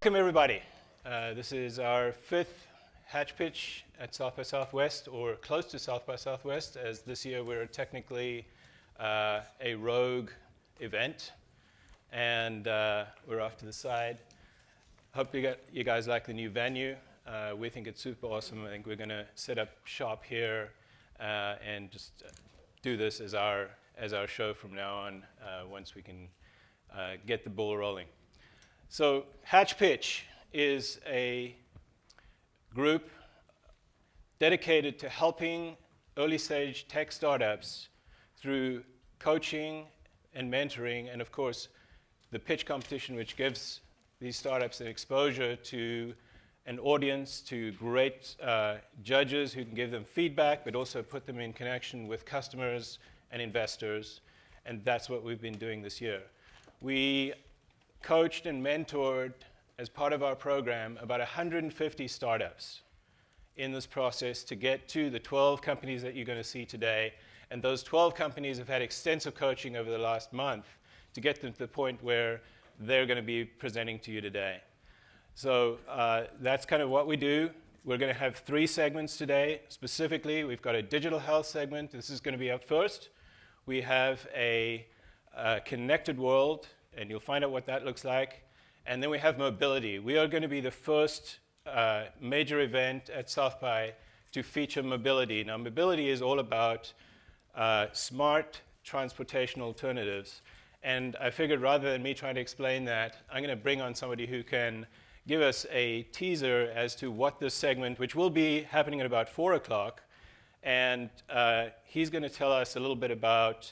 Welcome everybody. This is our fifth Hatch Pitch at South by Southwest, or close to South by Southwest, as this year we're technically a rogue event, and we're off to the side. Hope you guys like the new venue. We think it's super awesome. I think we're going to set up shop here and just do this as our show from now on once we can get the ball rolling. So Hatch Pitch is a group dedicated to helping early-stage tech startups through coaching and mentoring, and of course, the pitch competition, which gives these startups an exposure to an audience, to great judges who can give them feedback, but also put them in connection with customers and investors, and that's what we've been doing this year. We coached and mentored, as part of our program, about 150 startups in this process to get to the 12 companies that you're going to see today. And those 12 companies have had extensive coaching over the last month to get them to the point where they're going to be presenting to you today. So that's kind of what we do. We're going to have 3 segments today. Specifically, we've got a digital health segment. This is going to be up first. We have a connected world, and you'll find out what that looks like. And then we have mobility. We are going to be the first major event at South by to feature mobility. Now, mobility is all about smart transportation alternatives. And I figured rather than me trying to explain that, I'm going to bring on somebody who can give us a teaser as to what this segment, which will be happening at about 4 o'clock, and he's going to tell us a little bit about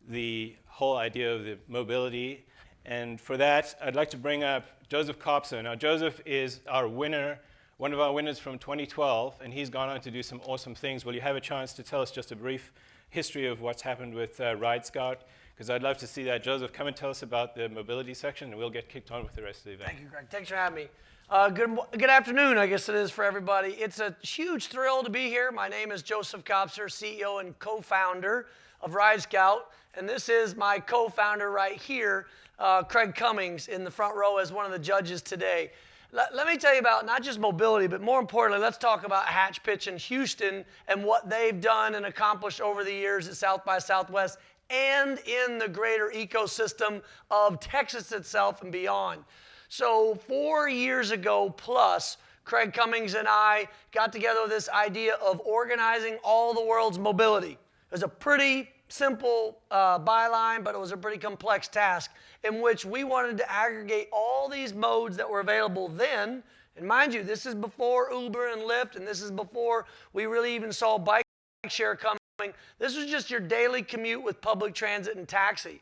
the whole idea of the mobility. And for that, I'd like to bring up Joseph Kopser. Now, Joseph is our winner, one of our winners from 2012, and he's gone on to do some awesome things. Will you have a chance to tell us just a brief history of what's happened with Ride Scout? Because I'd love to see that. Joseph, come and tell us about the mobility section, and we'll get kicked on with the rest of the event. Thank you, Greg. Thanks for having me. Good afternoon, I guess it is for everybody. It's a huge thrill to be here. My name is Joseph Kopser, CEO and co-founder of Ride Scout, and this is my co-founder right here, Craig Cummings, in the front row as one of the judges today. Let me tell you about not just mobility, but more importantly, let's talk about Hatch Pitch in Houston and what they've done and accomplished over the years at South by Southwest and in the greater ecosystem of Texas itself and beyond. So 4 years ago plus, Craig Cummings and I got together with this idea of organizing all the world's mobility. It was a pretty simple byline, but it was a pretty complex task in which we wanted to aggregate all these modes that were available then. And mind you, this is before Uber and Lyft, and this is before we really even saw bike share coming. This was just your daily commute with public transit and taxi.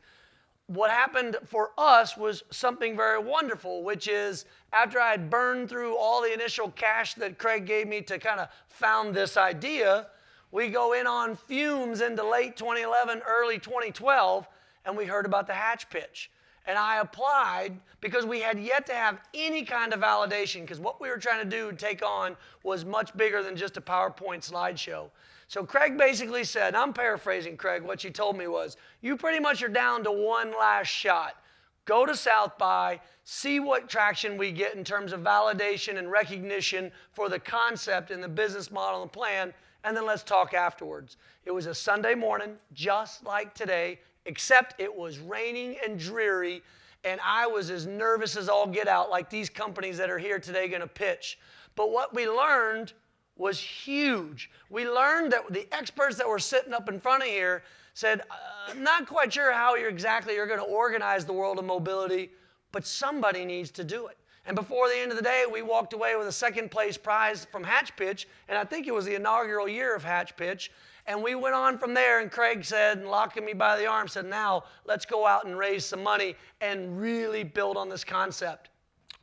What happened for us was something very wonderful, which is after I had burned through all the initial cash that Craig gave me to kind of found this idea, we go in on fumes into late 2011, early 2012, and we heard about the Hatch Pitch. And I applied because we had yet to have any kind of validation, because what we were trying to do and take on was much bigger than just a PowerPoint slideshow. So Craig basically said, I'm paraphrasing Craig, what you told me was, you pretty much are down to one last shot. Go to South by, see what traction we get in terms of validation and recognition for the concept and the business model and plan, and then let's talk afterwards. It was a Sunday morning, just like today, except it was raining and dreary, and I was as nervous as all get out, like these companies that are here today going to pitch. But what we learned was huge. We learned that the experts that were sitting up in front of here said, I'm not quite sure how you're going to organize the world of mobility, but somebody needs to do it. And before the end of the day, we walked away with a second place prize from Hatch Pitch, and I think it was the inaugural year of Hatch Pitch. And we went on from there, and Craig said, and locking me by the arm, said, now let's go out and raise some money and really build on this concept.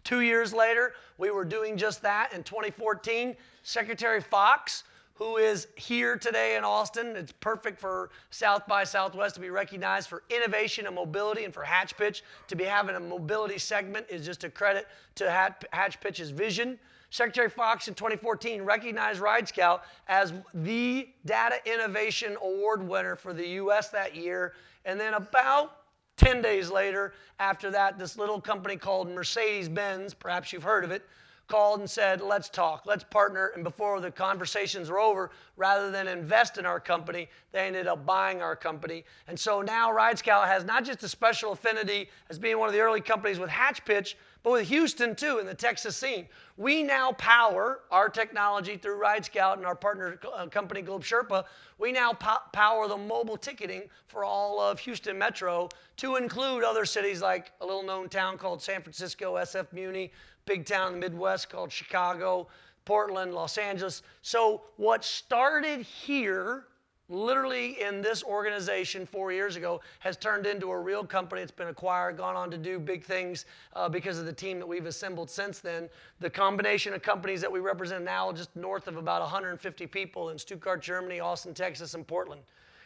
2 years later, we were doing just that. In 2014, Secretary Fox, who is here today in Austin, it's perfect for South by Southwest to be recognized for innovation and mobility, and for Hatch Pitch to be having a mobility segment is just a credit to Hatch Pitch's vision. Secretary Fox in 2014 recognized Ride Scout as the Data Innovation Award winner for the U.S. that year. And then about 10 days later, after that, this little company called Mercedes-Benz, perhaps you've heard of it, called and said, let's talk, let's partner. And before the conversations were over, rather than invest in our company, they ended up buying our company. And so now RideScout has not just a special affinity as being one of the early companies with hatch pitch, but with Houston too in the Texas scene. We now power our technology through RideScout and our partner company Globe Sherpa. We now power the mobile ticketing for all of Houston Metro to include other cities like a little known town called San Francisco, SF Muni, big town in the Midwest called Chicago, Portland, Los Angeles. So what started here, literally in this organization 4 years ago, has turned into a real company. It's been acquired, gone on to do big things because of the team that we've assembled since then. The combination of companies that we represent now, just north of about 150 people in Stuttgart, Germany, Austin, Texas, and Portland.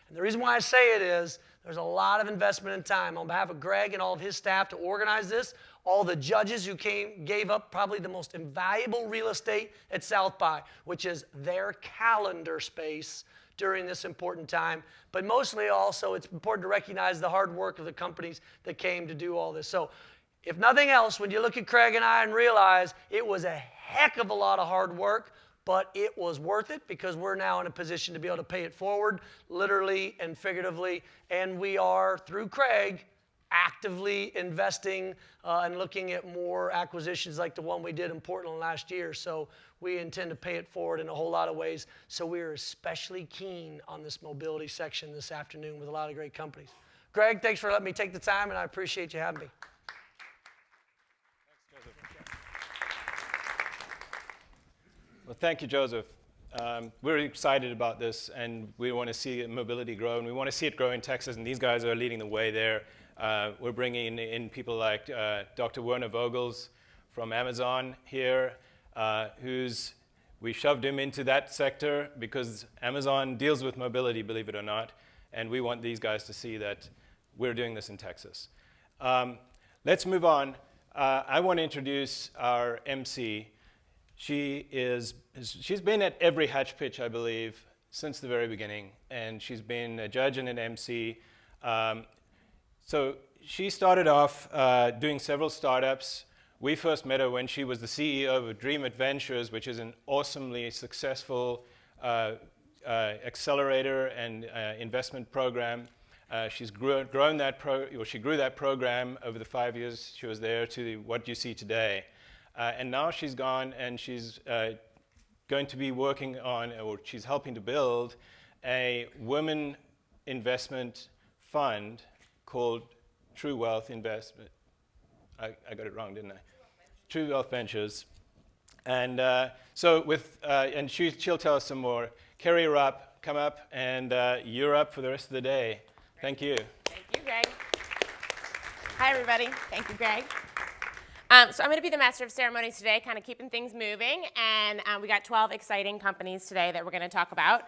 And the reason why I say it is there's a lot of investment and time on behalf of Greg and all of his staff to organize this, all the judges who gave up probably the most invaluable real estate at South by, which is their calendar space during this important time. But mostly also, it's important to recognize the hard work of the companies that came to do all this. So if nothing else, when you look at Craig and I and realize it was a heck of a lot of hard work, but it was worth it because we're now in a position to be able to pay it forward, literally and figuratively. And we are, through Craig, actively investing and looking at more acquisitions like the one we did in Portland last year. So we intend to pay it forward in a whole lot of ways. So we are especially keen on this mobility section this afternoon with a lot of great companies. Greg, thanks for letting me take the time, and I appreciate you having me. Well, thank you, Joseph. We're excited about this, and we want to see mobility grow, and we want to see it grow in Texas, and these guys are leading the way there. We're bringing in people like Dr. Werner Vogels from Amazon here, we shoved him into that sector because Amazon deals with mobility, believe it or not, and we want these guys to see that we're doing this in Texas. Let's move on. I want to introduce our MC. She's been at every hatch pitch, I believe, since the very beginning, and she's been a judge and an MC. So she started off doing several startups. We first met her when she was the CEO of Dream Adventures, which is an awesomely successful accelerator and investment program. She's grown that she grew that program over the 5 years she was there to what you see today. And now she's gone and she's going to be working on, or she's helping to build, a women investment fund called True Wealth Investment. I got it wrong, didn't I? True Wealth Ventures. And so and she'll tell us some more. Carrie Rupp, come up, and you're up for the rest of the day. Thank you. Thank you, Greg. Hi, everybody. Thank you, Greg. So I'm going to be the master of ceremonies today, kind of keeping things moving. And we got 12 exciting companies today that we're going to talk about.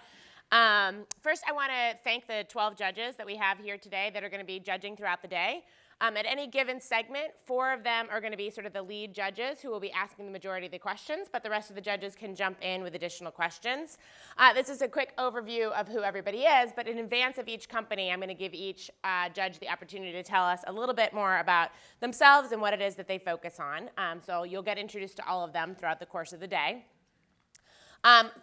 First, I want to thank the 12 judges that we have here today that are going to be judging throughout the day. At any given segment, 4 of them are going to be sort of the lead judges who will be asking the majority of the questions, but the rest of the judges can jump in with additional questions. This is a quick overview of who everybody is, but in advance of each company, I'm going to give each judge the opportunity to tell us a little bit more about themselves and what it is that they focus on. So you'll get introduced to all of them throughout the course of the day.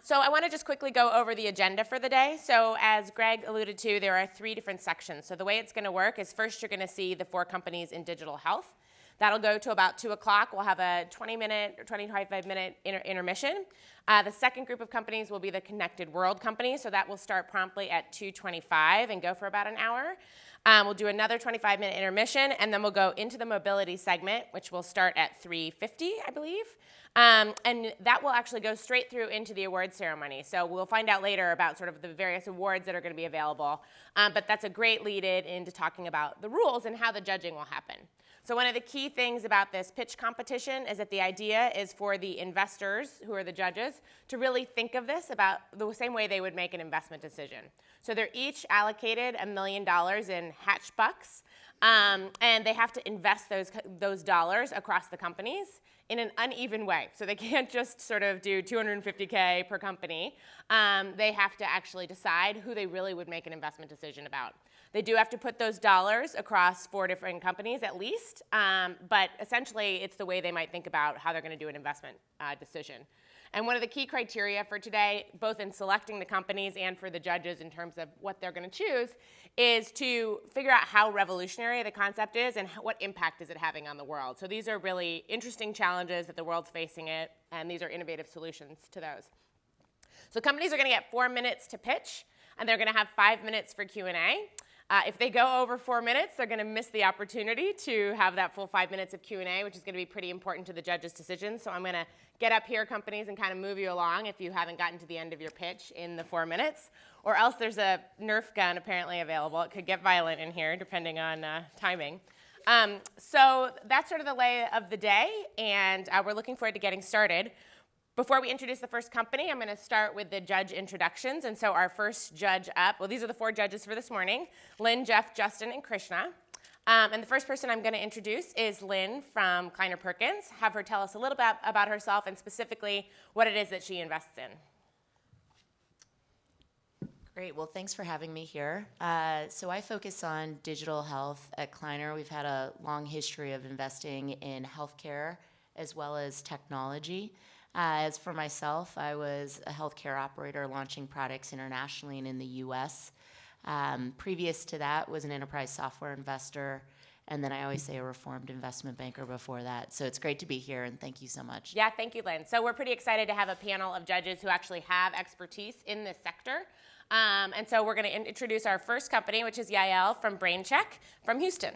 So I want to just quickly go over the agenda for the day. So as Greg alluded to, there are 3 different sections. So the way it's going to work is first you're going to see the 4 companies in digital health. That'll go to about 2 o'clock. We'll have a 20-minute or 25-minute intermission. The second group of companies will be the Connected World companies. So that will start promptly at 2:25 and go for about an hour. We'll do another 25-minute intermission, and then we'll go into the mobility segment, which will start at 3:50, I believe. And that will actually go straight through into the award ceremony. So we'll find out later about sort of the various awards that are going to be available. But that's a great lead-in into talking about the rules and how the judging will happen. So one of the key things about this pitch competition is that the idea is for the investors, who are the judges, to really think of this about the same way they would make an investment decision. So they're each allocated $1 million in hatch bucks, and they have to invest those dollars across the companies in an uneven way. So they can't just sort of do $250K per company. They have to actually decide who they really would make an investment decision about. They do have to put those dollars across 4 different companies at least, but essentially it's the way they might think about how they're going to do an investment decision. And one of the key criteria for today, both in selecting the companies and for the judges in terms of what they're going to choose, is to figure out how revolutionary the concept is and what impact is it having on the world. So these are really interesting challenges that the world's facing it, and these are innovative solutions to those. So companies are going to get 4 minutes to pitch, and they're going to have 5 minutes for Q&A. If they go over 4 minutes, they're going to miss the opportunity to have that full 5 minutes of Q&A, which is going to be pretty important to the judges' decisions. So I'm going to get up here, companies, and kind of move you along if you haven't gotten to the end of your pitch in the 4 minutes. Or else there's a Nerf gun apparently available. It could get violent in here depending on timing. So that's sort of the lay of the day, and we're looking forward to getting started. Before we introduce the first company, I'm going to start with the judge introductions. And so our first judge up, well, these are the 4 judges for this morning: Lynn, Jeff, Justin, and Krishna. And the first person I'm going to introduce is Lynn from Kleiner Perkins. Have her tell us a little bit about herself and specifically what it is that she invests in. Great. Well, thanks for having me here. So I focus on digital health at Kleiner. We've had a long history of investing in healthcare as well as technology. As for myself, I was a healthcare operator launching products internationally and in the U.S. Previous to that was an enterprise software investor, and then I always say a reformed investment banker before that. So it's great to be here, and thank you so much. Yeah, thank you, Lynn. So we're pretty excited to have a panel of judges who actually have expertise in this sector. And so we're going to introduce our first company, which is Yael from BrainCheck from Houston.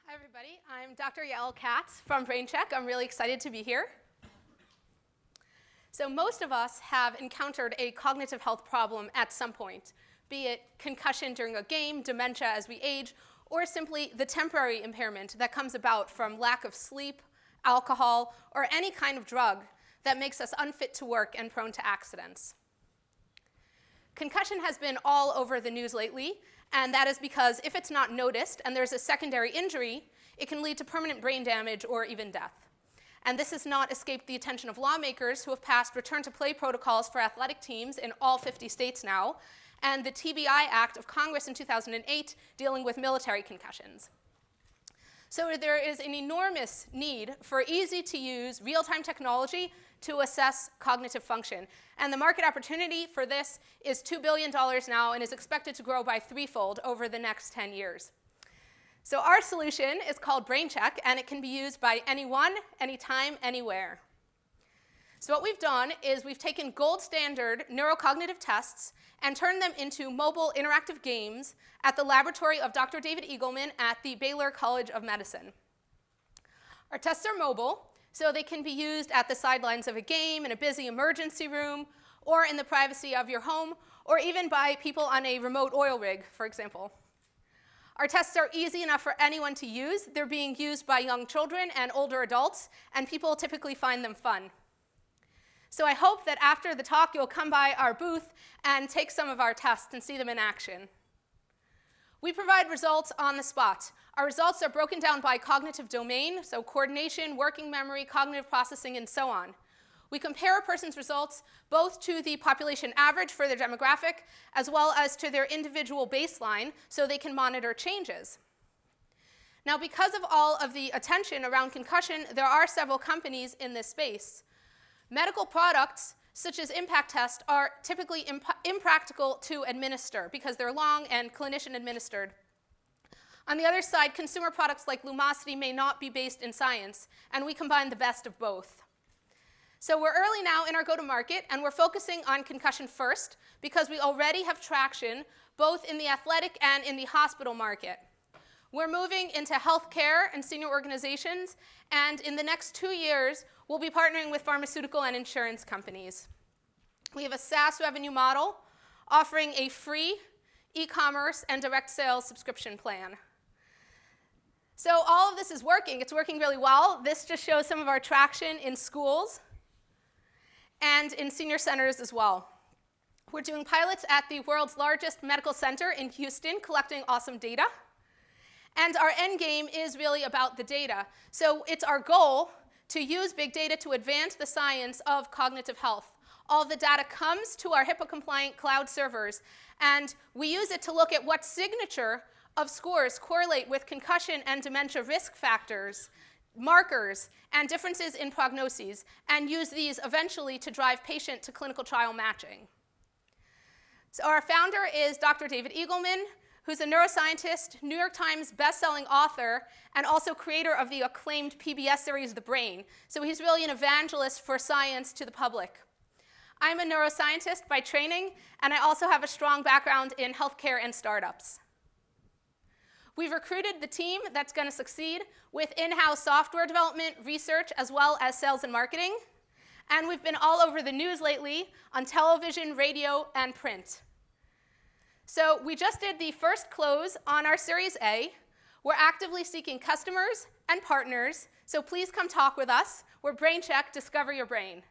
Hi, everybody. I'm Dr. Yael Katz from BrainCheck. I'm really excited to be here. So most of us have encountered a cognitive health problem at some point, be it concussion during a game, dementia as we age, or simply the temporary impairment that comes about from lack of sleep, alcohol, or any kind of drug that makes us unfit to work and prone to accidents. Concussion has been all over the news lately, and that is because if it's not noticed and there's a secondary injury, it can lead to permanent brain damage or even death. And this has not escaped the attention of lawmakers who have passed return-to-play protocols for athletic teams in all 50 states now, and the TBI Act of Congress in 2008 dealing with military concussions. So there is an enormous need for easy-to-use real-time technology to assess cognitive function. And the market opportunity for this is $2 billion now and is expected to grow by threefold over the next 10 years. So our solution is called BrainCheck, and it can be used by anyone, anytime, anywhere. So what we've done is we've taken gold standard neurocognitive tests and turned them into mobile interactive games at the laboratory of Dr. David Eagleman at the Baylor College of Medicine. Our tests are mobile, so they can be used at the sidelines of a game, in a busy emergency room, or in the privacy of your home, or even by people on a remote oil rig, for example. Our tests are easy enough for anyone to use. They're being used by young children and older adults, and people typically find them fun. So I hope that after the talk, you'll come by our booth and take some of our tests and see them in action. We provide results on the spot. Our results are broken down by cognitive domain, so coordination, working memory, cognitive processing, and so on. We compare a person's results both to the population average for their demographic, as well as to their individual baseline, so they can monitor changes. Now, because of all of the attention around concussion, there are several companies in this space. Medical products, such as impact tests, are typically impractical to administer because they're long and clinician administered. On the other side, consumer products like Lumosity may not be based in science, and we combine the best of both. So we're early now in our go-to-market, and we're focusing on concussion first because we already have traction both in the athletic and in the hospital market. We're moving into healthcare and senior organizations, and in the next 2 years, we'll be partnering with pharmaceutical and insurance companies. We have a SaaS revenue model offering a free e-commerce and direct sales subscription plan. So all of this is working. It's working really well. This just shows some of our traction in schools and in senior centers as well. We're doing pilots at the world's largest medical center in Houston, collecting awesome data. And our end game is really about the data. So it's our goal to use big data to advance the science of cognitive health. All the data comes to our HIPAA-compliant cloud servers, and we use it to look at what signature of scores correlate with concussion and dementia risk factors, markers, and differences in prognoses, and use these eventually to drive patient to clinical trial matching. So our founder is Dr. David Eagleman, who's a neuroscientist, New York Times bestselling author, and also creator of the acclaimed PBS series, The Brain. So he's really an evangelist for science to the public. I'm a neuroscientist by training, and I also have a strong background in healthcare and startups. We've recruited the team that's going to succeed with in-house software development, research, as well as sales and marketing. And we've been all over the news lately on television, radio, and print. So we just did the first close on our Series A. We're actively seeking customers and partners, so please come talk with us. We're BrainCheck, discover your brain.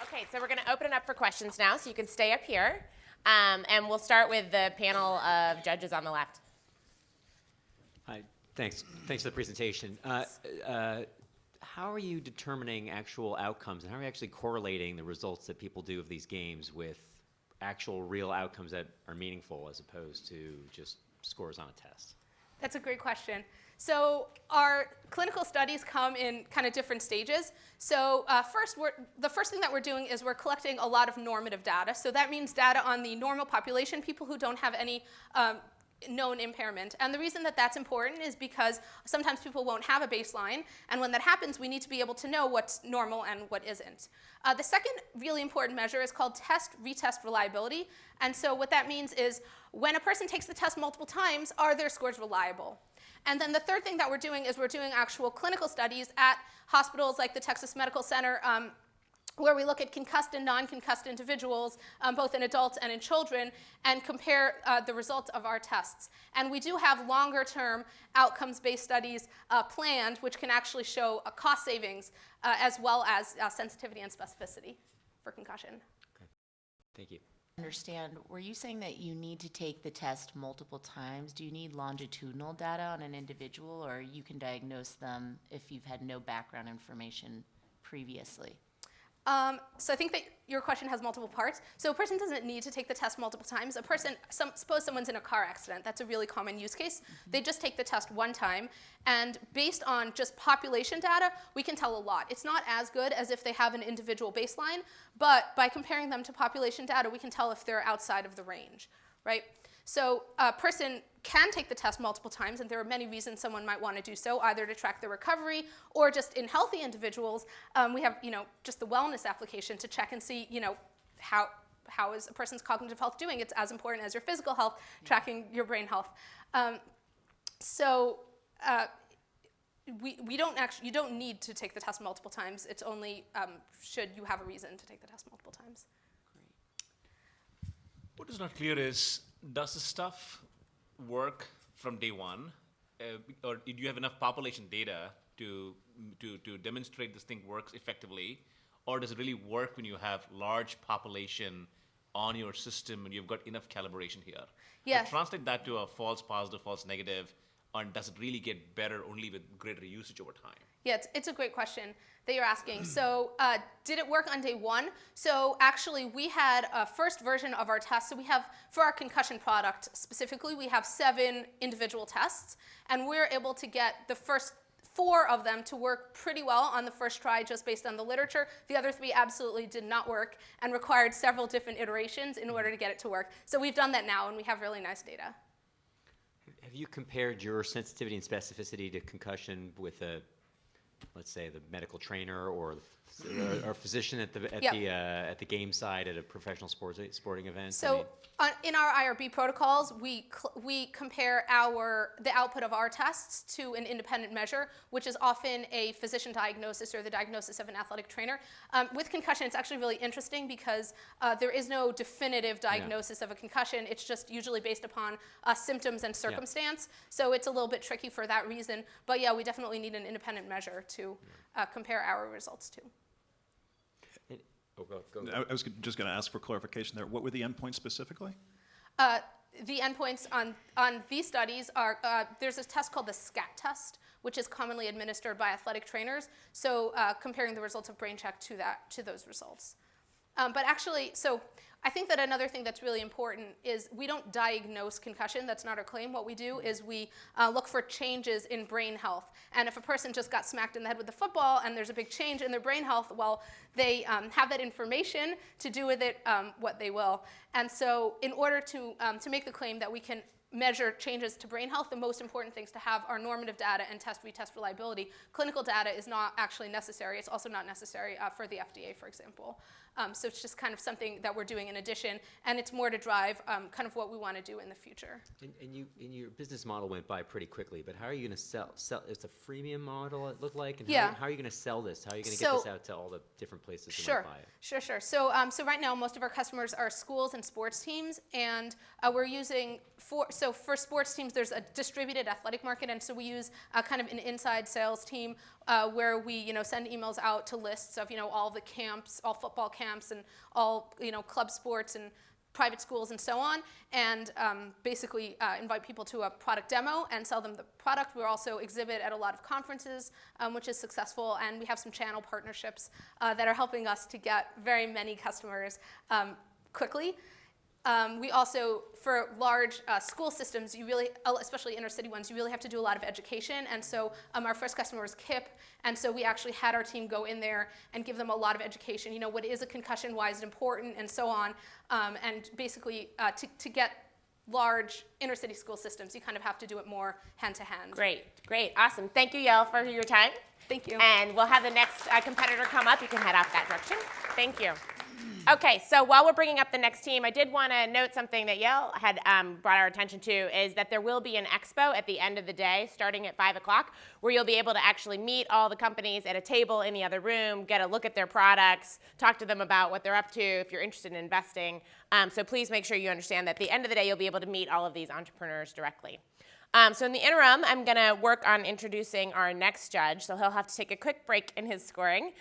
Okay, so we're going to open it up for questions now, so you can stay up here. And we'll start with the panel of judges on the left. Hi, thanks for the presentation. How are you determining actual outcomes, and how are you actually correlating the results that people do of these games with actual real outcomes that are meaningful as opposed to just scores on a test? That's a great question. So our clinical studies come in kind of different stages. So the first thing that we're doing is we're collecting a lot of normative data. So that means data on the normal population, people who don't have any known impairment. And the reason that that's important is because sometimes people won't have a baseline, and when that happens, we need to be able to know what's normal and what isn't. The second really important measure is called test-retest reliability. And so what that means is when a person takes the test multiple times, are their scores reliable? And then the third thing that we're doing is we're doing actual clinical studies at hospitals like the Texas Medical Center, where we look at concussed and non-concussed individuals, both in adults and in children, and compare the results of our tests. And we do have longer-term outcomes-based studies planned, which can actually show cost savings as well as sensitivity and specificity for concussion. Okay. Thank you. Understand, were you saying that you need to take the test multiple times? Do you need longitudinal data on an individual, or you can diagnose them if you've had no background information previously? So I think that your question has multiple parts. So a person doesn't need to take the test multiple times. Suppose someone's in a car accident. That's a really common use case. They just take the test one time, and based on just population data, we can tell a lot. It's not as good as if they have an individual baseline, but by comparing them to population data, we can tell if they're outside of the range, right? So a person can take the test multiple times, and there are many reasons someone might want to do so, either to track their recovery or just in healthy individuals, we have just the wellness application to check and see how is a person's cognitive health doing. It's as important as your physical health, tracking your brain health. You don't need to take the test multiple times. It's only should you have a reason to take the test multiple times. What is not clear is, does the stuff work from day one? Or do you have enough population data to demonstrate this thing works effectively? Or does it really work when you have large population on your system and you've got enough calibration here? Yes. So translate that to a false positive, false negative, and does it really get better only with greater usage over time? Yeah, it's a great question that you're asking. So did it work on day one? So actually, we had a first version of our test. So we have, for our concussion product specifically, we have 7 individual tests. And we're able to get the first 4 of them to work pretty well on the first try just based on the literature. The other 3 absolutely did not work and required several different iterations in order to get it to work. So we've done that now, and we have really nice data. Have you compared your sensitivity and specificity to concussion with let's say the medical trainer or physician at the game side at a professional sporting event? So in our IRB protocols, we compare the output of our tests to an independent measure, which is often a physician diagnosis or the diagnosis of an athletic trainer. With concussion, it's actually really interesting because there is no definitive diagnosis of a concussion. It's just usually based upon symptoms and circumstance. So it's a little bit tricky for that reason. But yeah, we definitely need an independent measure to compare our results to. Go. I was just going to ask for clarification there. What were the endpoints specifically? the endpoints on these studies are, there's a test called the SCAT test, which is commonly administered by athletic trainers. So comparing the results of BrainCheck to those results. But actually, so I think that another thing that's really important is we don't diagnose concussion. That's not our claim. What we do is we look for changes in brain health. And if a person just got smacked in the head with a football and there's a big change in their brain health, well, they have that information to do with it what they will. And so in order to make the claim that we can measure changes to brain health, the most important things to have are normative data and test-retest reliability. Clinical data is not actually necessary. It's also not necessary for the FDA, for example. So it's just kind of something that we're doing in addition, and it's more to drive kind of what we want to do in the future. And your business model went by pretty quickly, but how are you going to sell? It's a freemium model, it looked like, and Yeah. how are you going to sell this? How are you going to get this out to all the different places who might buy it? Sure. So right now, most of our customers are schools and sports teams, and we're using for sports teams, there's a distributed athletic market, and so we use kind of an inside sales team where we send emails out to lists of all the camps, all football camps, and all club sports and private schools and so on, and basically invite people to a product demo and sell them the product. We also exhibit at a lot of conferences, which is successful, and we have some channel partnerships that are helping us to get very many customers quickly. We also, for large school systems, you really, especially inner city ones, you really have to do a lot of education. And so our first customer was KIPP, and so we actually had our team go in there and give them a lot of education. What is a concussion, why is it important, and so on. And basically, to get large inner city school systems, you kind of have to do it more hand to hand. Great, awesome. Thank you, Yael, for your time. Thank you. And we'll have the next competitor come up. You can head off that direction. Thank you. Okay, so while we're bringing up the next team, I did want to note something that Yael had brought our attention to, is that there will be an expo at the end of the day, starting at 5 o'clock, where you'll be able to actually meet all the companies at a table in the other room, get a look at their products, talk to them about what they're up to if you're interested in investing. So please make sure you understand that at the end of the day, you'll be able to meet all of these entrepreneurs directly. So in the interim, I'm going to work on introducing our next judge, so he'll have to take a quick break in his scoring.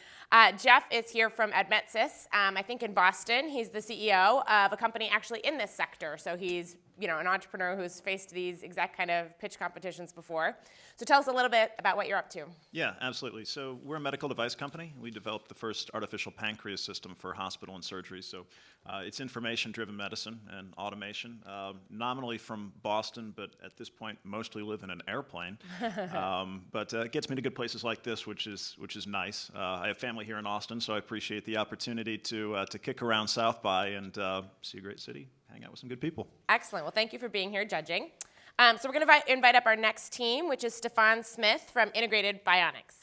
Jeff is here from Admetsys, I think in Boston. He's the CEO of a company actually in this sector, so he's an entrepreneur who's faced these exact kind of pitch competitions before. So tell us a little bit about what you're up to. Yeah, absolutely. So we're a medical device company. We developed the first artificial pancreas system for hospital and surgery. So it's information-driven medicine and automation. Nominally from Boston, but at this point mostly live in an airplane. But it gets me to good places like this, which is nice. I have family here in Austin, so I appreciate the opportunity to kick around South by and see a great city, hang out with some good people. Excellent. Well, thank you for being here judging. So we're going to invite up our next team, which is Stefan Smith from Integrated Bionics.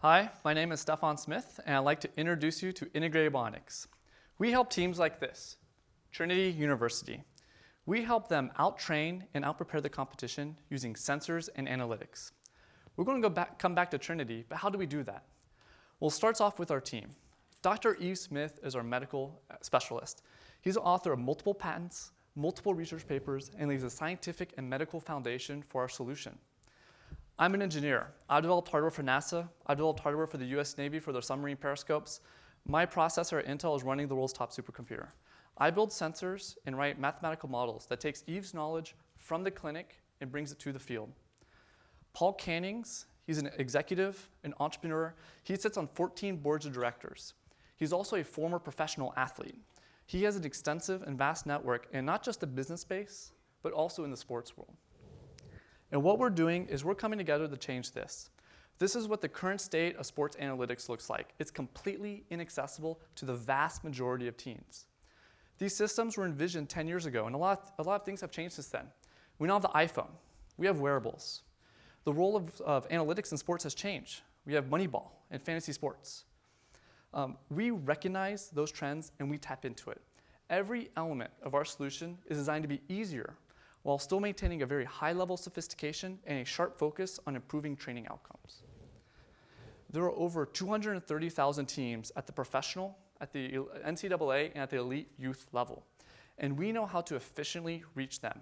Hi, my name is Stefan Smith, and I'd like to introduce you to Integrated Bionics. We help teams like this, Trinity University. We help them out-train and out-prepare the competition using sensors and analytics. We're going to come back to Trinity, but how do we do that? Well, it starts off with our team. Dr. Eve Smith is our medical specialist. He's the author of multiple patents, multiple research papers, and leaves a scientific and medical foundation for our solution. I'm an engineer. I developed hardware for NASA. I developed hardware for the US Navy for their submarine periscopes. My processor at Intel is running the world's top supercomputer. I build sensors and write mathematical models that takes Eve's knowledge from the clinic and brings it to the field. Paul Cannings, he's an executive, an entrepreneur. He sits on 14 boards of directors. He's also a former professional athlete. He has an extensive and vast network in not just the business space, but also in the sports world. And what we're doing is we're coming together to change this. This is what the current state of sports analytics looks like. It's completely inaccessible to the vast majority of teens. These systems were envisioned 10 years ago, and a lot of things have changed since then. We now have the iPhone. We have wearables. The role of analytics in sports has changed. We have Moneyball and fantasy sports. We recognize those trends, and we tap into it. Every element of our solution is designed to be easier while still maintaining a very high level of sophistication and a sharp focus on improving training outcomes. There are over 230,000 teams at the professional, at the NCAA, and at the elite youth level. And we know how to efficiently reach them.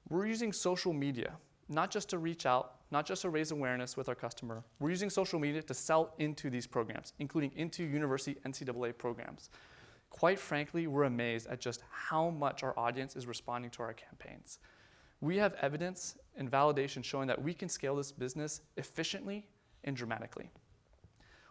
We're using social media, not just to reach out, not just to raise awareness with our customer. We're using social media to sell into these programs, including into university NCAA programs. Quite frankly, we're amazed at just how much our audience is responding to our campaigns. We have evidence and validation showing that we can scale this business efficiently and dramatically.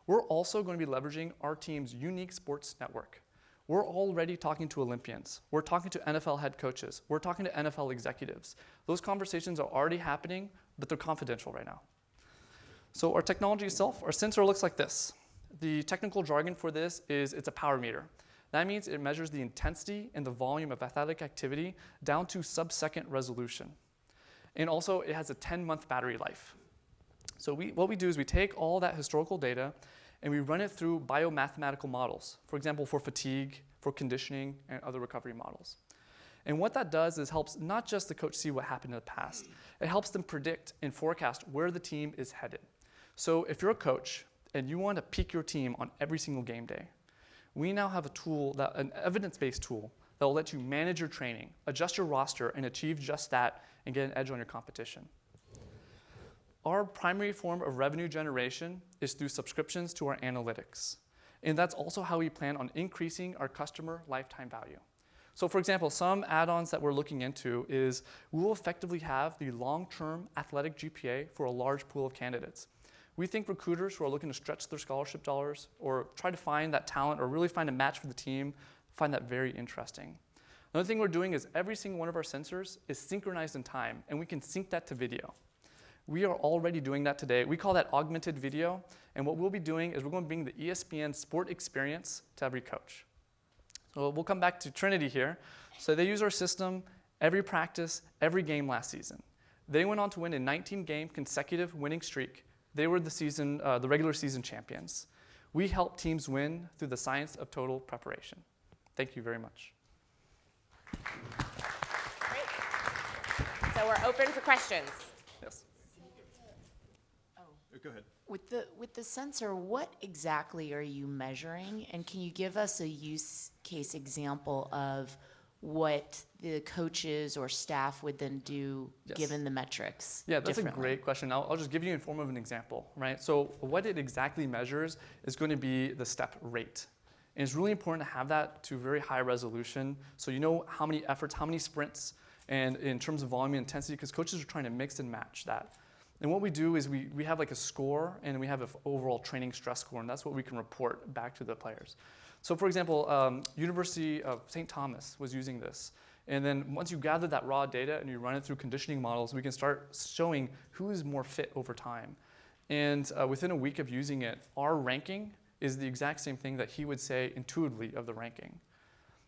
We're also going to be leveraging our team's unique sports network. We're already talking to Olympians. We're talking to NFL head coaches. We're talking to NFL executives. Those conversations are already happening, but they're confidential right now. So our technology itself, our sensor looks like this. The technical jargon for this is it's a power meter. That means it measures the intensity and the volume of athletic activity down to sub-second resolution. And also, it has a 10-month battery life. So what we do is we take all that historical data and we run it through biomathematical models, for example, for fatigue, for conditioning, and other recovery models. And what that does is helps not just the coach see what happened in the past, it helps them predict and forecast where the team is headed. So if you're a coach and you want to peak your team on every single game day, we now have a tool, an evidence-based tool, that will let you manage your training, adjust your roster, and achieve just that, and get an edge on your competition. Our primary form of revenue generation is through subscriptions to our analytics. And that's also how we plan on increasing our customer lifetime value. So for example, some add-ons that we're looking into is we will effectively have the long-term athletic GPA for a large pool of candidates. We think recruiters who are looking to stretch their scholarship dollars or try to find that talent or really find a match for the team find that very interesting. Another thing we're doing is every single one of our sensors is synchronized in time, and we can sync that to video. We are already doing that today. We call that augmented video, and what we'll be doing is we're going to bring the ESPN sport experience to every coach. So we'll come back to Trinity here. So they use our system every practice, every game last season. They went on to win a 19-game consecutive winning streak. They were the regular season champions. We help teams win through the science of total preparation. Thank you very much. Great. So we're open for questions. Yes. Go ahead. With the sensor, what exactly are you measuring? And can you give us a use case example of what the coaches or staff would then do Yes. given the metrics? Yeah, that's a differently? great question. I'll just give you in form of an example, right? So what it exactly measures is going to be the step rate. And it's really important to have that to very high resolution so you know how many efforts, how many sprints, and in terms of volume and intensity, because coaches are trying to mix and match that. And what we do is we have like a score, and we have an overall training stress score, and that's what we can report back to the players. So for example, University of St. Thomas was using this. And then once you gather that raw data and you run it through conditioning models, we can start showing who is more fit over time. And within a week of using it, our ranking is the exact same thing that he would say intuitively of the ranking.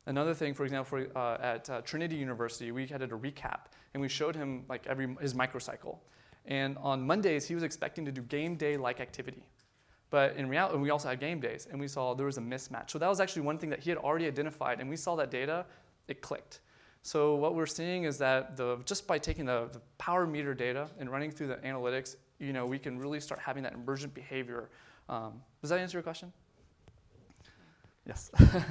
Another thing, for example, at Trinity University, we had a recap, and we showed him like his microcycle. And on Mondays, he was expecting to do game day-like activity. But in reality, we also had game days, and we saw there was a mismatch. So that was actually one thing that he had already identified, and we saw that data, it clicked. So what we're seeing is that just by taking the power meter data and running through the analytics, we can really start having that emergent behavior. Does that answer your question? Yes,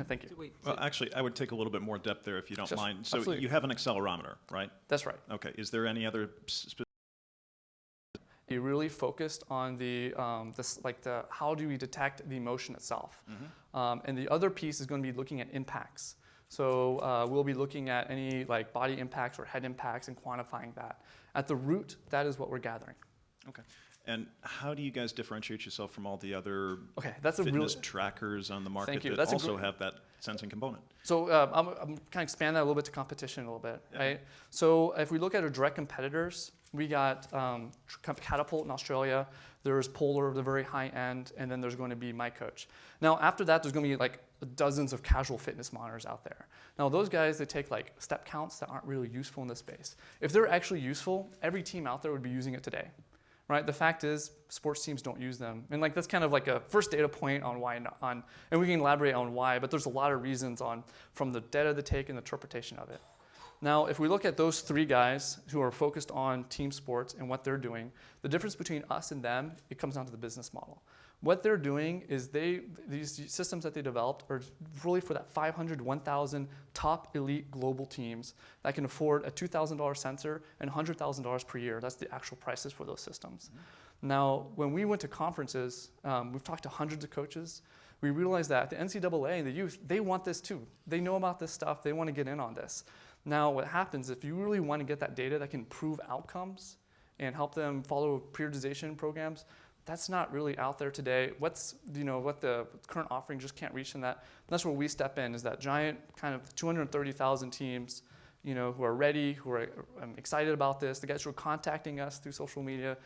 thank you. So wait, Well, actually, I would take a little bit more depth there if you don't Sure, mind. So absolutely. you have an accelerometer, right? That's right. Okay. Is there any other He really focused on how do we detect the motion itself. And the other piece is going to be looking at impacts. So we'll be looking at any like body impacts or head impacts and quantifying that. At the root, that is what we're gathering. Okay. And how do you guys differentiate yourself from all the other Okay, that's a fitness real. trackers on the market Thank you. that That's a also great- have that sensing component? So I'm kind of expand that a little bit to competition a little bit, right? So if we look at our direct competitors, we got Catapult in Australia. There's Polar, the very high end, and then there's going to be MyCoach. Now after that, there's going to be like dozens of casual fitness monitors out there. Now those guys, they take like step counts that aren't really useful in this space. If they're actually useful, every team out there would be using it today. Right? The fact is, sports teams don't use them. And like that's kind of like a first data point on why not, and we can elaborate on why, but there's a lot of reasons from the data they take and the interpretation of it. Now, if we look at those three guys who are focused on team sports and what they're doing, the difference between us and them, it comes down to the business model. What they're doing is these systems that they developed are really for that 500, 1,000 top elite global teams that can afford a $2,000 sensor and $100,000 per year. That's the actual prices for those systems. Now, when we went to conferences, we've talked to hundreds of coaches. We realized that the NCAA and the youth, they want this too. They know about this stuff. They want to get in on this. Now, what happens if you really want to get that data that can improve outcomes and help them follow periodization programs, that's not really out there today. What the current offering just can't reach in that. And that's where we step in, is that giant kind of 230,000 teams, who are ready, who are excited about this, the guys who are contacting us through social media.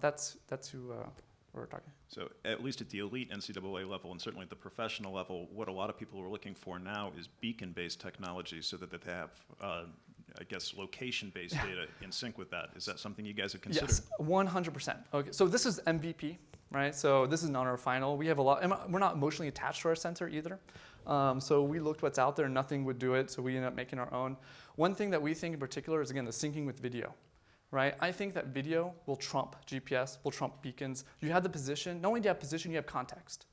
That's who we're talking. So at least at the elite NCAA level and certainly at the professional level, what a lot of people are looking for now is beacon-based technology so that they have, location-based data in sync with that. Is that something you guys have considered? Yes, 100%. Okay, so this is MVP, right? So this is not our final. We have a lot, and we're not emotionally attached to our sensor either. So we looked what's out there, nothing would do it, so we ended up making our own. One thing that we think in particular is, again, the syncing with video. Right? I think that video will trump GPS, will trump beacons. You have the position. Not only do you have position, you have context.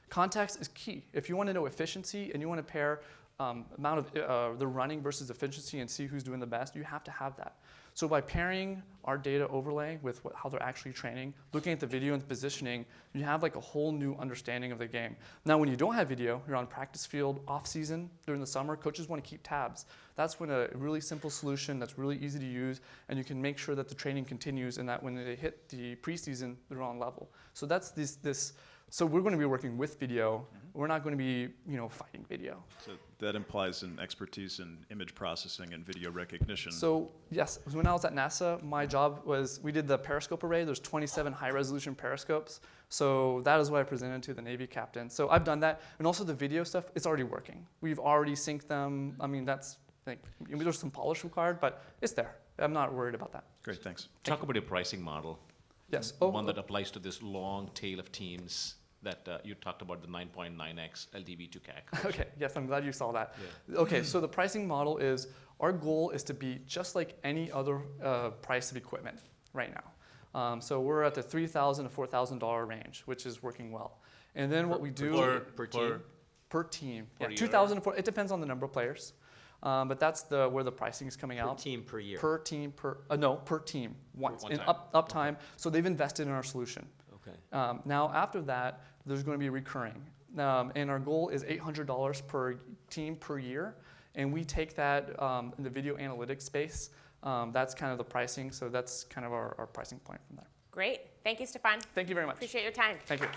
Context is key. If you want to know efficiency and you want to pair amount of the running versus efficiency and see who's doing the best, you have to have that. So by pairing our data overlay with how they're actually training, looking at the video and the positioning, you have like a whole new understanding of the game. Now, when you don't have video, you're on practice field, off season, during the summer, coaches want to keep tabs. That's when a really simple solution that's really easy to use, and you can make sure that the training continues and that when they hit the preseason, they're on level. So that's this. So we're going to be working with video. We're not going to be, fighting video. So that implies an expertise in image processing and video recognition. So yes, when I was at NASA, my job was, we did the periscope array. There's 27 high-resolution periscopes. So that is what I presented to the Navy captain. So I've done that. And also the video stuff, it's already working. We've already synced them. I mean, there's some polish required, but it's there. I'm not worried about that. Great, thanks. Talk about your pricing model. Yes. One that applies to this long tail of teams that you talked about, the 9.9x LTV to CAC. Okay, yes, I'm glad you saw that. Yeah. Okay, so the pricing model is, our goal is to be just like any other price of equipment right now. So we're at the $3,000 to $4,000 range, which is working well. And then what we do Per team? per team, Per yeah, year? 2,000 it depends on the number of players, but that's where the pricing is coming Per out. team per year? Per team, per team, once. One in time. uptime, so they've invested in our solution. Okay. Now after that, there's going to be recurring. And our goal is $800 per team per year. And we take that in the video analytics space. That's kind of the pricing. So that's kind of our pricing point from there. Great. Thank you, Stefan. Thank you very much. Appreciate your time. Thank you.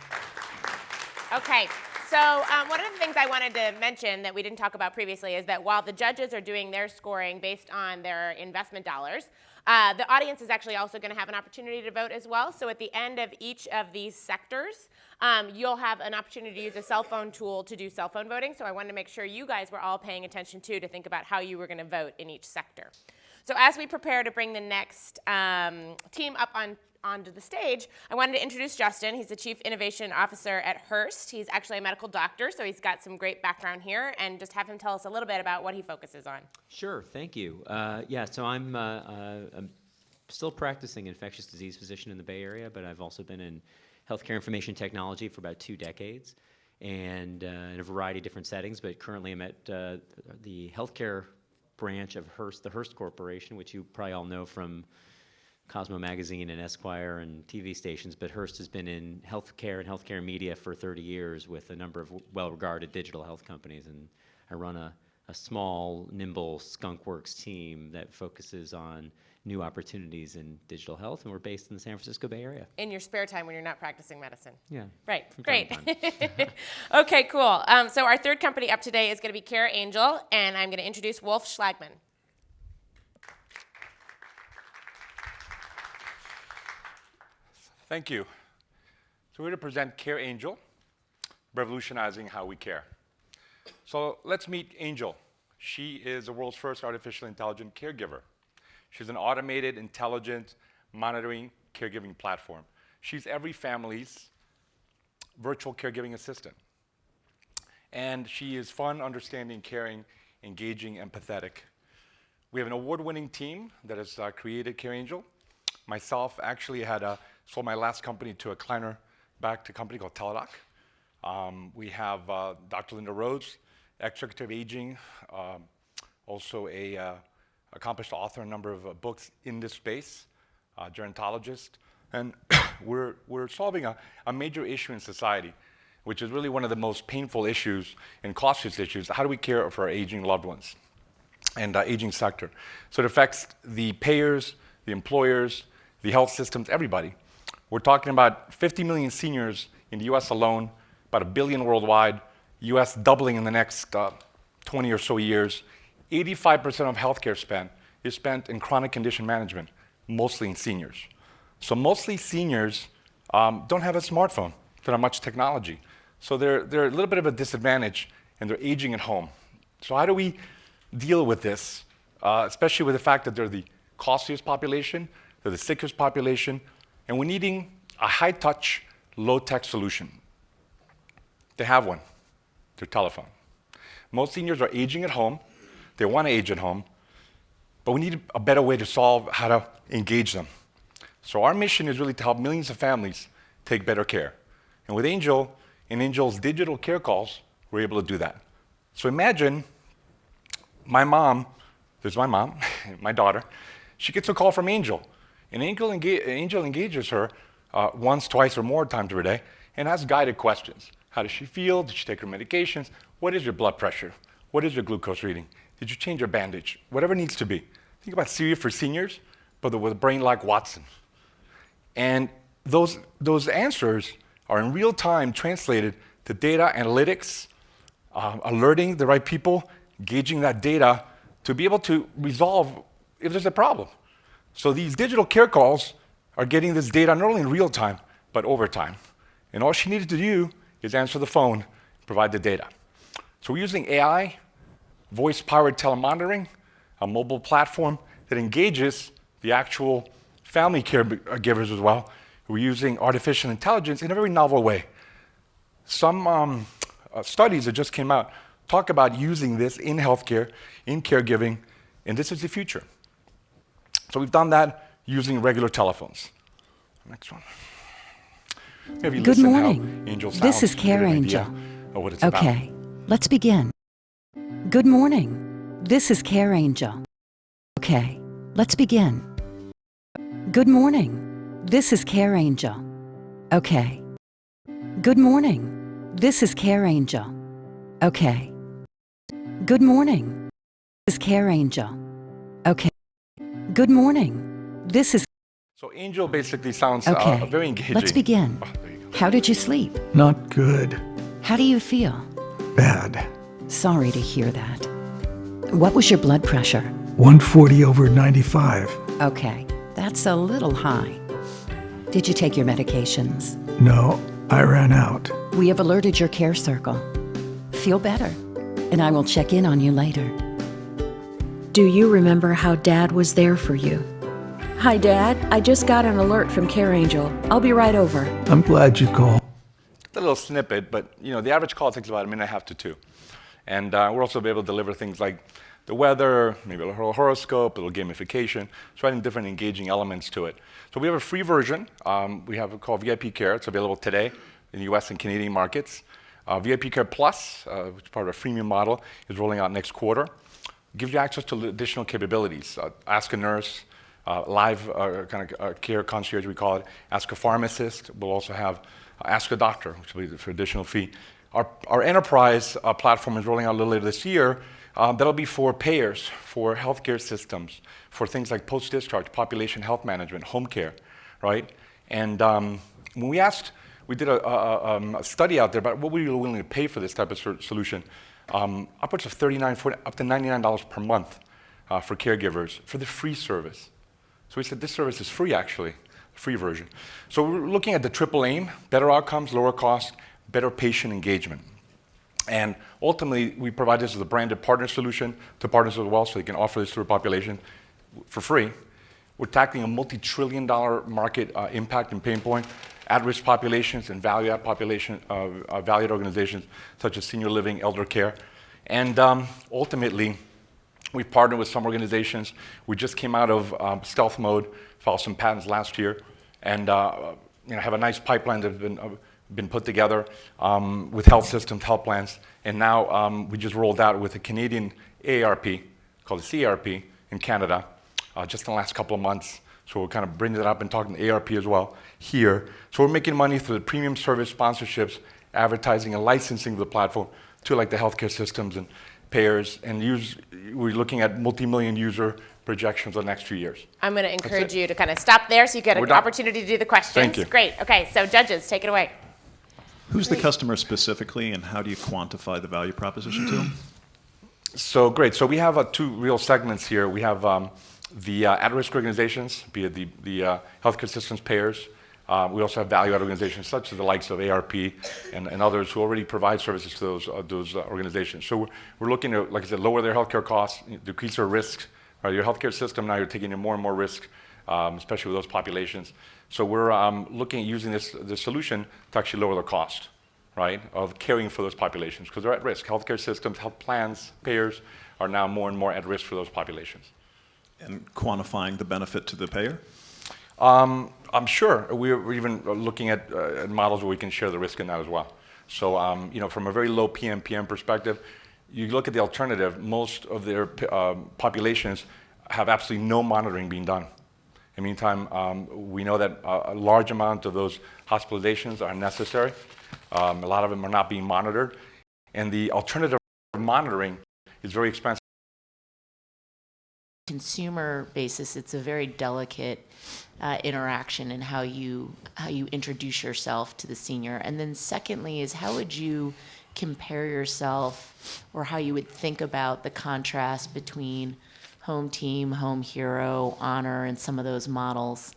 Okay, so one of the things I wanted to mention that we didn't talk about previously is that while the judges are doing their scoring based on their investment dollars, the audience is actually also going to have an opportunity to vote as well. So at the end of each of these sectors, you'll have an opportunity to use a cell phone tool to do cell phone voting. So I wanted to make sure you guys were all paying attention to think about how you were going to vote in each sector. So as we prepare to bring the next team up onto the stage, I wanted to introduce Justin. He's the Chief Innovation Officer at Hearst. He's actually a medical doctor, so he's got some great background here, and just have him tell us a little bit about what he focuses on. Sure, thank you. So I'm still practicing infectious disease physician in the Bay Area, but I've also been in healthcare information technology for about 2 decades, and in a variety of different settings, but currently I'm at the healthcare branch of Hearst, the Hearst Corporation, which you probably all know from Cosmo Magazine and Esquire and TV stations, but Hearst has been in healthcare and healthcare media for 30 years with a number of well-regarded digital health companies, and I run a small, nimble skunkworks team that focuses on new opportunities in digital health, and we're based in the San Francisco Bay Area. In your spare time when you're not practicing medicine. Yeah. Right, from great. time to time. Okay, cool. So our third company up today is going to be Care Angel, and I'm going to introduce Wolf Schlagman. Thank you. So we're going to present Care Angel, revolutionizing how we care. So let's meet Angel. She is the world's first artificially intelligent caregiver. She's an automated, intelligent monitoring caregiving platform. She's every family's virtual caregiving assistant. And she is fun, understanding, caring, engaging, empathetic. We have an award-winning team that has created Care Angel. Myself actually had sold my last company to a Kleiner backed a company called Teladoc. We have Dr. Linda Rhodes, ex-Secretary of Aging, also a accomplished author, a number of books in this space, gerontologist. And we're solving a major issue in society, which is really one of the most painful issues and costliest issues. How do we care for our aging loved ones and aging sector? So it affects the payers, the employers, the health systems, everybody. We're talking about 50 million seniors in the US alone, about 1 billion worldwide, US doubling in the next 20 or so years. 85% of healthcare spend is spent in chronic condition management, mostly in seniors. So mostly seniors don't have a smartphone, don't have much technology. So they're a little bit of a disadvantage, and they're aging at home. So how do we deal with this, especially with the fact that they're the costliest population, they're the sickest population, and we're needing a high-touch, low-tech solution. They have one, their telephone. Most seniors are aging at home. They want to age at home, but we need a better way to solve how to engage them. So our mission is really to help millions of families take better care. And with Angel, in Angel's digital care calls, we're able to do that. So imagine my mom, there's my mom, my daughter, she gets a call from Angel. And Angel engages her once, twice, or more times per day and asks guided questions. How does she feel? Did she take her medications? What is your blood pressure? What is your glucose reading? Did you change your bandage? Whatever needs to be. Think about Siri for seniors, but with a brain like Watson. And those answers are in real time translated to data analytics, alerting the right people, gauging that data to be able to resolve if there's a problem. So these digital care calls are getting this data not only in real time, but over time. And all she needed to do is answer the phone, provide the data. So we're using AI, voice-powered telemonitoring, a mobile platform that engages the actual family caregivers as well. We're using artificial intelligence in a very novel way. Some studies that just came out talk about using this in healthcare, in caregiving, and this is the future. So we've done that using regular telephones. Next one. Maybe Good listen morning. How Angel sounds. This is to get Care an Angel. idea of what it's about. Okay, let's begin. Good morning. This is Care Angel. Okay, let's begin. Good morning. This is Care Angel. Okay. Good morning. This is Care Angel. Okay. Good morning. This is Care Angel. Okay. Good morning. This is So Angel basically sounds okay. very engaging. Let's begin. Oh, there you go. How did you sleep? Not good. How do you feel? Bad. Sorry to hear that. What was your blood pressure? 140/95. Okay, that's a little high. Did you take your medications? No, I ran out. We have alerted your care circle. Feel better, and I will check in on you later. Do you remember how Dad was there for you? Hi, Dad. I just got an alert from Care Angel. I'll be right over. I'm glad you called. A little snippet, but the average call takes about 1.5 to 2 minutes. And we're also able to deliver things like the weather, maybe a little horoscope, a little gamification, so adding different engaging elements to it. So we have a free version. We have it called VIP Care. It's available today in the US and Canadian markets. VIP Care Plus, which is part of a freemium model, is rolling out next quarter. Gives you access to additional capabilities. Ask a nurse, live care concierge, we call it. Ask a pharmacist. We'll also have Ask a Doctor, which will be for additional fee. Our enterprise platform is rolling out a little later this year. That'll be for payers, for healthcare systems, for things like post-discharge, population health management, home care, right? And when we did a study out there about what we were willing to pay for this type of solution, upwards of $39, up to $99 per month for caregivers for the free service. So we said this service is free, actually, free version. So we're looking at the triple aim: better outcomes, lower cost, better patient engagement. And ultimately, we provide this as a branded partner solution to partners as well, so they can offer this to a population for free. We're tackling a multi-trillion-dollar market impact and pain point, at-risk populations and value-add valued organizations such as senior living, elder care. And ultimately, we partnered with some organizations. We just came out of stealth mode, filed some patents last year, and have a nice pipeline that have been been put together with health systems, health plans, and now we just rolled out with a Canadian AARP called the CARP in Canada just in the last couple of months. So we're kind of bringing it up and talking to AARP as well here. So we're making money through the premium service sponsorships, advertising and licensing of the platform to like the healthcare systems and payers, and we're looking at multi-million user projections the next few years. I'm going to encourage you to kind of stop there so you get an opportunity to do the questions. Thank you. Great. Okay, so judges, take it away. Who's the customer specifically, and how do you quantify the value proposition to them? So great. So we have two real segments here. We have the at-risk organizations, be it the healthcare systems payers. We also have value-add organizations such as the likes of AARP and others who already provide services to those organizations. So we're looking to, like I said, lower their healthcare costs, decrease their risks. Right? Your healthcare system now, you're taking in more and more risk, especially with those populations. So we're looking at using this solution to actually lower the cost, right, of caring for those populations because they're at risk. Healthcare systems, health plans, payers are now more and more at risk for those populations. And quantifying the benefit to the payer? I'm sure. We're even looking at models where we can share the risk in that as well. So, from a very low PMPM perspective, you look at the alternative, most of their populations have absolutely no monitoring being done. In the meantime, we know that a large amount of those hospitalizations are necessary. A lot of them are not being monitored. And the alternative monitoring is very expensive. Consumer basis, it's a very delicate interaction in how you introduce yourself to the senior. And then secondly is how would you compare yourself, or how you would think about the contrast between Home Team, Home Hero, Honor, and some of those models,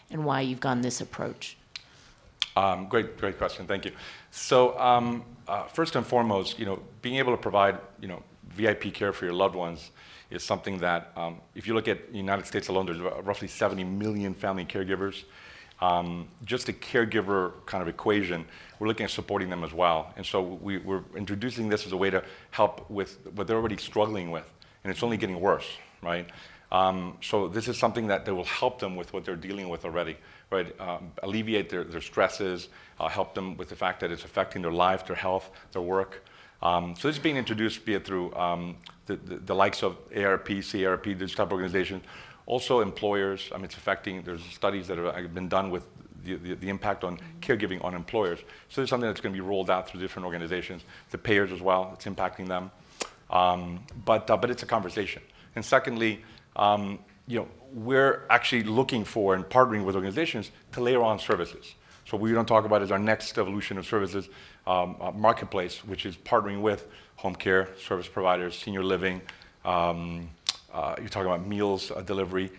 and why you've gone this approach? Great question. Thank you. So first and foremost, being able to provide, VIP care for your loved ones is something that, if you look at the United States alone, there's roughly 70 million family caregivers. Just a caregiver kind of equation, we're looking at supporting them as well. And so we're introducing this as a way to help with what they're already struggling with, and it's only getting worse, right? So this is something that will help them with what they're dealing with already, right? Alleviate their stresses, help them with the fact that it's affecting their life, their health, their work. So this is being introduced, be it through the likes of AARP, CARP, this type of organizations. Also employers, it's affecting, there's studies that have been done with the impact on caregiving on employers. So there's something that's going to be rolled out through different organizations. The payers as well, it's impacting them. But it's a conversation. And secondly, we're actually looking for and partnering with organizations to layer on services. So what we don't talk about is our next evolution of services, marketplace, which is partnering with home care service providers, senior living. You're talking about meals delivery,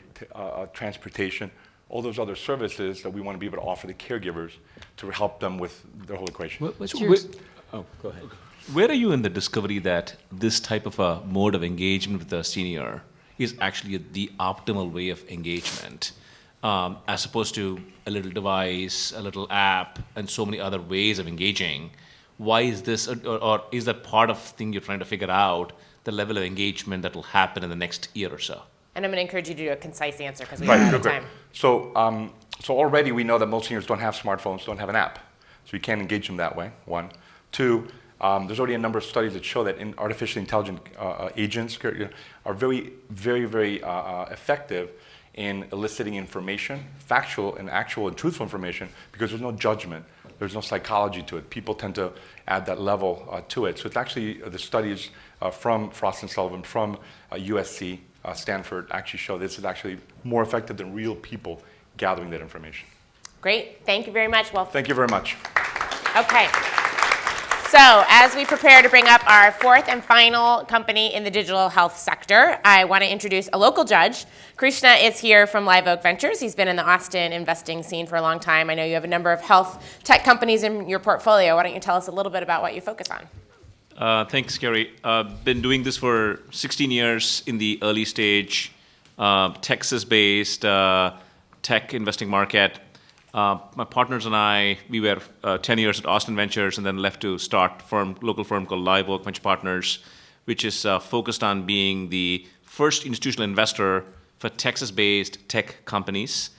transportation, all those other services that we want to be able to offer the caregivers to help them with their whole equation. Go ahead. Where are you in the discovery that this type of a mode of engagement with the senior is actually the optimal way of engagement, as opposed to a little device, a little app, and so many other ways of engaging? Why is this, or is that part of the thing you're trying to figure out, the level of engagement that will happen in the next year or so? And I'm going to encourage you to do a concise answer because we don't have time. So already we know that most seniors don't have smartphones, don't have an app. So you can't engage them that way, one. Two, there's already a number of studies that show that artificially intelligent agents are very, very, very effective in eliciting information, factual and actual and truthful information, because there's no judgment. There's no psychology to it. People tend to add that level to it. So it's actually the studies from Frost & Sullivan, from USC, Stanford, actually show this is actually more effective than real people gathering that information. Great. Thank you very much. Well, thank you very much. Okay. So as we prepare to bring up our fourth and final company in the digital health sector, I want to introduce a local judge. Krishna is here from Live Oak Ventures. He's been in the Austin investing scene for a long time. I know you have a number of health tech companies in your portfolio. Why don't you tell us a little bit about what you focus on? Thanks, Carrie. Been doing this for 16 years in the early stage, Texas-based tech investing market. My partners and I, we were 10 years at Austin Ventures and then left to start local firm called Live Oak Venture Partners, which is focused on being the first institutional investor for Texas-based tech companies.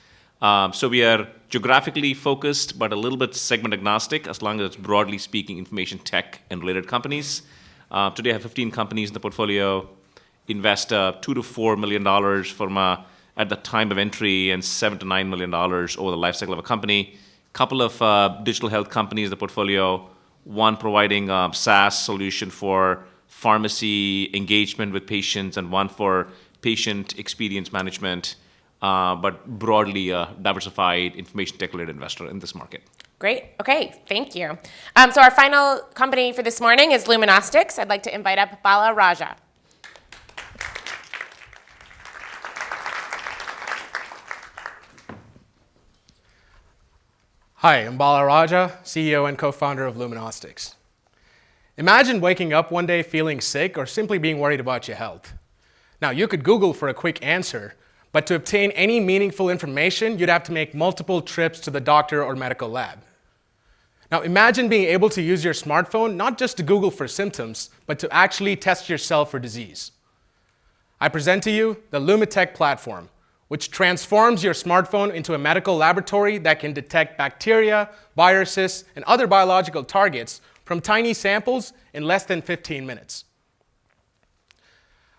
So we are geographically focused, but a little bit segment agnostic, as long as it's broadly speaking information tech and related companies. Today I have 15 companies in the portfolio, invest $2 to $4 million from at the time of entry and $7 to $9 million over the life cycle of a company. Couple of digital health companies in the portfolio, one providing a SaaS solution for pharmacy engagement with patients and one for patient experience management, but broadly a diversified information tech-related investor in this market. Great. Okay, thank you. So our final company for this morning is Luminostics. I'd like to invite up Bala Raja. Hi, I'm Bala Raja, CEO and co-founder of Luminostics. Imagine waking up one day feeling sick or simply being worried about your health. Now, you could Google for a quick answer, but to obtain any meaningful information, you'd have to make multiple trips to the doctor or medical lab. Now, imagine being able to use your smartphone not just to Google for symptoms, but to actually test yourself for disease. I present to you the Lumitech platform, which transforms your smartphone into a medical laboratory that can detect bacteria, viruses, and other biological targets from tiny samples in less than 15 minutes.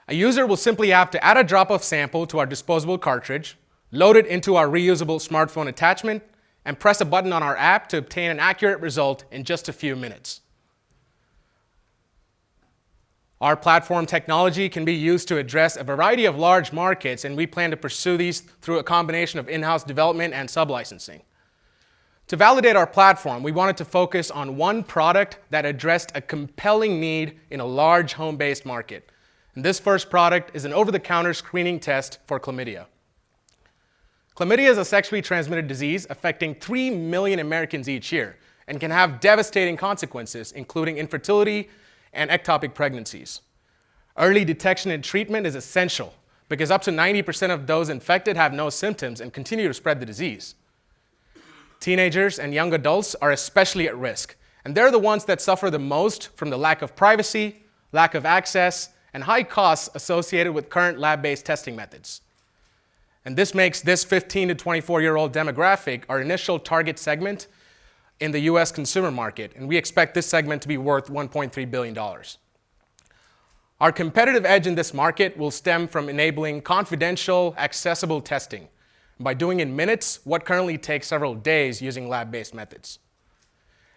A user will simply have to add a drop of sample to our disposable cartridge, load it into our reusable smartphone attachment, and press a button on our app to obtain an accurate result in just a few minutes. Our platform technology can be used to address a variety of large markets, and we plan to pursue these through a combination of in-house development and sub-licensing. To validate our platform, we wanted to focus on one product that addressed a compelling need in a large home-based market. And this first product is an over-the-counter screening test for chlamydia. Chlamydia is a sexually transmitted disease affecting 3 million Americans each year and can have devastating consequences, including infertility and ectopic pregnancies. Early detection and treatment is essential because up to 90% of those infected have no symptoms and continue to spread the disease. Teenagers and young adults are especially at risk, and they're the ones that suffer the most from the lack of privacy, lack of access, and high costs associated with current lab-based testing methods. And this makes this 15 to 24-year-old demographic our initial target segment in the US consumer market, and we expect this segment to be worth $1.3 billion. Our competitive edge in this market will stem from enabling confidential, accessible testing by doing in minutes what currently takes several days using lab-based methods.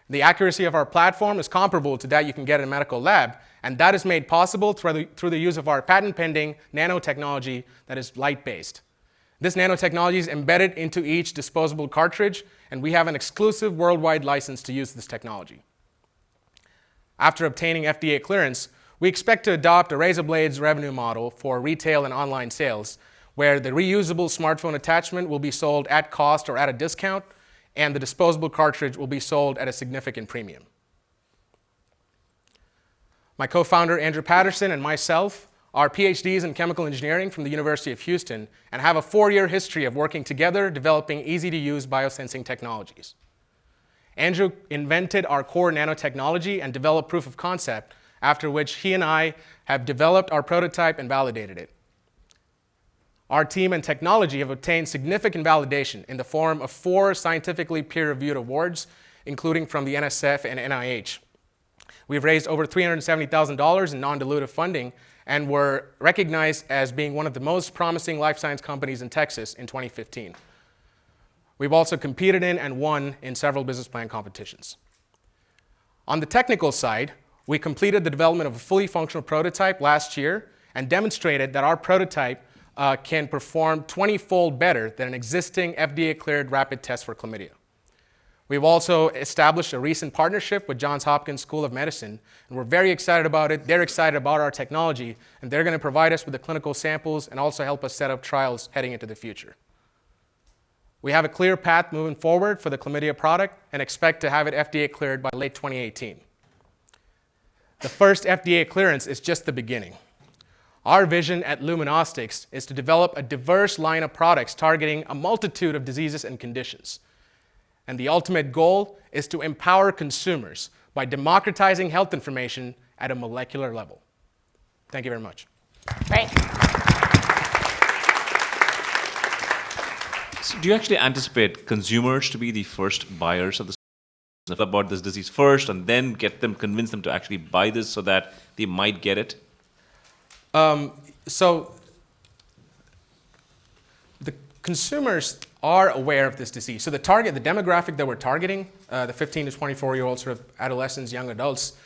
The accuracy of our platform is comparable to that you can get in a medical lab, and that is made possible through the use of our patent-pending nanotechnology that is light-based. This nanotechnology is embedded into each disposable cartridge, and we have an exclusive worldwide license to use this technology. After obtaining FDA clearance, we expect to adopt a razor blades revenue model for retail and online sales, where the reusable smartphone attachment will be sold at cost or at a discount, and the disposable cartridge will be sold at a significant premium. My co-founder, Andrew Patterson, and myself are PhDs in chemical engineering from the University of Houston and have a 4-year history of working together developing easy-to-use biosensing technologies. Andrew invented our core nanotechnology and developed proof of concept, after which he and I have developed our prototype and validated it. Our team and technology have obtained significant validation in the form of 4 scientifically peer-reviewed awards, including from the NSF and NIH. We've raised over $370,000 in non-dilutive funding and were recognized as being one of the most promising life science companies in Texas in 2015. We've also competed in and won in several business plan competitions. On the technical side, we completed the development of a fully functional prototype last year and demonstrated that our prototype can perform 20-fold better than an existing FDA-cleared rapid test for chlamydia. We've also established a recent partnership with Johns Hopkins School of Medicine, and we're very excited about it. They're excited about our technology, and they're going to provide us with the clinical samples and also help us set up trials heading into the future. We have a clear path moving forward for the chlamydia product and expect to have it FDA cleared by late 2018. The first FDA clearance is just the beginning. Our vision at Luminostics is to develop a diverse line of products targeting a multitude of diseases and conditions. And the ultimate goal is to empower consumers by democratizing health information at a molecular level. Thank you very much. Great. So do you actually anticipate consumers to be the first buyers of this, about this disease first, and then convince them to actually buy this so that they might get it? So the consumers are aware of this disease. So the demographic that we're targeting, the 15 to 24-year-old sort of adolescents, young adults,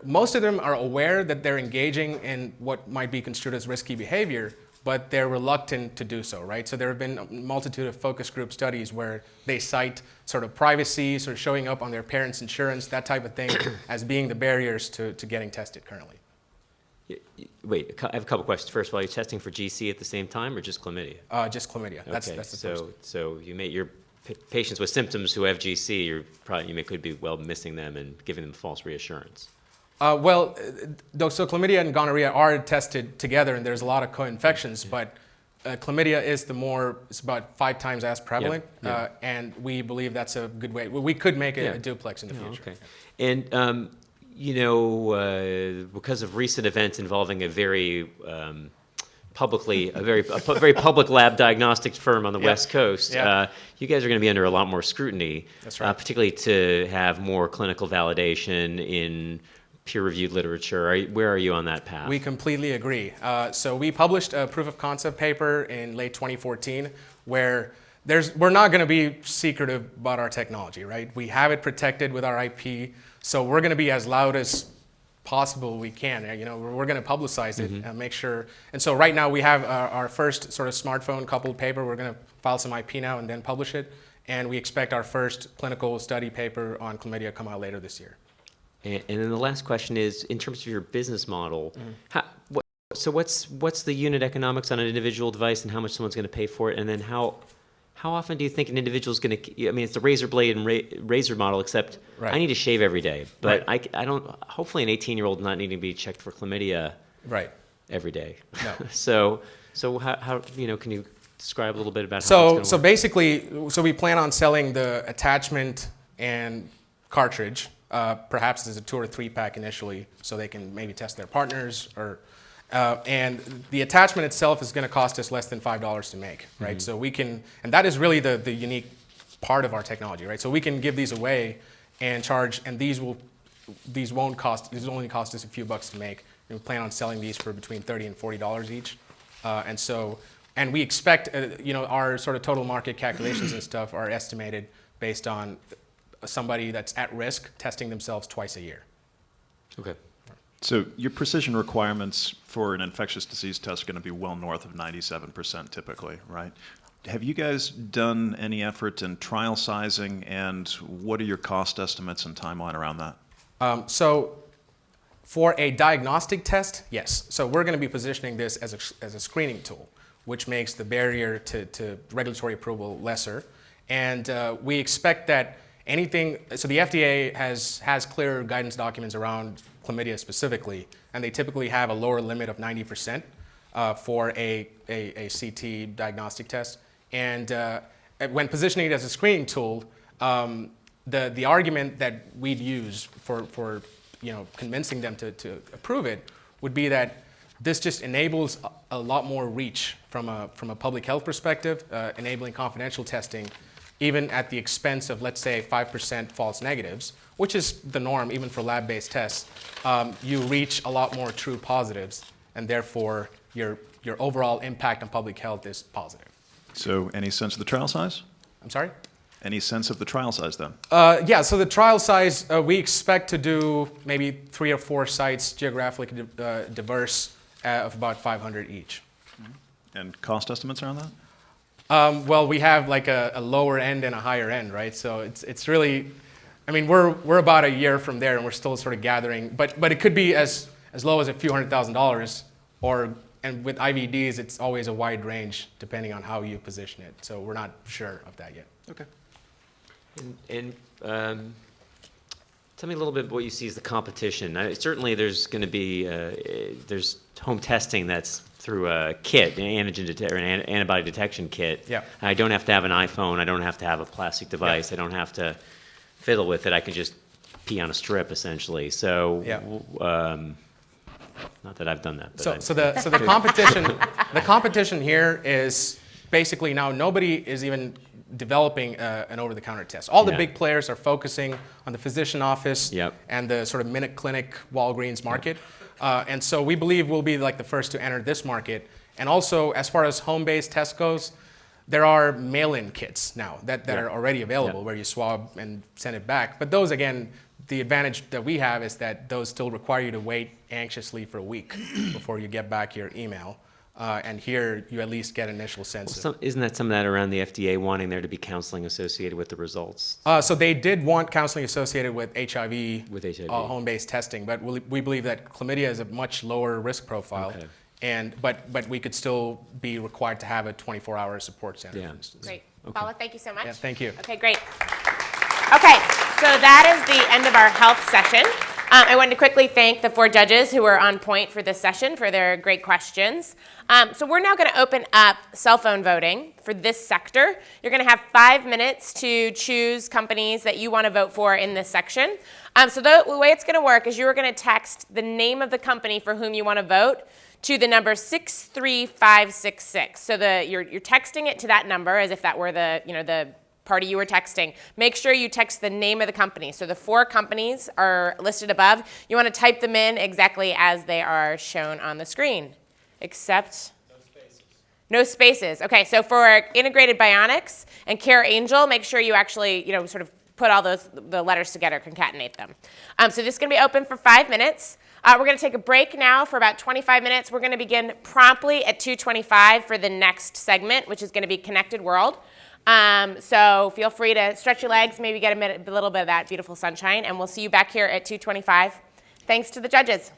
most of them are aware that they're engaging in what might be construed as risky behavior, but they're reluctant to do so, right? So there have been a multitude of focus group studies where they cite sort of privacy, sort of showing up on their parents' insurance, that type of thing, as being the barriers to getting tested currently. Wait, I have a couple questions. First of all, are you testing for GC at the same time or just chlamydia? Just chlamydia. That's the first. So you may your patients with symptoms who have GC, could be missing them and giving them false reassurance. So chlamydia and gonorrhea are tested together, and there's a lot of co-infections, but chlamydia is it's about 5 times as prevalent, and we believe that's a good way. We could make a duplex in the future. Okay. And because of recent events involving a very very public lab diagnostics firm on the West Coast, you guys are going to be under a lot more scrutiny. That's right. Particularly to have more clinical validation in peer-reviewed literature. Where are you on that path? We completely agree. So we published a proof of concept paper in late 2014 where we're not going to be secretive about our technology, right? We have it protected with our IP, so we're going to be as loud as possible we can. We're going to publicize it and make sure. And so right now we have our first sort of smartphone coupled paper. We're going to file some IP now and then publish it. And we expect our first clinical study paper on chlamydia to come out later this year. And then the last question is, in terms of your business model, what's the unit economics on an individual device and how much someone's going to pay for it? And then how often do you think an individual is going to, it's the razor blade and razor model, except I need to shave every day. But I don't, hopefully an 18-year-old not needing to be checked for chlamydia every day. No. So how can you describe a little bit about how it's going to work? Basically, we plan on selling the attachment and cartridge, perhaps as a 2 or 3 pack initially, so they can maybe test their partners and the attachment itself is going to cost us less than $5 to make, right? So we can, and that is really the unique part of our technology, right? So we can give these away and charge, and these only cost us a few bucks to make. And we plan on selling these for between $30 and $40 each, and we expect, our sort of total market calculations and stuff are estimated based on somebody that's at risk testing themselves twice a year. Okay. So your precision requirements for an infectious disease test are going to be well north of 97% typically, right? Have you guys done any effort in trial sizing, and what are your cost estimates and timeline around that? So for a diagnostic test, yes. So we're going to be positioning this as a screening tool, which makes the barrier to regulatory approval lesser. And we expect that so the FDA has clear guidance documents around chlamydia specifically, and they typically have a lower limit of 90% for a CT diagnostic test. And when positioning it as a screening tool, the argument that we'd use for convincing them to approve it would be that this just enables a lot more reach from a public health perspective, enabling confidential testing, even at the expense of, let's say, 5% false negatives, which is the norm even for lab-based tests. You reach a lot more true positives, and therefore your overall impact on public health is positive. So any sense of the trial size? I'm sorry? Any sense of the trial size then? So the trial size, we expect to do maybe 3 or 4 sites geographically diverse of about 500 each. And cost estimates around that? Well, we have like a lower end and a higher end, right? So it's really, we're about a year from there, and we're still sort of gathering. But it could be as low as a few $100,000, and with IVDs, it's always a wide range depending on how you position it. So we're not sure of that yet. Okay. And tell me a little bit what you see as the competition. Certainly, there's going to be there's home testing that's through a kit, an antibody detection kit. Yeah. I don't have to have an iPhone. I don't have to have a plastic device. I don't have to fiddle with it. I can just pee on a strip, essentially. So, not that I've done that. But so the competition here is basically now nobody is even developing an over-the-counter test. All the Yeah. big players are focusing on the physician office Yep. and the sort of minute clinic Walgreens market. And so we believe we'll be like the first to enter this market. And also, as far as home-based test goes, there are mail-in kits now that Yeah. are already available Yeah. where you swab and send it back. But those, again, the advantage that we have is that those still require you to wait anxiously for a week before you get back your email. And here, you at least get an initial sense of. Isn't that some of that around the FDA wanting there to be counseling associated with the results? So they did want counseling associated with HIV, With HIV. Home-based testing, but we believe that chlamydia is a much lower risk profile, Okay. but we could still be required to have a 24-hour support center, Yeah. for instance. Great. Paula, thank you so much. Yeah, thank you. Okay, great. Okay, so that is the end of our health session. I wanted to quickly thank the 4 judges who were on point for this session for their great questions. So we're now going to open up cell phone voting for this sector. You're going to have 5 minutes to choose companies that you want to vote for in this section. So the way it's going to work is you're going to text the name of the company for whom you want to vote to the number 63566. So you're texting it to that number as if that were the party you were texting. Make sure you text the name of the company. So the 4 companies are listed above. You want to type them in exactly as they are shown on the screen, except no spaces. Okay, so for Integrated Bionics and Care Angel, make sure you actually sort of put all the letters together, concatenate them. So this is going to be open for 5 minutes. We're going to take a break now for about 25 minutes. We're going to begin promptly at 2:25 for the next segment, which is going to be Connected World. So feel free to stretch your legs, maybe get a little bit of that beautiful sunshine, and we'll see you back here at 2:25. Thanks to the judges.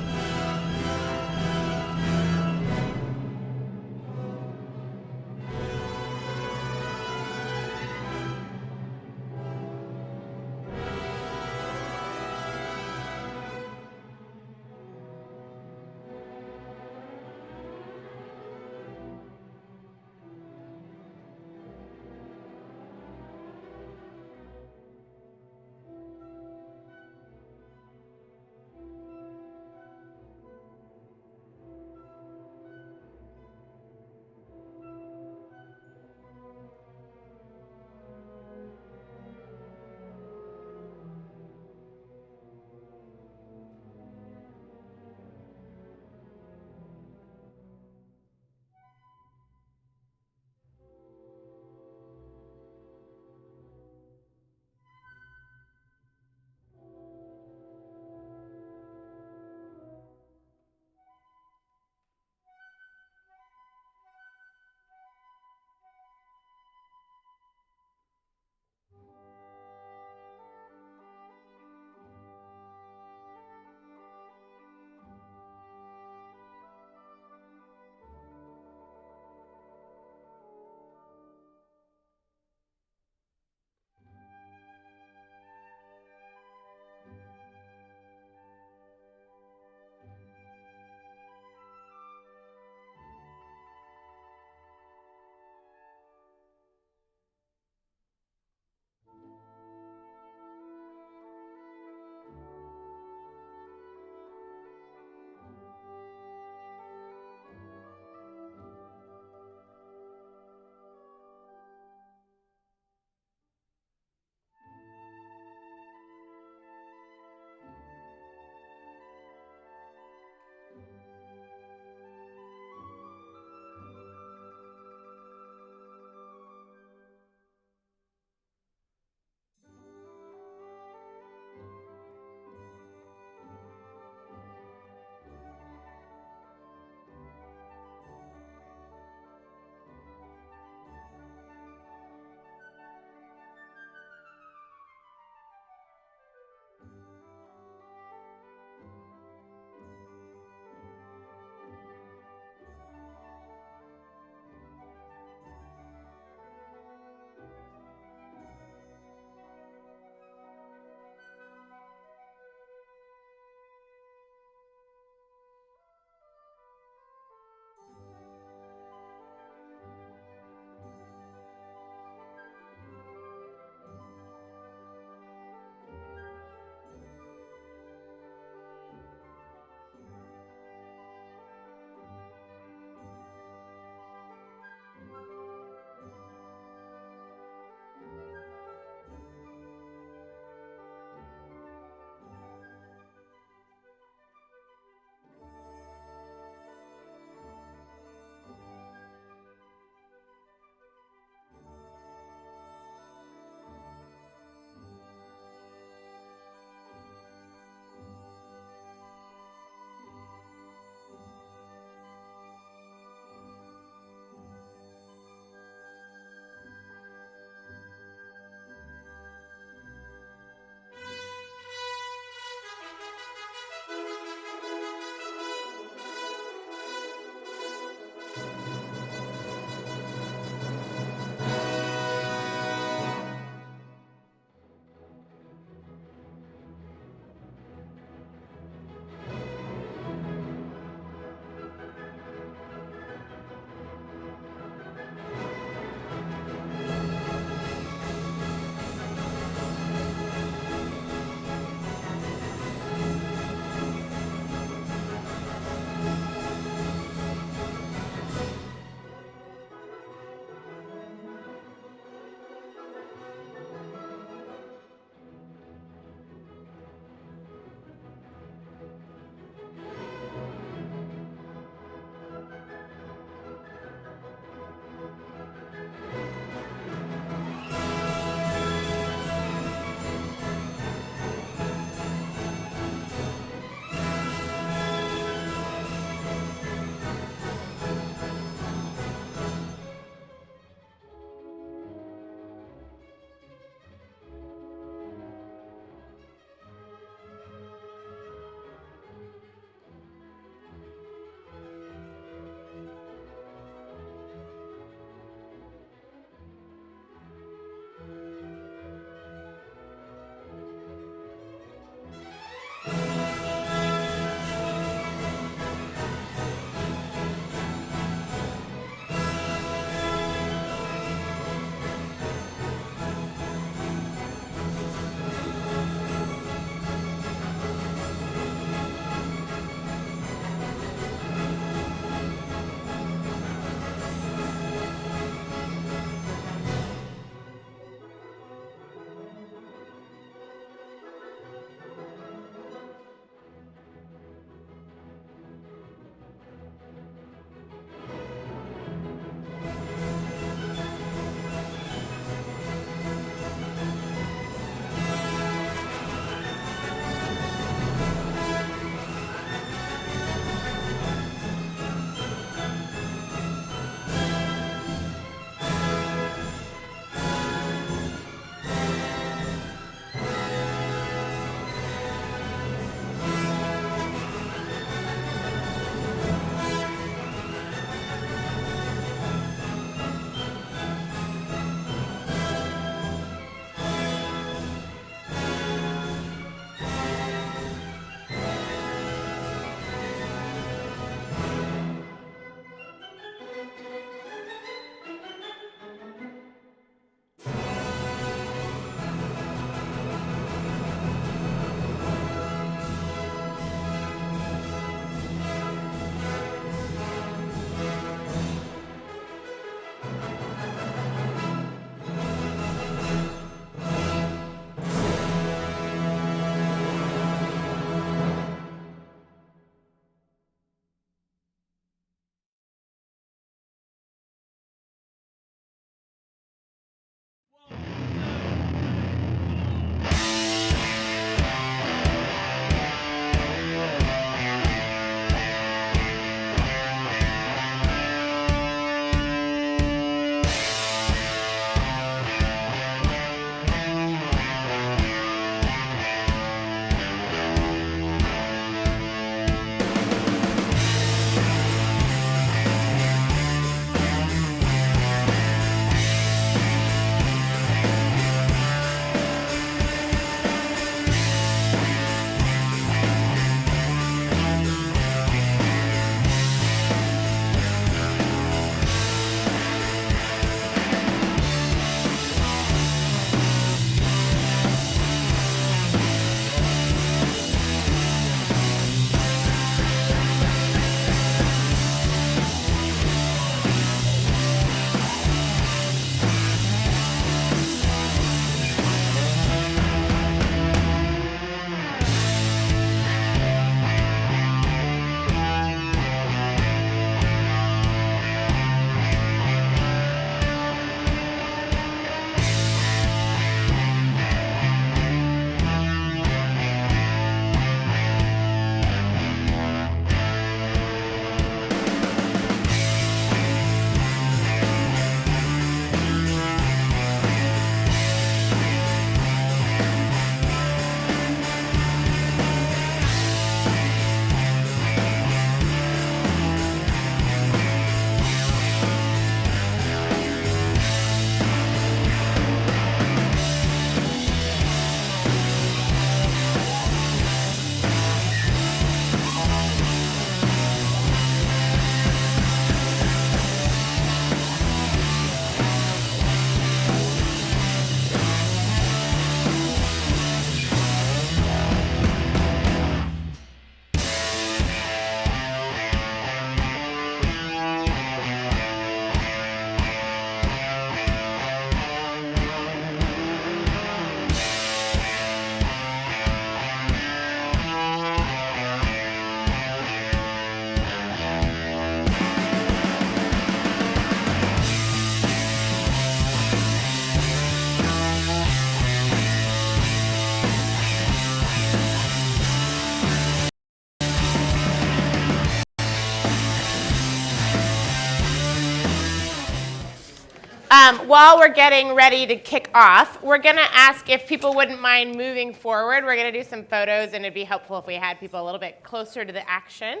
While we're getting ready to kick off, we're going to ask if people wouldn't mind moving forward. We're going to do some photos, and it'd be helpful if we had people a little bit closer to the action.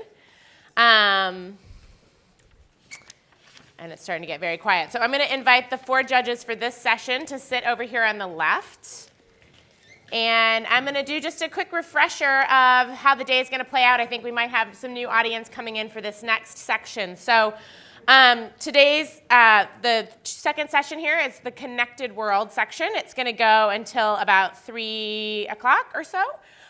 And it's starting to get very quiet. So I'm going to invite the 4 judges for this session to sit over here on the left. And I'm going to do just a quick refresher of how the day is going to play out. I think we might have some new audience coming in for this next section. So today's, the second session here is the Connected World section. It's going to go until about 3 o'clock or so.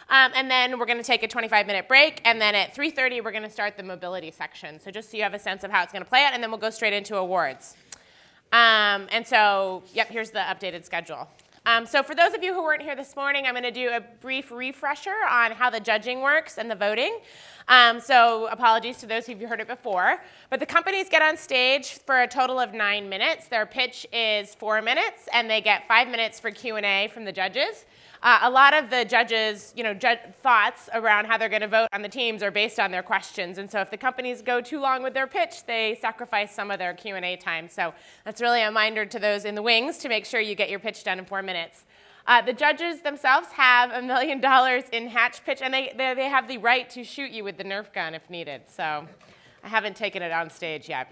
And then we're going to take a 25-minute break. And then at 3:30, we're going to start the mobility section. So just so you have a sense of how it's going to play out. And then we'll go straight into awards. And so, yep, here's the updated schedule. So for those of you who weren't here this morning, I'm going to do a brief refresher on how the judging works and the voting. So apologies to those of you who heard it before. But the companies get on stage for a total of 9 minutes. Their pitch is 4 minutes, and they get 5 minutes for Q&A from the judges. A lot of the judges' thoughts around how they're going to vote on the teams are based on their questions. And so if the companies go too long with their pitch, they sacrifice some of their Q&A time. So that's really a reminder to those in the wings to make sure you get your pitch done in 4 minutes. The judges themselves have $1 million in hatch pitch, and they have the right to shoot you with the Nerf gun if needed. So I haven't taken it on stage yet.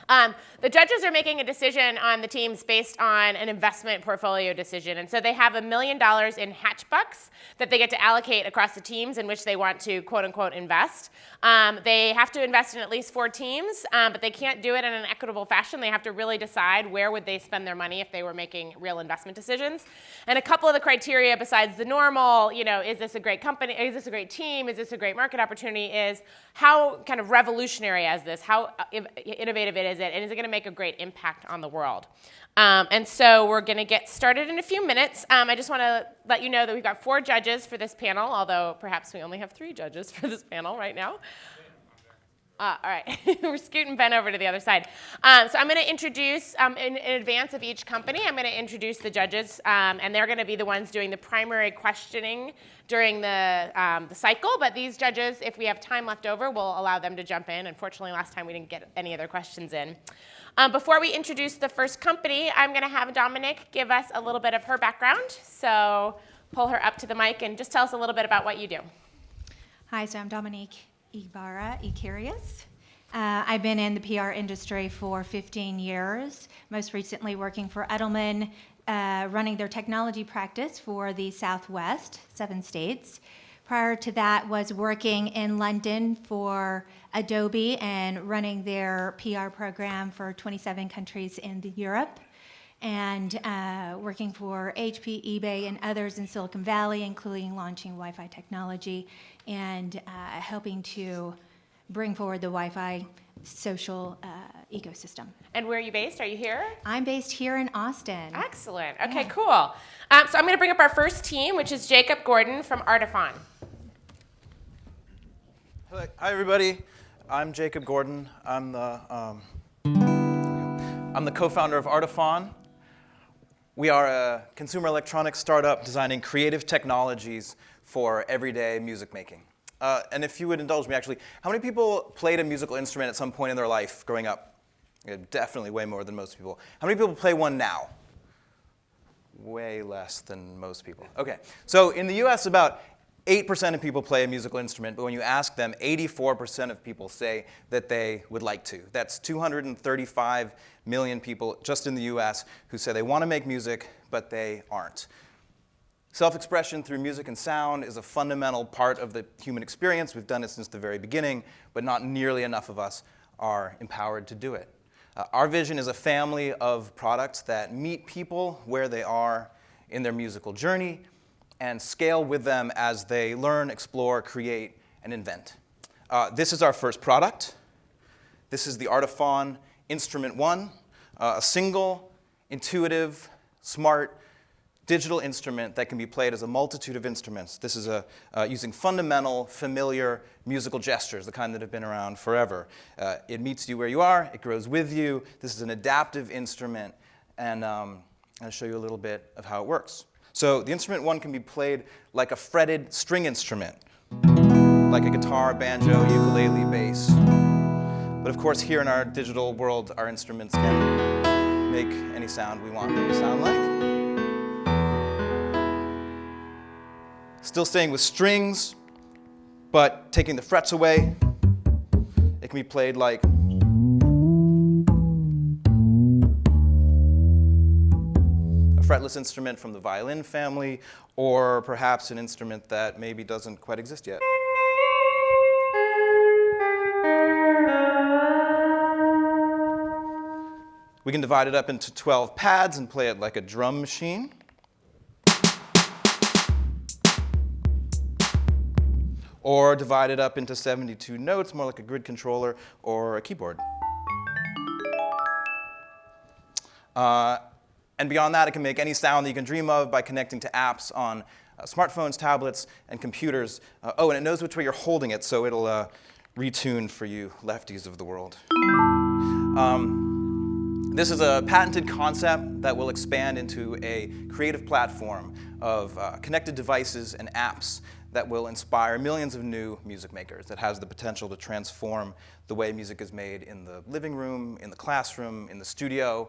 The judges are making a decision on the teams based on an investment portfolio decision. And so they have $1 million in hatch bucks that they get to allocate across the teams in which they want to, quote unquote, invest. They have to invest in at least 4 teams, but they can't do it in an equitable fashion. They have to really decide where would they spend their money if they were making real investment decisions. And a couple of the criteria besides the normal, is this a great company? Is this a great team? Is this a great market opportunity? Is how kind of revolutionary is this? How innovative is it? And is it going to make a great impact on the world? And so we're going to get started in a few minutes. I just want to let you know that we've got 4 judges for this panel, although perhaps we only have 3 judges for this panel right now. All right, we're scooting Ben over to the other side. So I'm going to introduce, in advance of each company, I'm going to introduce the judges, and they're going to be the ones doing the primary questioning during the cycle. But these judges, if we have time left over, we'll allow them to jump in. Unfortunately, last time we didn't get any other questions in. Before we introduce the first company, I'm going to have Dominique give us a little bit of her background. So pull her up to the mic and just tell us a little bit about what you do. Hi, so I'm Dominique Ikarias. I've been in the PR industry for 15 years, most recently working for Edelman, running their technology practice for the Southwest, 7 states. Prior to that was working in London for Adobe and running their PR program for 27 countries in Europe, and working for HP, eBay, and others in Silicon Valley, including launching Wi-Fi technology and helping to bring forward the Wi-Fi social ecosystem. And where are you based? Are you here? I'm based here in Austin. Excellent. Okay, cool. So I'm going to bring up our first team, which is Jacob Gordon from Artefon. Hi, everybody. I'm Jacob Gordon. I'm the co-founder of Artefon. We are a consumer electronics startup designing creative technologies for everyday music making. And if you would indulge me, actually, how many people played a musical instrument at some point in their life growing up? Yeah, definitely way more than most people. How many people play one now? Way less than most people. Okay, so in the US, about 8% of people play a musical instrument, but when you ask them, 84% of people say that they would like to. That's 235 million people just in the US who say they want to make music, but they aren't. Self-expression through music and sound is a fundamental part of the human experience. We've done it since the very beginning, but not nearly enough of us are empowered to do it. Our vision is a family of products that meet people where they are in their musical journey and scale with them as they learn, explore, create, and invent. This is our first product. This is the Artefon Instrument One, a single, intuitive, smart, digital instrument that can be played as a multitude of instruments. This is using fundamental, familiar musical gestures, the kind that have been around forever. It meets you where you are. It grows with you. This is an adaptive instrument, and I'll show you a little bit of how it works. So the Instrument One can be played like a fretted string instrument, like a guitar, banjo, ukulele, bass. But of course, here in our digital world, our instruments can make any sound we want them to sound like. Still staying with strings, but taking the frets away. It can be played like a fretless instrument from the violin family, or perhaps an instrument that maybe doesn't quite exist yet. We can divide it up into 12 pads and play it like a drum machine. Or divide it up into 72 notes, more like a grid controller or a keyboard. And beyond that, it can make any sound that you can dream of by connecting to apps on smartphones, tablets, and computers. Oh, and it knows which way you're holding it, so it'll retune for you lefties of the world. This is a patented concept that will expand into a creative platform of connected devices and apps that will inspire millions of new music makers, that has the potential to transform the way music is made in the living room, in the classroom, in the studio,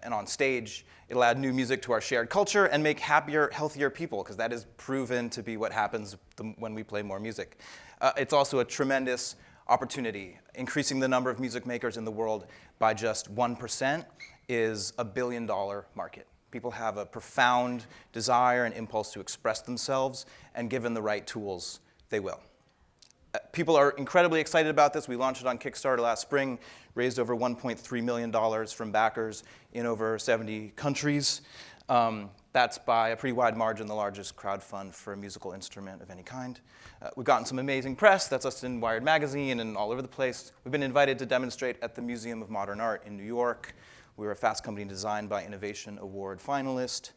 and on stage. It'll add new music to our shared culture and make happier, healthier people, because that is proven to be what happens when we play more music. It's also a tremendous opportunity. Increasing the number of music makers in the world by just 1% is a $1 billion market. People have a profound desire and impulse to express themselves, and given the right tools, they will. People are incredibly excited about this. We launched it on Kickstarter last spring, raised over $1.3 million from backers in over 70 countries. That's by a pretty wide margin the largest crowdfund for a musical instrument of any kind. We've gotten some amazing press. That's us in Wired Magazine and all over the place. We've been invited to demonstrate at the Museum of Modern Art in New York. We were a Fast Company Design by Innovation Award finalist.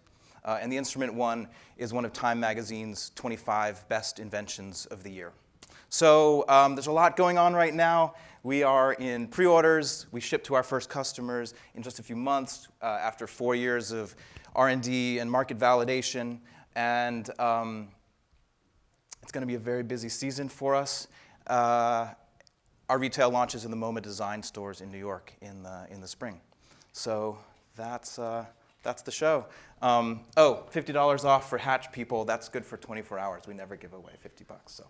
And the instrument won is one of Time Magazine's 25 best inventions of the year. So there's a lot going on right now. We are in pre-orders. We ship to our first customers in just a few months after 4 years of R&D and market validation. And it's going to be a very busy season for us. Our retail launches in the MoMA design stores in New York in the spring. So that's the show. Oh, $50 off for Hatch people. That's good for 24 hours. We never give away $50. So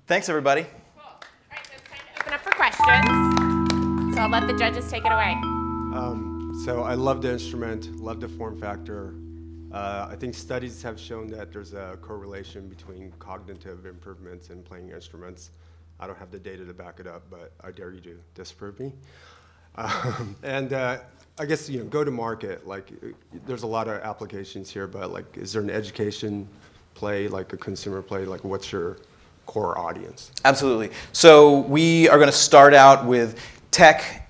thanks, everybody. Cool. All right, so it's time to open up for questions. So I'll let the judges take it away. So I love the instrument, love the form factor. I think studies have shown that there's a correlation between cognitive improvements in playing instruments. I don't have the data to back it up, but I dare you to disprove me. I guess, go to market, like there's a lot of applications here, but like, is there an education play, like a consumer play, like what's your core audience? Absolutely. So we are going to start out with tech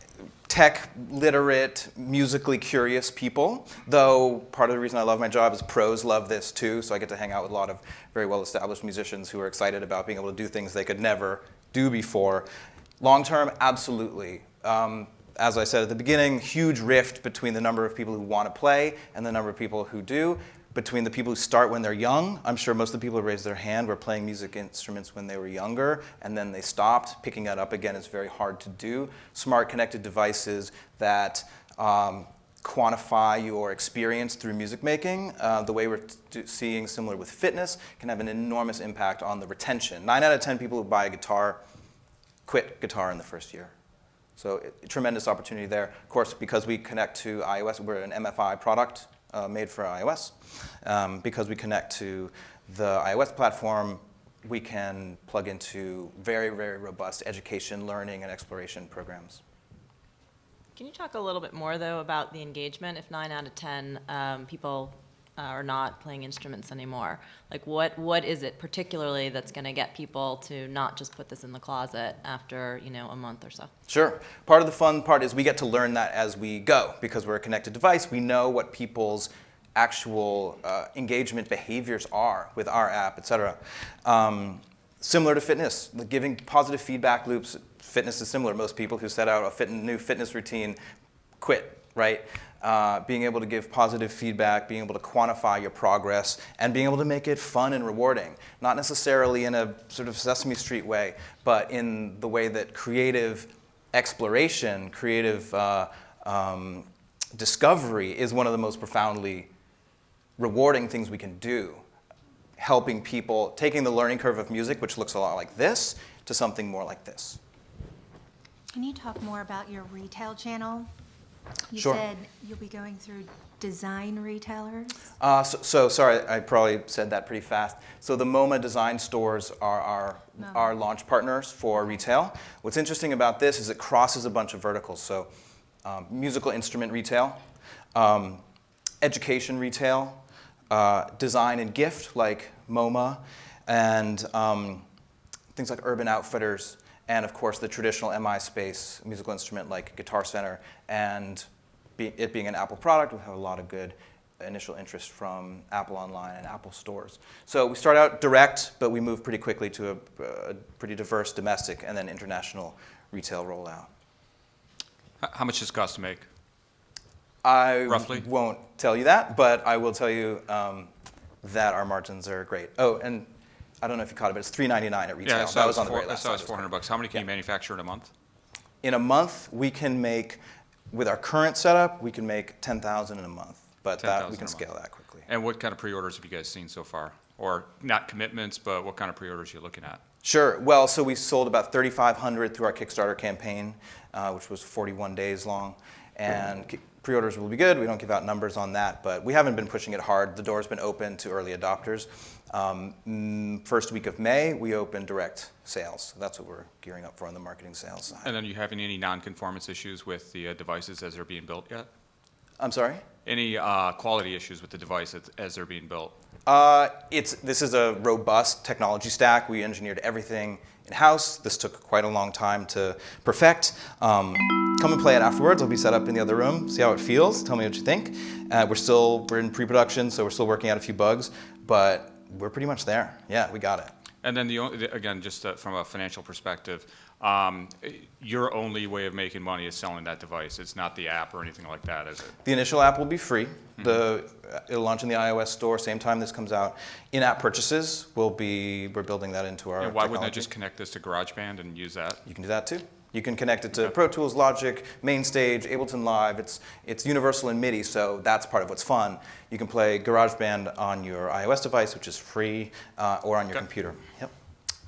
literate, musically curious people, though part of the reason I love my job is pros love this too, so I get to hang out with a lot of very well-established musicians who are excited about being able to do things they could never do before. Long term, absolutely. As I said at the beginning, huge rift between the number of people who want to play and the number of people who do. Between the people who start when they're young, I'm sure most of the people who raised their hand were playing music instruments when they were younger, and then they stopped. Picking that up again is very hard to do. Smart connected devices that quantify your experience through music making, the way we're seeing similar with fitness, can have an enormous impact on the retention. 9 out of 10 people who buy a guitar quit guitar in the first year. So tremendous opportunity there. Of course, because we connect to iOS, we're an MFI product made for iOS. Because we connect to the iOS platform, we can plug into very, very robust education, learning, and exploration programs. Can you talk a little bit more, though, about the engagement? If 9 out of 10 people are not playing instruments anymore, like what is it particularly that's going to get people to not just put this in the closet after a month or so? Sure. Part of the fun part is we get to learn that as we go, because we're a connected device. We know what people's actual engagement behaviors are with our app, et cetera. Similar to fitness, giving positive feedback loops. Fitness is similar. Most people who set out a new fitness routine quit, right? Being able to give positive feedback, being able to quantify your progress, and being able to make it fun and rewarding. Not necessarily in a sort of Sesame Street way, but in the way that creative exploration, creative discovery is one of the most profoundly rewarding things we can do, helping people, taking the learning curve of music, which looks a lot like this, to something more like this. Can you talk more about your retail channel? You Sure. said you'll be going through design retailers. So sorry, I probably said that pretty fast. So the MoMA design stores are our launch partners for retail. What's interesting about this is it crosses a bunch of verticals. So musical instrument retail, education retail, design and gift like MoMA, and things like Urban Outfitters, and of course the traditional MI space, musical instrument like Guitar Center, and it being an Apple product, we have a lot of good initial interest from Apple Online and Apple stores. So we start out direct, but we move pretty quickly to a pretty diverse domestic and then international retail rollout. How much does it cost to make? I Roughly? won't tell you that, but I will tell you that our margins are great. Oh, and I don't know if you caught it, but it's $3.99 at retail. Yeah, that was on the very last I saw slide. it was $400. How many can you manufacture in a month? In a month, we can make, with our current setup, we can make 10,000 in a month, but that we can scale that quickly. And what kind of pre-orders have you guys seen so far? Or not commitments, but what kind of pre-orders are you looking at? Sure. Well, so we sold about 3,500 through our Kickstarter campaign, which was 41 days long. And pre-orders will be good. We don't give out numbers on that, but we haven't been pushing it hard. The door's been open to early adopters. First week of May, we opened direct sales. That's what we're gearing up for on the marketing sales side. And then you having any non-conformance issues with the devices as they're being built yet? I'm sorry? Any quality issues with the device as they're being built? This is a robust technology stack. We engineered everything in-house. This took quite a long time to perfect. Come and play it afterwards. I'll be set up in the other room. See how it feels. Tell me what you think. We're in pre-production, so we're still working out a few bugs, but we're pretty much there. Yeah, we got it. And then again, just from a financial perspective, your only way of making money is selling that device. It's not the app or anything like that, is it? The initial app will be free. It'll launch in the iOS store same time this comes out. In-app purchases we're building that into our And why technology. wouldn't I just connect this to GarageBand and use that? You can do that too. You can connect it to Pro Tools, Logic, MainStage, Ableton Live. It's universal in MIDI, so that's part of what's fun. You can play GarageBand on your iOS device, which is free, or on your computer. Yep.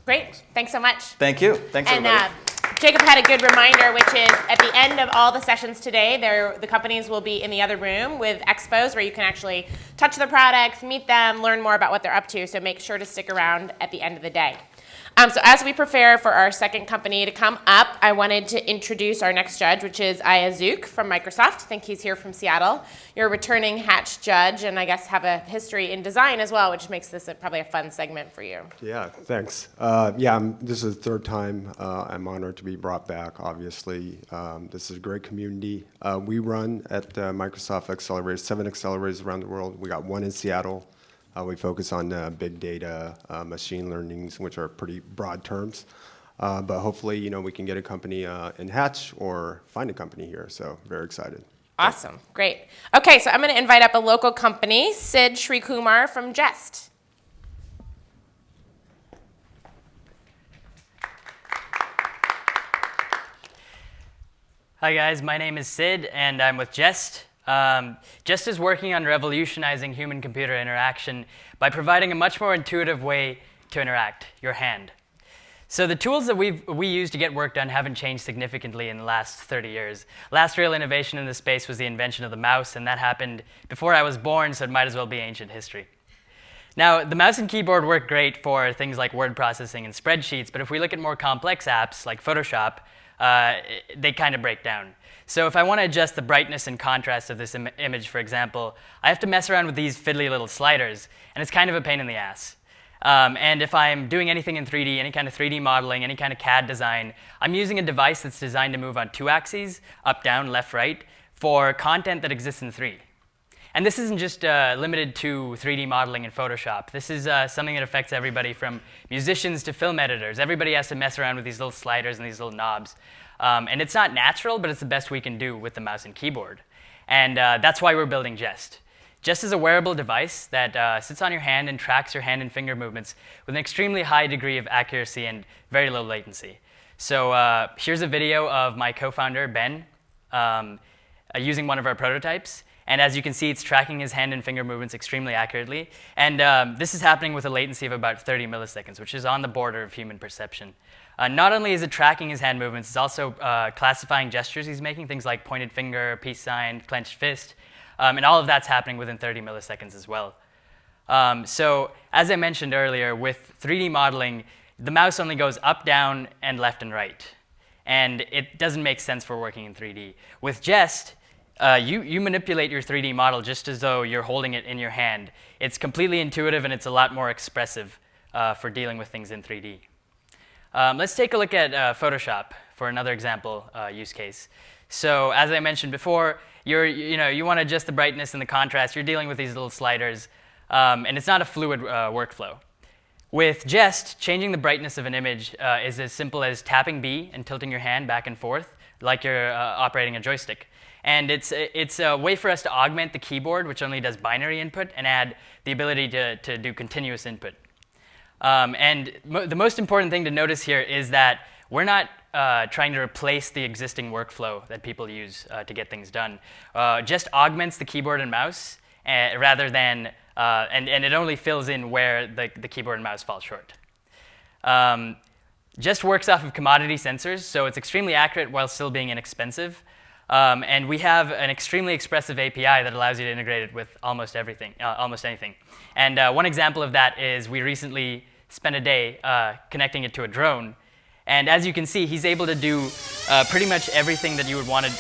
Great. Thanks so much. Thank you. Thanks, And everybody. Jacob had a good reminder, which is at the end of all the sessions today, the companies will be in the other room with expos where you can actually touch the products, meet them, learn more about what they're up to. So make sure to stick around at the end of the day. So as we prepare for our second company to come up, I wanted to introduce our next judge, which is Aya Zook from Microsoft. I think he's here from Seattle. You're a returning Hatch judge, and I guess have a history in design as well, which makes this probably a fun segment for you. Yeah, thanks. This is the third time I'm honored to be brought back, obviously. This is a great community. We run at Microsoft Accelerators, 7 accelerators around the world. We got one in Seattle. We focus on big data, machine learning, which are pretty broad terms. But hopefully, we can get a company in Hatch or find a company here. So very excited. Awesome. Great. Okay, so I'm going to invite up a local company, Sid Srikumar from Jest. Hi guys, my name is Sid and I'm with Jest. Jest is working on revolutionizing human-computer interaction by providing a much more intuitive way to interact, your hand. So the tools that we use to get work done haven't changed significantly in the last 30 years. Last real innovation in this space was the invention of the mouse, and that happened before I was born, so it might as well be ancient history. Now, the mouse and keyboard work great for things like word processing and spreadsheets, but if we look at more complex apps like Photoshop, they kind of break down. So if I want to adjust the brightness and contrast of this image, for example, I have to mess around with these fiddly little sliders, and it's kind of a pain in the ass. And if I'm doing anything in 3D, any kind of 3D modeling, any kind of CAD design, I'm using a device that's designed to move on 2 axes, up, down, left, right, for content that exists in 3. And this isn't just limited to 3D modeling in Photoshop. This is something that affects everybody from musicians to film editors. Everybody has to mess around with these little sliders and these little knobs. And it's not natural, but it's the best we can do with the mouse and keyboard. And that's why we're building Jest. Jest is a wearable device that sits on your hand and tracks your hand and finger movements with an extremely high degree of accuracy and very low latency. So here's a video of my co-founder, Ben. using one of our prototypes. And as you can see, it's tracking his hand and finger movements extremely accurately. And this is happening with a latency of about 30 milliseconds, which is on the border of human perception. Not only is it tracking his hand movements, it's also classifying gestures he's making, things like pointed finger, peace sign, clenched fist. And all of that's happening within 30 milliseconds as well. So as I mentioned earlier, with 3D modeling, the mouse only goes up, down, and left and right. And it doesn't make sense for working in 3D. With Jest, you manipulate your 3D model just as though you're holding it in your hand. It's completely intuitive, and it's a lot more expressive for dealing with things in 3D. Let's take a look at Photoshop for another example use case. So as I mentioned before, you want to adjust the brightness and the contrast. You're dealing with these little sliders, and it's not a fluid workflow. With Jest, changing the brightness of an image is as simple as tapping B and tilting your hand back and forth like you're operating a joystick. And it's a way for us to augment the keyboard, which only does binary input, and add the ability to do continuous input. The most important thing to notice here is that we're not trying to replace the existing workflow that people use to get things done. Just augments the keyboard and mouse rather than, and it only fills in where the keyboard and mouse fall short. Just works off of commodity sensors, so it's extremely accurate while still being inexpensive. And we have an extremely expressive API that allows you to integrate it with almost everything, almost anything. And one example of that is we recently spent a day connecting it to a drone. And as you can see, he's able to do pretty much everything that you would want to,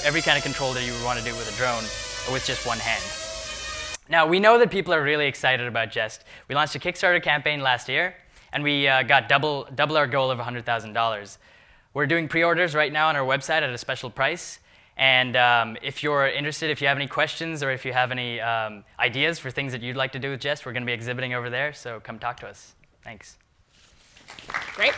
every kind of control that you would want to do with a drone with just one hand. Now, we know that people are really excited about Jest. We launched a Kickstarter campaign last year, and we got double our goal of $100,000. We're doing pre-orders right now on our website at a special price. And if you're interested, if you have any questions or if you have any ideas for things that you'd like to do with Jest, we're going to be exhibiting over there, so come talk to us. Thanks. Great.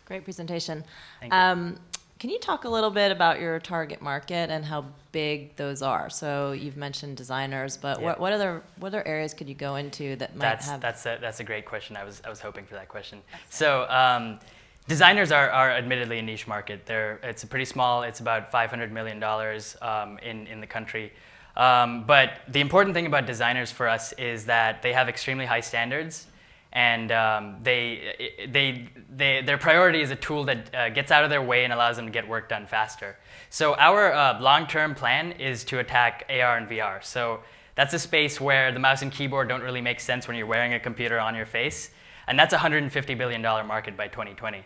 Great presentation. Thank you. Can you talk a little bit about your target market and how big those are? So you've mentioned designers, but Yeah. what other areas could you go into that might have? That's a great question. I was hoping for that question. So designers are admittedly a niche market. It's pretty small. It's about $500 million in the country. But the important thing about designers for us is that they have extremely high standards, and their priority is a tool that gets out of their way and allows them to get work done faster. So our long-term plan is to attack AR and VR. So that's a space where the mouse and keyboard don't really make sense when you're wearing a computer on your face, and that's a $150 billion market by 2020.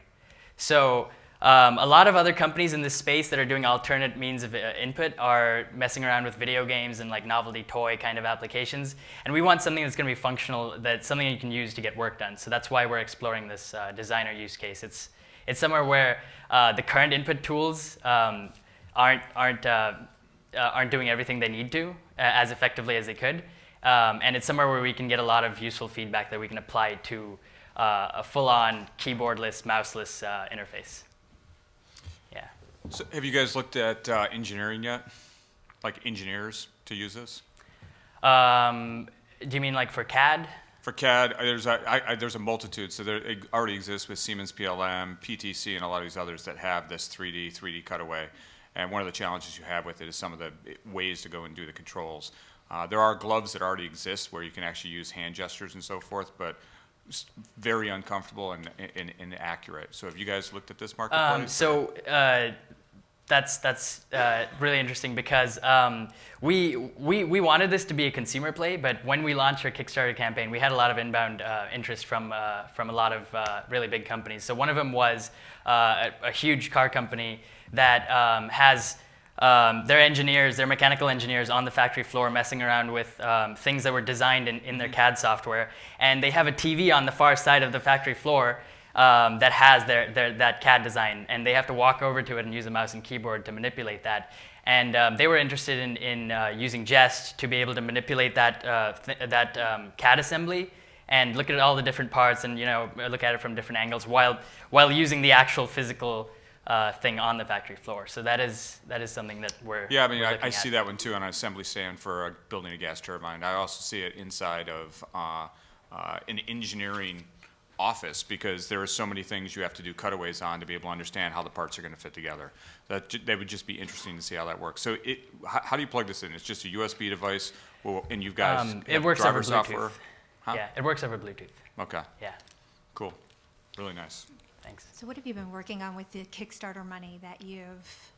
So a lot of other companies in this space that are doing alternate means of input are messing around with video games and like novelty toy kind of applications. And we want something that's going to be functional, that's something you can use to get work done. So that's why we're exploring this designer use case. It's somewhere where the current input tools aren't doing everything they need to as effectively as they could. And it's somewhere where we can get a lot of useful feedback that we can apply to a full-on keyboardless, mouseless interface. Yeah. So have you guys looked at engineering yet? Like engineers to use this? Do you mean like for CAD? For CAD, there's a multitude. So it already exists with Siemens PLM, PTC, and a lot of these others that have this 3D cutaway. And one of the challenges you have with it is some of the ways to go and do the controls. There are gloves that already exist where you can actually use hand gestures and so forth, but very uncomfortable and inaccurate. So have you guys looked at this marketplace? That's really interesting because we wanted this to be a consumer play, but when we launched our Kickstarter campaign, we had a lot of inbound interest from a lot of really big companies. So one of them was a huge car company that has their engineers, their mechanical engineers on the factory floor messing around with things that were designed in their CAD software. And they have a TV on the far side of the factory floor that has that CAD design. And they have to walk over to it and use a mouse and keyboard to manipulate that. And they were interested in using Jest to be able to manipulate that CAD assembly and look at all the different parts and look at it from different angles while using the actual physical thing on the factory floor. So that is something that we're Yeah, I mean, we're I see that one too on an assembly stand for building a gas turbine. I also see it inside of an engineering office because there are so many things you have to do cutaways on to be able to understand how the parts are going to fit together. That would just be interesting to see how that works. So how do you plug this in? It's just a USB device, and you've guys It have works over driver Bluetooth. software? Huh? Yeah, it works over Bluetooth. Okay. Yeah. Cool. Really nice. Thanks. So what have you been working on with the Kickstarter money that you've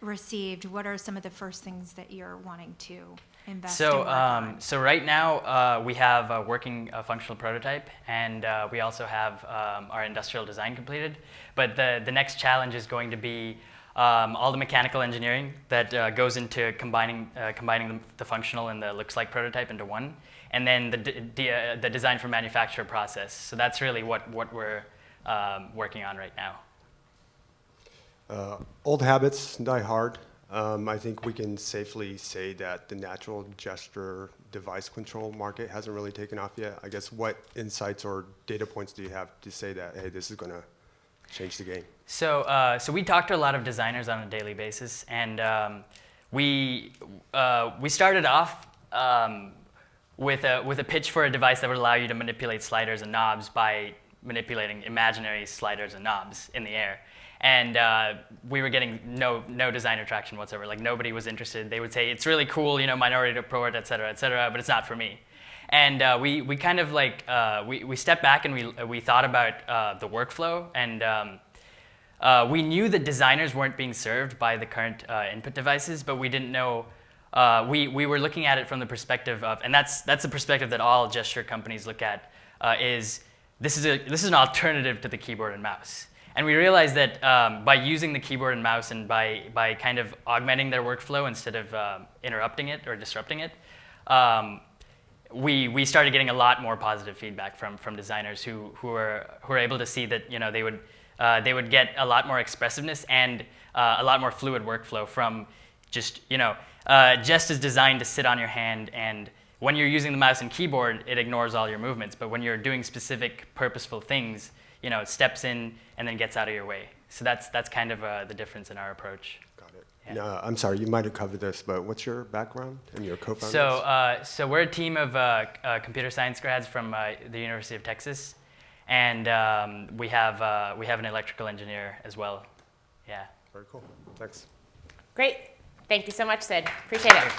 received? What are some of the first things that you're wanting to invest in? So right now we have a working functional prototype, and we also have our industrial design completed. But the next challenge is going to be all the mechanical engineering that goes into combining the functional and the looks like prototype into one, and then the design for manufacture process. So that's really what we're working on right now. Old habits die hard. I think we can safely say that the natural gesture device control market hasn't really taken off yet. I guess what insights or data points do you have to say that, hey, this is going to change the game? So we talk to a lot of designers on a daily basis, and we started off with a pitch for a device that would allow you to manipulate sliders and knobs by manipulating imaginary sliders and knobs in the air. And we were getting no designer traction whatsoever. Like, nobody was interested. They would say, it's really cool, Minority Report, et cetera, but it's not for me. And we kind of we stepped back and we thought about the workflow, and we knew that designers weren't being served by the current input devices, but we didn't know. We were looking at it from the perspective of, and that's the perspective that all gesture companies look at, is this is an alternative to the keyboard and mouse. And we realized that by using the keyboard and mouse and by kind of augmenting their workflow instead of interrupting it or disrupting it, we started getting a lot more positive feedback from designers who were able to see that they would get a lot more expressiveness and a lot more fluid workflow from just Jest is designed to sit on your hand, and when you're using the mouse and keyboard, it ignores all your movements. But when you're doing specific purposeful things, it steps in and then gets out of your way. So that's kind of the difference in our approach. Got it. Yeah. No, I'm sorry, you might have covered this, but what's your background and your co-founders? So we're a team of computer science grads from the University of Texas, and we have an electrical engineer as well. Yeah. Very cool. Thanks. Great. Thank you so much, Sid. Appreciate it.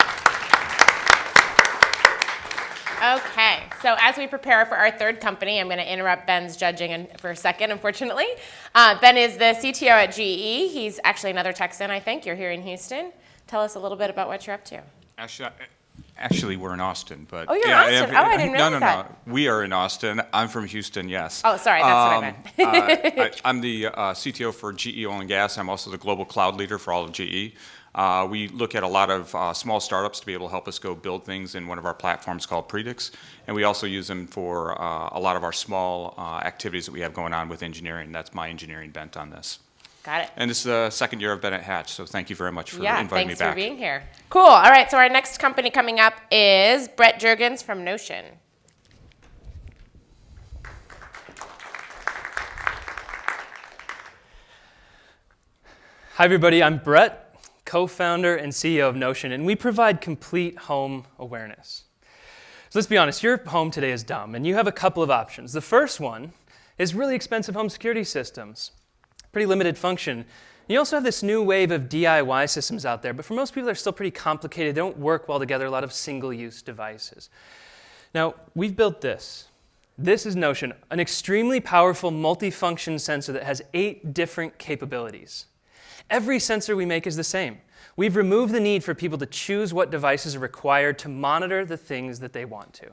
Okay, so as we prepare for our third company, I'm going to interrupt Ben's judging for a second, unfortunately. Ben is the CTO at GE. He's actually another Texan, I think. You're here in Houston. Tell us a little bit about what you're up to. Actually, we're in Austin, but oh, you're in Austin. I didn't realize that. No. We are in Austin. I'm from Houston. Yes. Oh, sorry. That's what I meant. I'm the CTO for GE Oil and Gas. I'm also the global cloud leader for all of GE. We look at a lot of small startups to be able to help us go build things in one of our platforms called Predix, and we also use them for a lot of our small activities that we have going on with engineering. That's my engineering bent on this. Got it. And this is the second year of Ben at Hatch, so thank you very much for inviting me back. Thanks for being here. Cool. All right, so our next company coming up is Brett Juergens from Notion. Hi, everybody. I'm Brett, co-founder and CEO of Notion, and we provide complete home awareness. So let's be honest, your home today is dumb, and you have a couple of options. The first one is really expensive home security systems. Pretty limited function. You also have this new wave of DIY systems out there, but for most people they're still pretty complicated. They don't work well together, a lot of single-use devices. Now, we've built this. This is Notion, an extremely powerful multi-function sensor that has 8 different capabilities. Every sensor we make is the same. We've removed the need for people to choose what devices are required to monitor the things that they want to.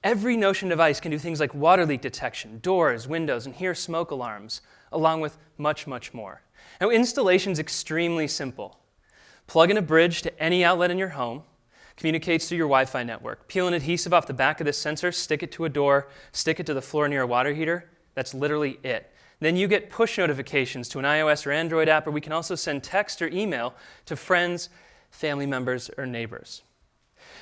Every Notion device can do things like water leak detection, doors, windows, and hear smoke alarms, along with much, much more. Now, installation is extremely simple. Plug in a bridge to any outlet in your home, communicates through your Wi-Fi network. Peel an adhesive off the back of this sensor, stick it to a door, stick it to the floor near a water heater. That's literally it. Then you get push notifications to an iOS or Android app, or we can also send text or email to friends, family members, or neighbors.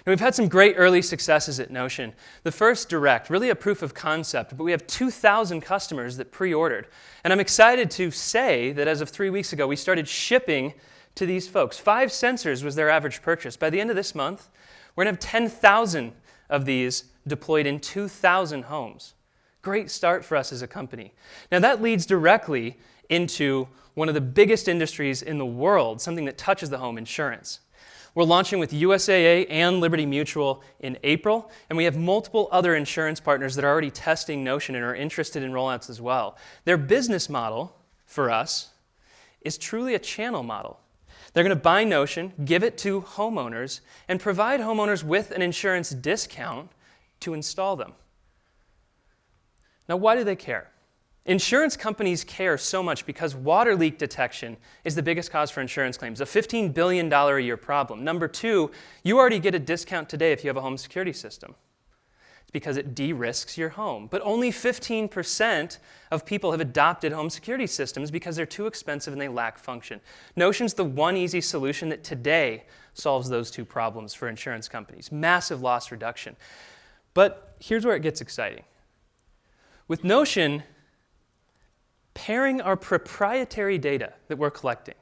Now, we've had some great early successes at Notion. The first direct, really a proof of concept, but we have 2,000 customers that pre-ordered. And I'm excited to say that as of 3 weeks ago, we started shipping to these folks. 5 sensors was their average purchase. By the end of this month, we're going to have 10,000 of these deployed in 2,000 homes. Great start for us as a company. Now that leads directly into one of the biggest industries in the world, something that touches the home, insurance. We're launching with USAA and Liberty Mutual in April, and we have multiple other insurance partners that are already testing Notion and are interested in rollouts as well. Their business model for us is truly a channel model. They're going to buy Notion, give it to homeowners, and provide homeowners with an insurance discount to install them. Now, why do they care? Insurance companies care so much because water leak detection is the biggest cause for insurance claims, a $15 billion a year problem. Number two, you already get a discount today if you have a home security system. It's because it de-risks your home. But only 15% of people have adopted home security systems because they're too expensive and they lack function. Notion's the one easy solution that today solves those two problems for insurance companies. Massive loss reduction. But here's where it gets exciting. With Notion, pairing our proprietary data that we're collecting,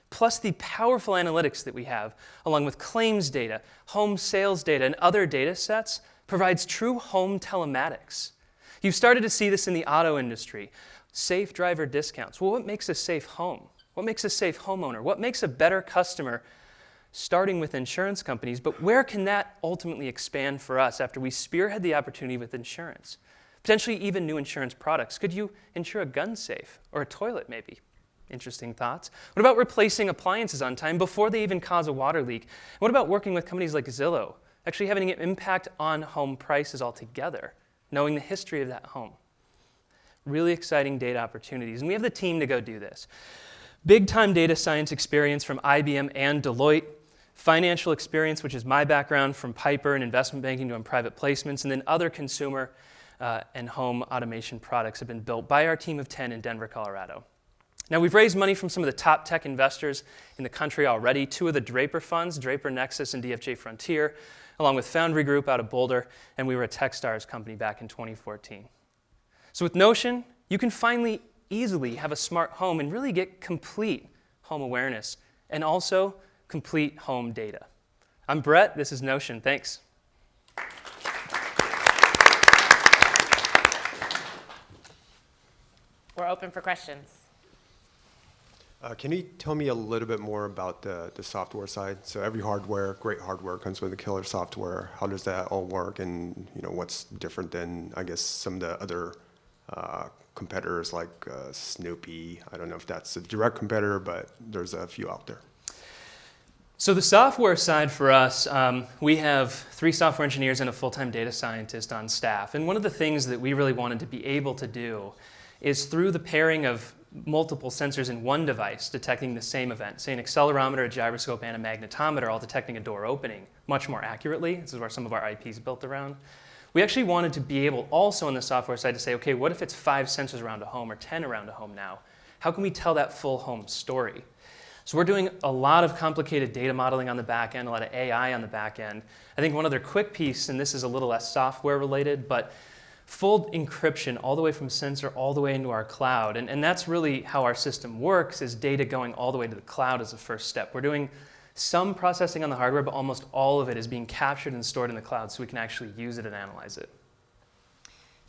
plus the powerful analytics that we have, along with claims data, home sales data, and other data sets, provides true home telematics. You've started to see this in the auto industry. Safe driver discounts. Well, what makes a safe home? What makes a safe homeowner? What makes a better customer? Starting with insurance companies, but where can that ultimately expand for us after we spearhead the opportunity with insurance? Potentially even new insurance products. Could you insure a gun safe or a toilet maybe? Interesting thoughts. What about replacing appliances on time before they even cause a water leak? And what about working with companies like Zillow, actually having an impact on home prices altogether, knowing the history of that home? Really exciting data opportunities, and we have the team to go do this. Big time data science experience from IBM and Deloitte, financial experience, which is my background from Piper and investment banking doing private placements, and then other consumer and home automation products have been built by our team of 10 in Denver, Colorado. Now, we've raised money from some of the top tech investors in the country already, two of the Draper funds, Draper Nexus and DFJ Frontier, along with Foundry Group out of Boulder, and we were a Techstars company back in 2014. So with Notion, you can finally easily have a smart home and really get complete home awareness and also complete home data. I'm Brett, this is Notion, thanks. We're open for questions. Can you tell me a little bit more about the software side? So every hardware, great hardware, comes with a killer software. How does that all work, and what's different than I guess some of the other competitors like Snoopy? I don't know if that's a direct competitor, but there's a few out there. So the software side for us, we have 3 software engineers and a full-time data scientist on staff. And one of the things that we really wanted to be able to do is through the pairing of multiple sensors in one device detecting the same event, say an accelerometer, a gyroscope, and a magnetometer all detecting a door opening much more accurately. This is where some of our IP is built around. We actually wanted to be able also on the software side to say, okay, what if it's 5 sensors around a home or 10 around a home now? How can we tell that full home story? So we're doing a lot of complicated data modeling on the back end, a lot of AI on the back end. I think one other quick piece, and this is a little less software related, but full encryption all the way from sensor all the way into our cloud. And that's really how our system works, is data going all the way to the cloud as a first step. We're doing some processing on the hardware, but almost all of it is being captured and stored in the cloud so we can actually use it and analyze it.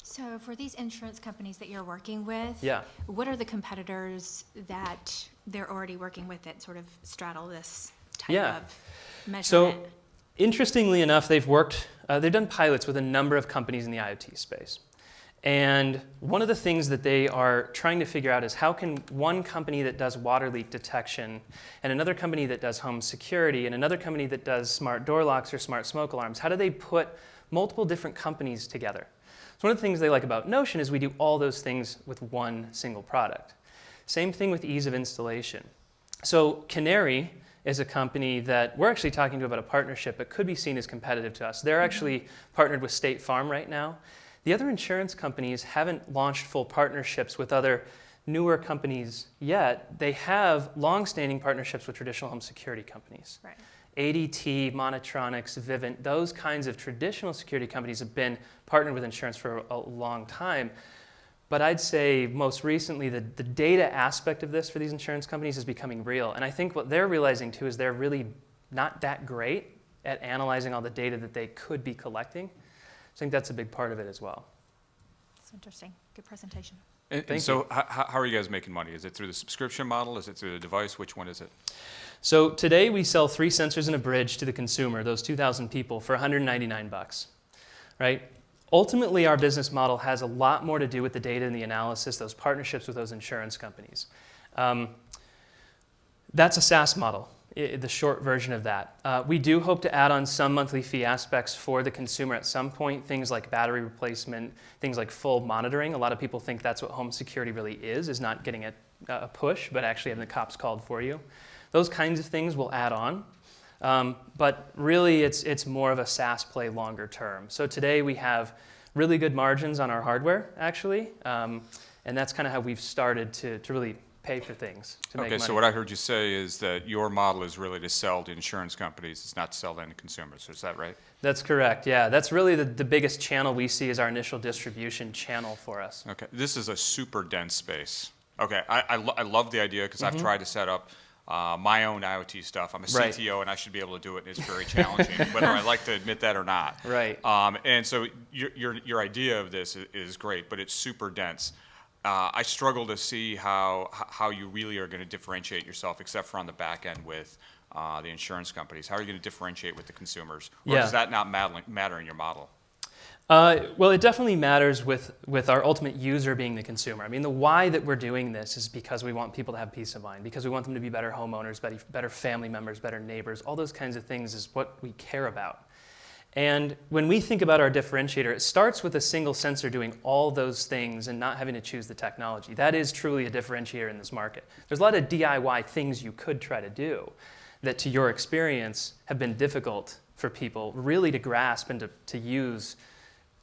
So for these insurance companies that you're working with, Yeah. what are the competitors that they're already working with that sort of straddle this type of measurement? So interestingly enough, they've done pilots with a number of companies in the IoT space. And one of the things that they are trying to figure out is how can one company that does water leak detection and another company that does home security and another company that does smart door locks or smart smoke alarms, how do they put multiple different companies together? So one of the things they like about Notion is we do all those things with one single product. Same thing with ease of installation. So Canary is a company that we're actually talking to about a partnership but could be seen as competitive to us. They're actually partnered with State Farm right now. The other insurance companies haven't launched full partnerships with other newer companies yet. They have long-standing partnerships with traditional home security companies. Right. ADT, Monotronics, Vivint, those kinds of traditional security companies have been partnered with insurance for a long time. But I'd say most recently the data aspect of this for these insurance companies is becoming real. And I think what they're realizing too is they're really not that great at analyzing all the data that they could be collecting. So I think that's a big part of it as well. interesting. Good presentation. And so how are you guys making money? Is it through the subscription model? Is it through the device? Which one is it? So today we sell 3 sensors and a bridge to the consumer, those 2,000 people, for $199, right? Ultimately, our business model has a lot more to do with the data and the analysis, those partnerships with those insurance companies. That's a SaaS model, the short version of that. We do hope to add on some monthly fee aspects for the consumer at some point, things like battery replacement, things like full monitoring. A lot of people think that's what home security really is not getting a push, but actually having the cops called for you. Those kinds of things we'll add on. But really, it's more of a SaaS play longer term. So today we have really good margins on our hardware, actually, and that's kind of how we've started to really pay for things to make money. Okay, so what I heard you say is that your model is really to sell to insurance companies. It's not to sell to end consumers. Is that right? That's correct, yeah. That's really the biggest channel we see as our initial distribution channel for us. Okay, this is a super dense space. Okay, I love the idea because I've tried to set up my own IoT stuff. I'm a CTO and I should be able to do it, and it's very challenging, whether I like to admit that or not. Right. And so your idea of this is great, but it's super dense. I struggle to see how you really are going to differentiate yourself, except for on the back end with the insurance companies. How are you going to differentiate with the consumers? Or does that not matter in your model? Well, it definitely matters with our ultimate user being the consumer. I mean, the why that we're doing this is because we want people to have peace of mind, because we want them to be better homeowners, better family members, better neighbors. All those kinds of things is what we care about. And when we think about our differentiator, it starts with a single sensor doing all those things and not having to choose the technology. That is truly a differentiator in this market. There's a lot of DIY things you could try to do that, to your experience, have been difficult for people really to grasp and to use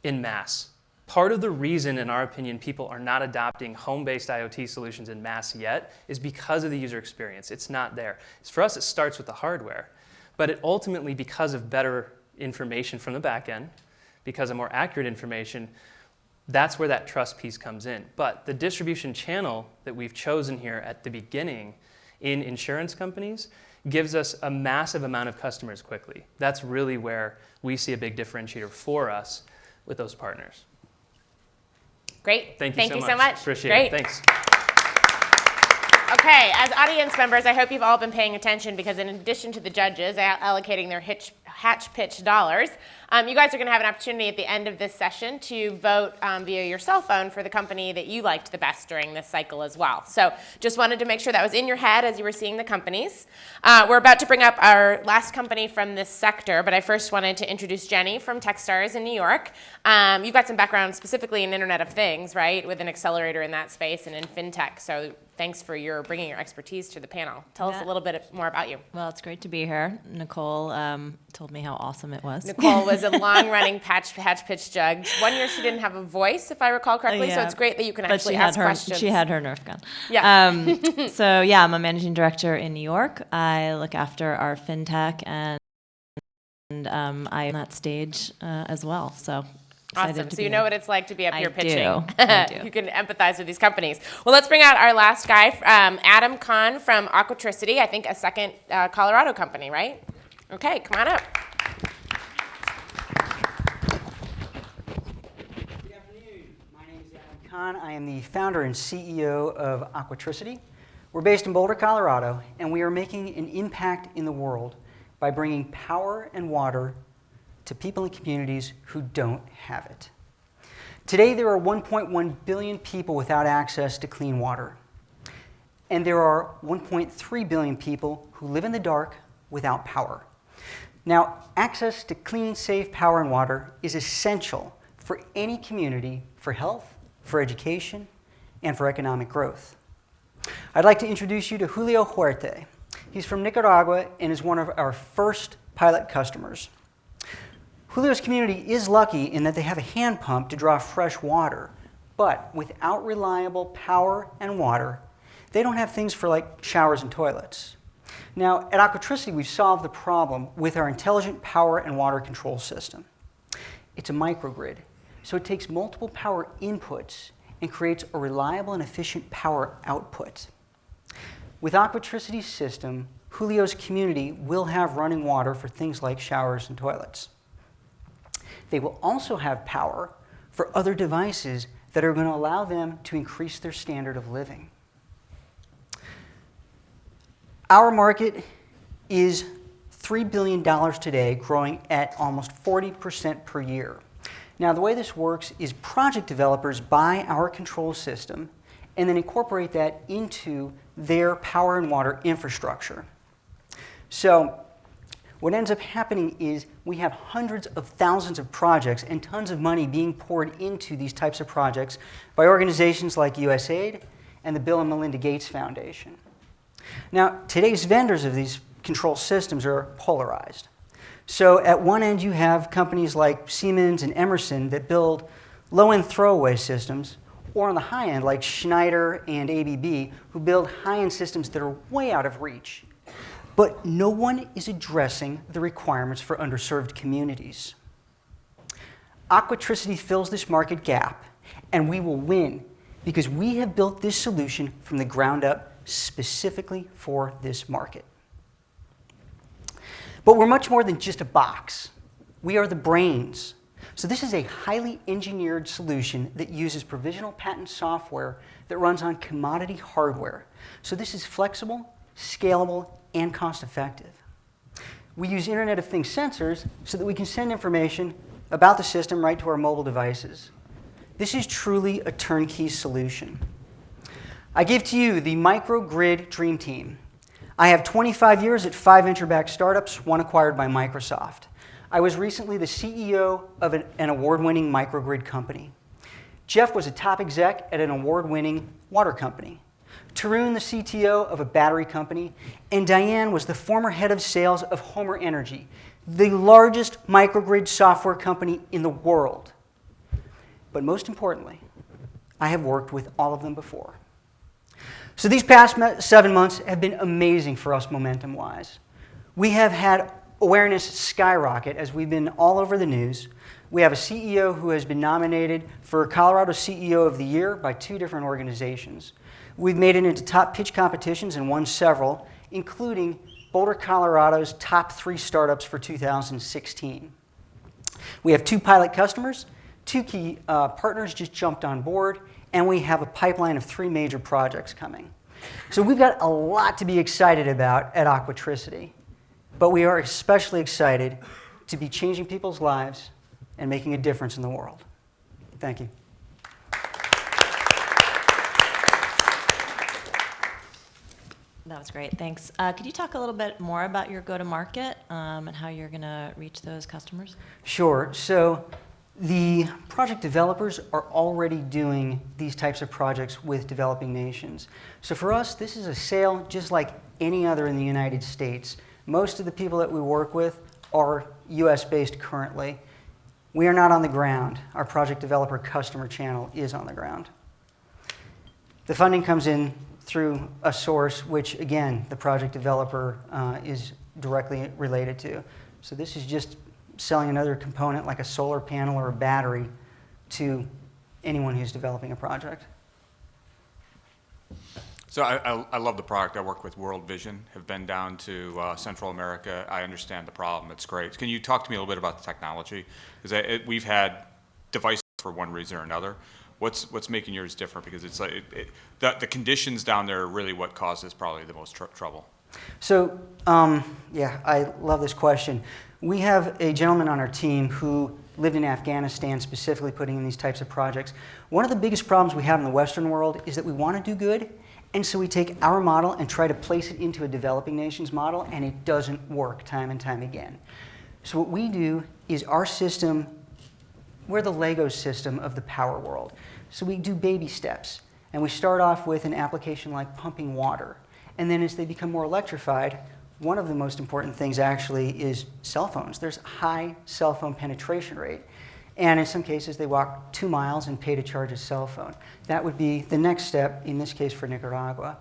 in mass. Part of the reason, in our opinion, people are not adopting home-based IoT solutions in mass yet is because of the user experience. It's not there. For us, it starts with the hardware, but it ultimately, because of better information from the back end, because of more accurate information, that's where that trust piece comes in. But the distribution channel that we've chosen here at the beginning in insurance companies gives us a massive amount of customers quickly. That's really where we see a big differentiator for us with those partners. Great. Thank you so much. Appreciate it. Thanks. Okay, as audience members, I hope you've all been paying attention, because in addition to the judges allocating their hatch pitch dollars, you guys are going to have an opportunity at the end of this session to vote via your cell phone for the company that you liked the best during this cycle as well. So just wanted to make sure that was in your head as you were seeing the companies. We're about to bring up our last company from this sector, but I first wanted to introduce Jenny from Techstars in New York. You've got some background specifically in Internet of Things, right, with an accelerator in that space and in fintech. So thanks for bringing your expertise to the panel. Tell us a little bit more about you. Well, it's great to be here. Nicole told me how awesome it was. Nicole was a long-running hatch pitch judge. One year she didn't have a voice, if I recall correctly, so it's great that you can actually ask questions. She had her Nerf gun. Yeah. So yeah, I'm a managing director in New York. I look after our fintech, and I'm on that stage as well. So awesome. So you know what it's like to be up here pitching. I do. You can empathize with these companies. Well, let's bring out our last guy, Adam Kahn from Aquatricity, I think a second Colorado company, right? Okay, come on up. Good afternoon. My name is Adam Kahn. I am the founder and CEO of Aquatricity. We're based in Boulder, Colorado, and we are making an impact in the world by bringing power and water to people and communities who don't have it. Today, there are 1.1 billion people without access to clean water. And there are 1.3 billion people who live in the dark without power. Now, access to clean, safe power and water is essential for any community for health, for education, and for economic growth. I'd like to introduce you to Julio Huerte. He's from Nicaragua and is one of our first pilot customers. Julio's community is lucky in that they have a hand pump to draw fresh water, but without reliable power and water, they don't have things for like showers and toilets. Now, at Aquatricity, we've solved the problem with our intelligent power and water control system. It's a microgrid, so it takes multiple power inputs and creates a reliable and efficient power output. With Aquatricity's system, Julio's community will have running water for things like showers and toilets. They will also have power for other devices that are going to allow them to increase their standard of living. Our market is $3 billion today, growing at almost 40% per year. Now, the way this works is project developers buy our control system and then incorporate that into their power and water infrastructure. So what ends up happening is we have hundreds of thousands of projects and tons of money being poured into these types of projects by organizations like USAID and the Bill and Melinda Gates Foundation. Now, today's vendors of these control systems are polarized. So at one end, you have companies like Siemens and Emerson that build low-end throwaway systems, or on the high end, like Schneider and ABB, who build high-end systems that are way out of reach. But no one is addressing the requirements for underserved communities. Aquatricity fills this market gap, and we will win because we have built this solution from the ground up specifically for this market. But we're much more than just a box. We are the brains. So this is a highly engineered solution that uses provisional patent software that runs on commodity hardware. So this is flexible, scalable, and cost-effective. We use Internet of Things sensors so that we can send information about the system right to our mobile devices. This is truly a turnkey solution. I give to you the microgrid dream team. I have 25 years at 5 venture-backed startups, one acquired by Microsoft. I was recently the CEO of an award-winning microgrid company. Jeff was a top exec at an award-winning water company. Tarun, the CTO of a battery company, and Diane was the former head of sales of Homer Energy, the largest microgrid software company in the world. But most importantly, I have worked with all of them before. So these past 7 months have been amazing for us momentum-wise. We have had awareness skyrocket as we've been all over the news. We have a CEO who has been nominated for Colorado CEO of the Year by 2 different organizations. We've made it into top pitch competitions and won several, including Boulder, Colorado's top 3 startups for 2016. We have 2 pilot customers, 2 key partners just jumped on board, and we have a pipeline of 3 major projects coming. So we've got a lot to be excited about at Aquatricity, but we are especially excited to be changing people's lives and making a difference in the world. Thank you. That was great, thanks. Could you talk a little bit more about your go-to-market and how you're going to reach those customers? Sure. So the project developers are already doing these types of projects with developing nations. So for us, this is a sale just like any other in the United States. Most of the people that we work with are US-based currently. We are not on the ground. Our project developer customer channel is on the ground. The funding comes in through a source which, again, the project developer is directly related to. So this is just selling another component like a solar panel or a battery to anyone who's developing a project. So I love the product. I work with World Vision, have been down to Central America. I understand the problem. It's great. Can you talk to me a little bit about the technology? Because we've had devices for one reason or another. What's making yours different? Because it's like the conditions down there are really what causes probably the most trouble. So yeah, I love this question. We have a gentleman on our team who lived in Afghanistan, specifically putting in these types of projects. One of the biggest problems we have in the Western world is that we want to do good, and so we take our model and try to place it into a developing nation's model, and it doesn't work time and time again. So what we do is our system, we're the Lego system of the power world. So we do baby steps, and we start off with an application like pumping water. And then as they become more electrified, one of the most important things actually is cell phones. There's a high cell phone penetration rate. And in some cases, they walk 2 miles and pay to charge a cell phone. That would be the next step, in this case for Nicaragua.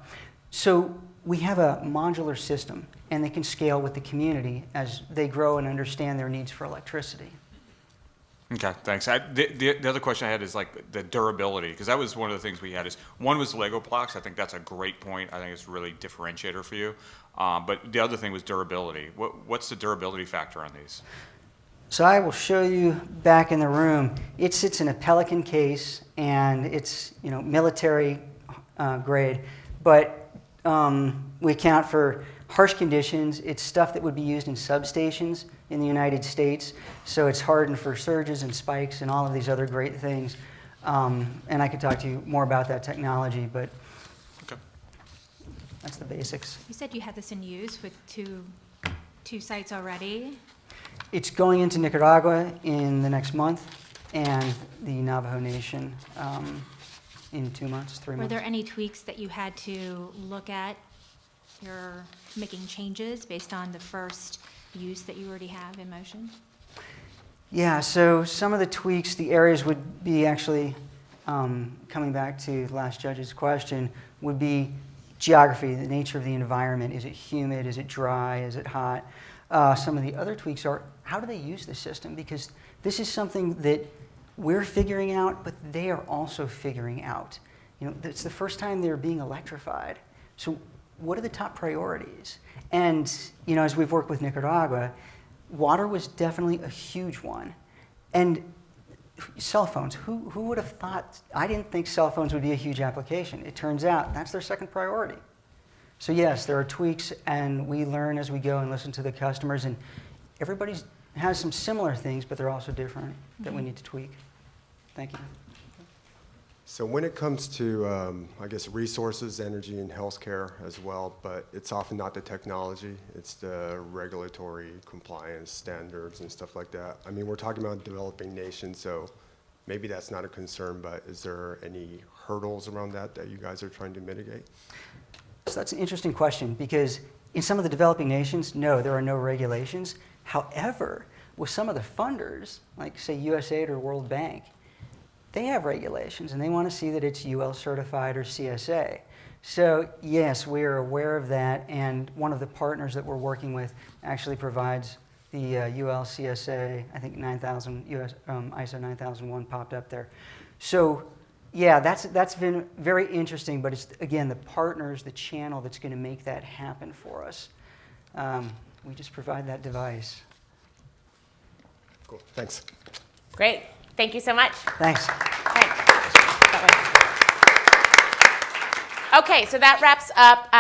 So we have a modular system, and they can scale with the community as they grow and understand their needs for electricity. Okay, thanks. The other question I had is like the durability, because that was one of the things we had. Is one was Lego blocks. I think that's a great point. I think it's really differentiator for you. But the other thing was durability. What's the durability factor on these? So I will show you back in the room. It sits in a Pelican case, and it's military grade, but we account for harsh conditions. It's stuff that would be used in substations in the United States, so it's hardened for surges and spikes and all of these other great things. And I could talk to you more about that technology, but that's the basics. You said you had this in use with two sites already. It's going into Nicaragua in the next month, and the Navajo Nation in 2 months, 3 months. Were there any tweaks that you had to look at? You're making changes based on the first use that you already have in motion? Yeah, so some of the tweaks, the areas would be actually, coming back to the last judge's question, would be geography, the nature of the environment. Is it humid? Is it dry? Is it hot? Some of the other tweaks are, how do they use the system? Because this is something that we're figuring out, but they are also figuring out. It's the first time they're being electrified. So what are the top priorities? And, as we've worked with Nicaragua, water was definitely a huge one. And cell phones, who would have thought? I didn't think cell phones would be a huge application. It turns out that's their second priority. So yes, there are tweaks, and we learn as we go and listen to the customers, and everybody has some similar things, but they're also different that we need to tweak. Thank you. So when it comes to, I guess, resources, energy, and healthcare as well, but it's often not the technology, it's the regulatory compliance standards and stuff like that. I mean, we're talking about developing nations, so maybe that's not a concern, but is there any hurdles around that you guys are trying to mitigate? So that's an interesting question, because in some of the developing nations, no, there are no regulations. However, with some of the funders, like say USAID or World Bank, they have regulations, and they want to see that it's UL certified or CSA. So yes, we are aware of that, and one of the partners that we're working with actually provides the UL CSA, I think 9000, ISO 9001 popped up there. So yeah, that's been very interesting, but it's, again, the partners, the channel that's going to make that happen for us. We just provide that device. Cool, thanks. Great. Thank you so much. Thanks. Okay, so that wraps up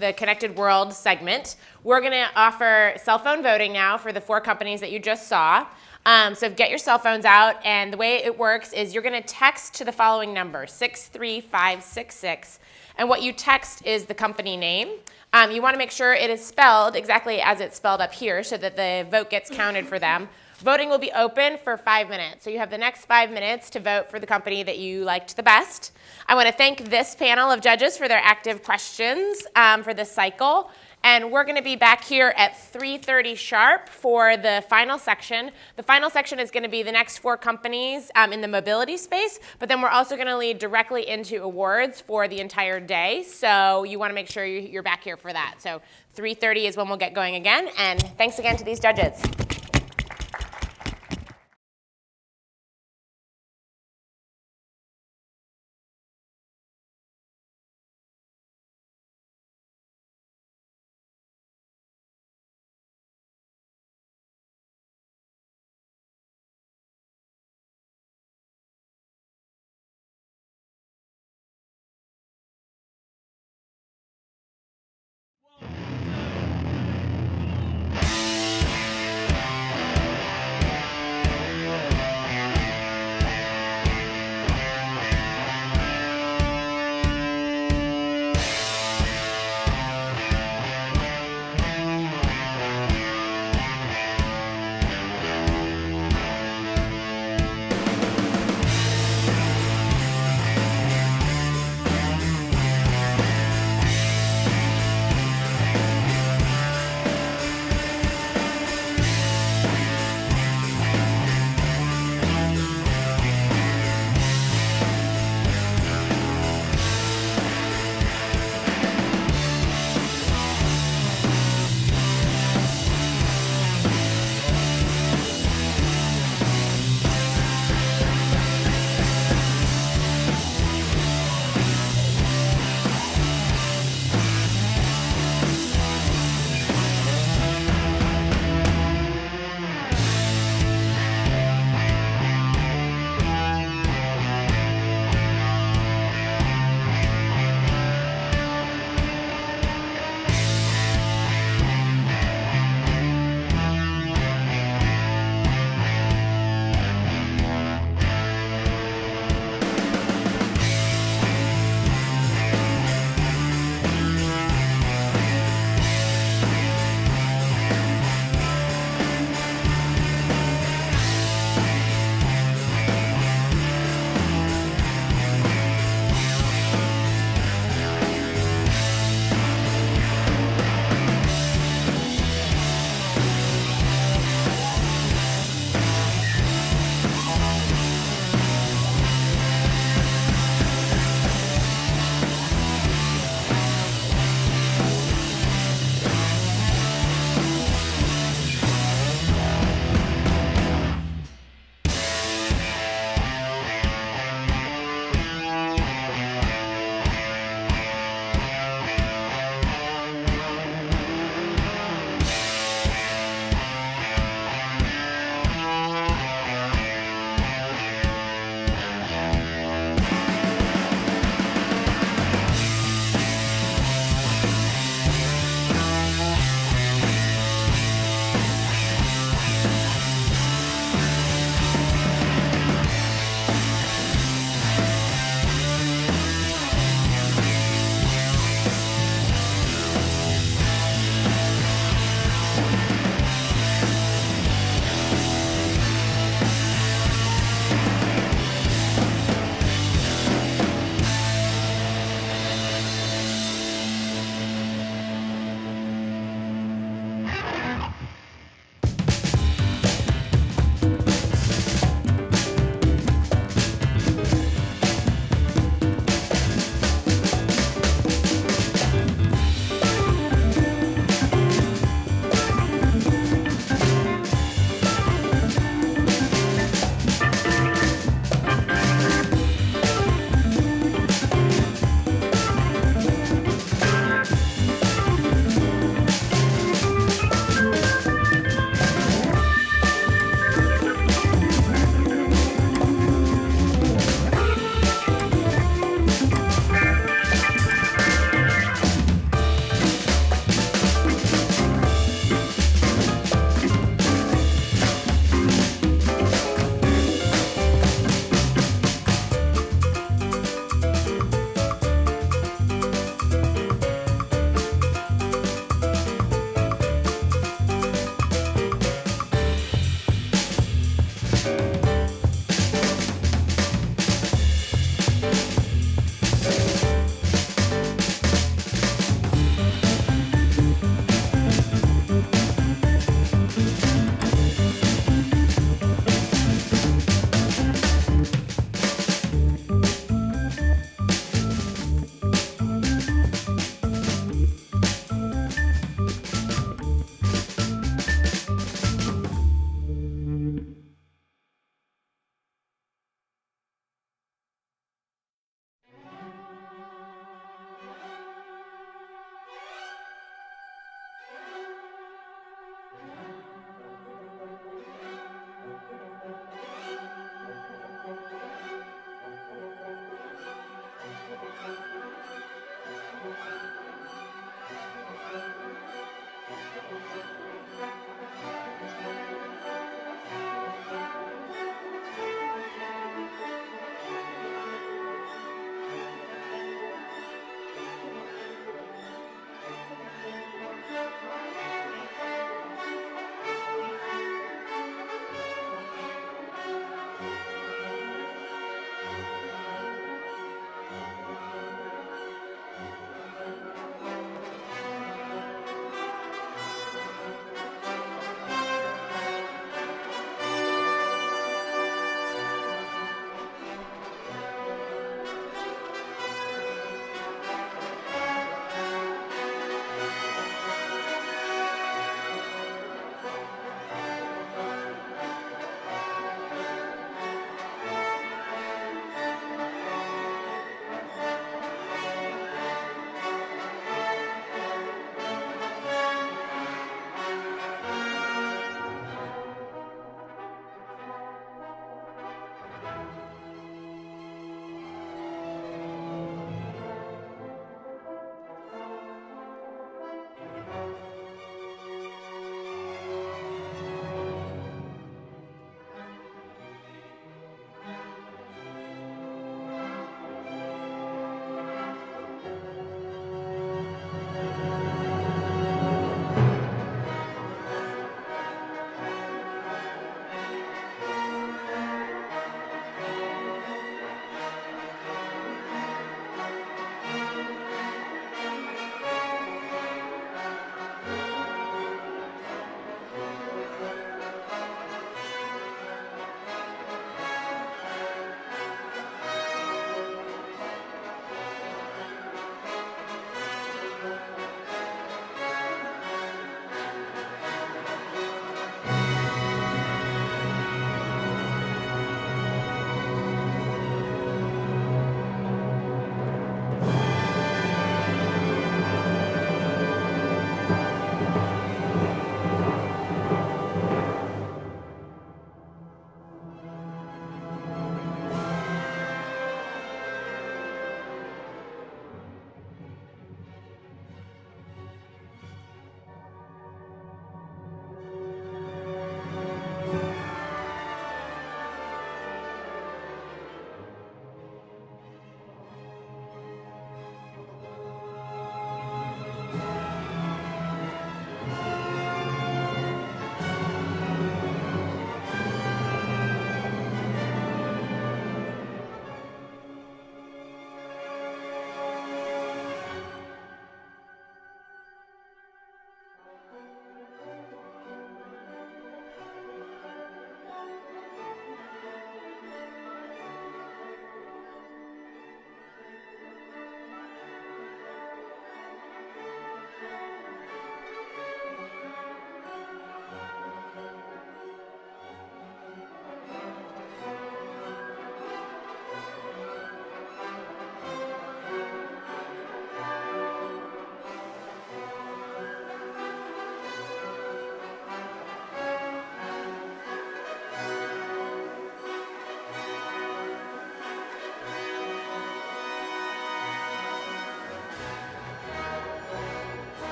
the Connected World segment. We're going to offer cell phone voting now for the 4 companies that you just saw. So get your cell phones out, and the way it works is you're going to text to the following number, 63566, and what you text is the company name. You want to make sure it is spelled exactly as it's spelled up here so that the vote gets counted for them. Voting will be open for 5 minutes. So you have the next 5 minutes to vote for the company that you liked the best. I want to thank this panel of judges for their active questions for this cycle. And we're going to be back here at 3:30 sharp for the final section. The final section is going to be the next 4 companies in the mobility space, but then we're also going to lead directly into awards for the entire day. So you want to make sure you're back here for that. So 3:30 is when we'll get going again. And thanks again to these judges.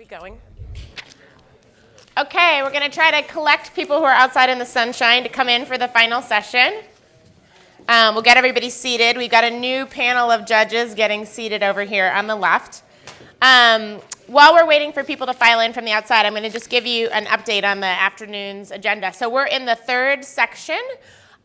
we going? Okay, we're going to try to collect people who are outside in the sunshine to come in for the final session. We'll get everybody seated. We've got a new panel of judges getting seated over here on the left. While we're waiting for people to file in from the outside, I'm going to just give you an update on the afternoon's agenda. So we're in the third section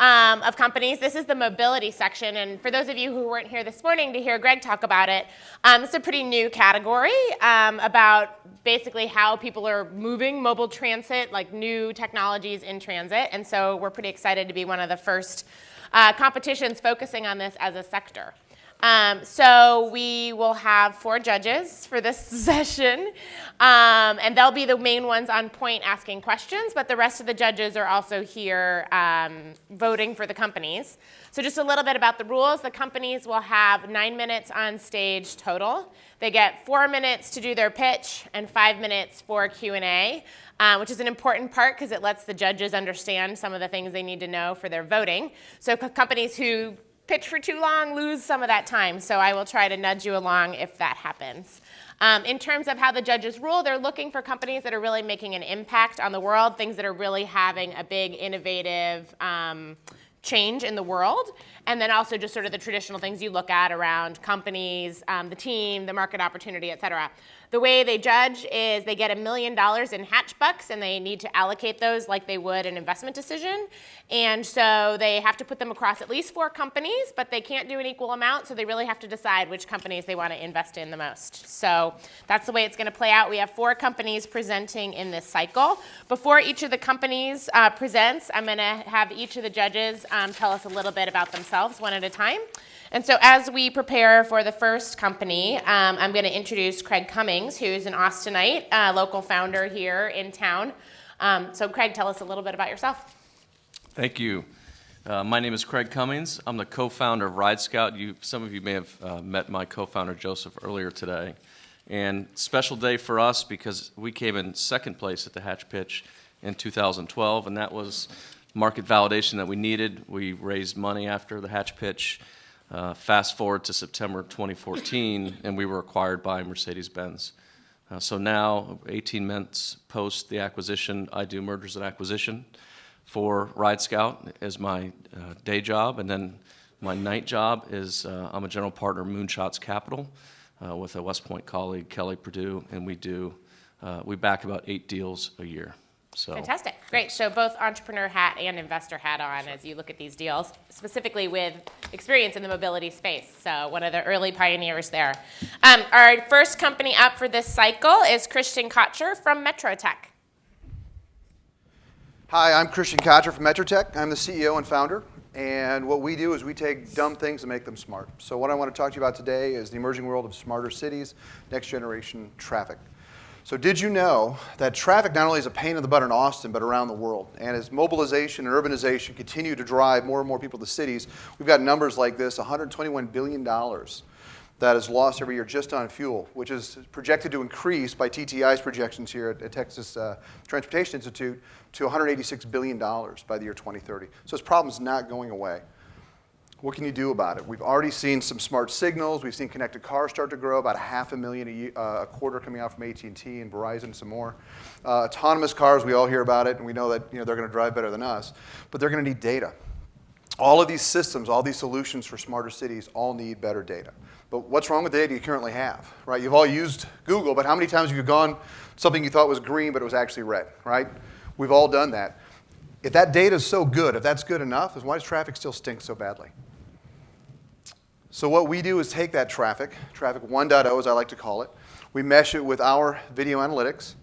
of companies. This is the mobility section, and for those of you who weren't here this morning to hear Greg talk about it, it's a pretty new category about basically how people are moving mobile transit, like new technologies in transit, and so we're pretty excited to be one of the first competitions focusing on this as a sector. So we will have 4 judges for this session, and they'll be the main ones on point asking questions, but the rest of the judges are also here voting for the companies. So just a little bit about the rules. The companies will have 9 minutes on stage total. They get 4 minutes to do their pitch and 5 minutes for Q&A, which is an important part because it lets the judges understand some of the things they need to know for their voting. So companies who pitch for too long lose some of that time, so I will try to nudge you along if that happens. In terms of how the judges rule, they're looking for companies that are really making an impact on the world, things that are really having a big innovative change in the world, and then also just sort of the traditional things you look at around companies, the team, the market opportunity, et cetera. The way they judge is they get $1 million in hatch bucks, and they need to allocate those like they would an investment decision. And so they have to put them across at least 4 companies, but they can't do an equal amount, so they really have to decide which companies they want to invest in the most. So that's the way it's going to play out. We have 4 companies presenting in this cycle. Before each of the companies presents, I'm going to have each of the judges tell us a little bit about themselves one at a time. And so as we prepare for the first company, I'm going to introduce Craig Cummings, who's an Austinite, local founder here in town. So Craig, tell us a little bit about yourself. Thank you. My name is Craig Cummings. I'm the co-founder of Ride Scout. Some of you may have met my co-founder Joseph earlier today. And special day for us because we came in second place at the Hatch Pitch in 2012, and that was market validation that we needed. We raised money after the Hatch Pitch. Fast forward to September 2014, and we were acquired by Mercedes-Benz. So now, 18 months post the acquisition, I do mergers and acquisition for Ride Scout as my day job, and then my night job is I'm a general partner of Moonshots Capital with a West Point colleague, Kelly Perdue, and we back about 8 deals a year. So. Fantastic. Great. So both entrepreneur hat and investor hat on as you look at these deals, specifically with experience in the mobility space. So one of the early pioneers there. Our first company up for this cycle is Christian Kotcher from Metrotech. Hi, I'm Christian Kotcher from Metrotech. I'm the CEO and founder. And what we do is we take dumb things and make them smart. So what I want to talk to you about today is the emerging world of smarter cities, next generation traffic. So did you know that traffic not only is a pain in the butt in Austin, but around the world? And as mobilization and urbanization continue to drive more and more people to cities, we've got numbers like this, $121 billion that is lost every year just on fuel, which is projected to increase by TTI's projections here at Texas Transportation Institute to $186 billion by the year 2030. So this problem is not going away. What can you do about it? We've already seen some smart signals. We've seen connected cars start to grow, about 500,000 a quarter coming out from AT&T and Verizon and some more. Autonomous cars, we all hear about it, and we know that they're going to drive better than us, but they're going to need data. All of these systems, all these solutions for smarter cities all need better data. But what's wrong with the data you currently have, right? You've all used Google, but how many times have you gone something you thought was green, but it was actually red, right? We've all done that. If that data is so good, if that's good enough, then why does traffic still stink so badly? So what we do is take that traffic 1.0 as I like to call it, we mesh it with our video analytics,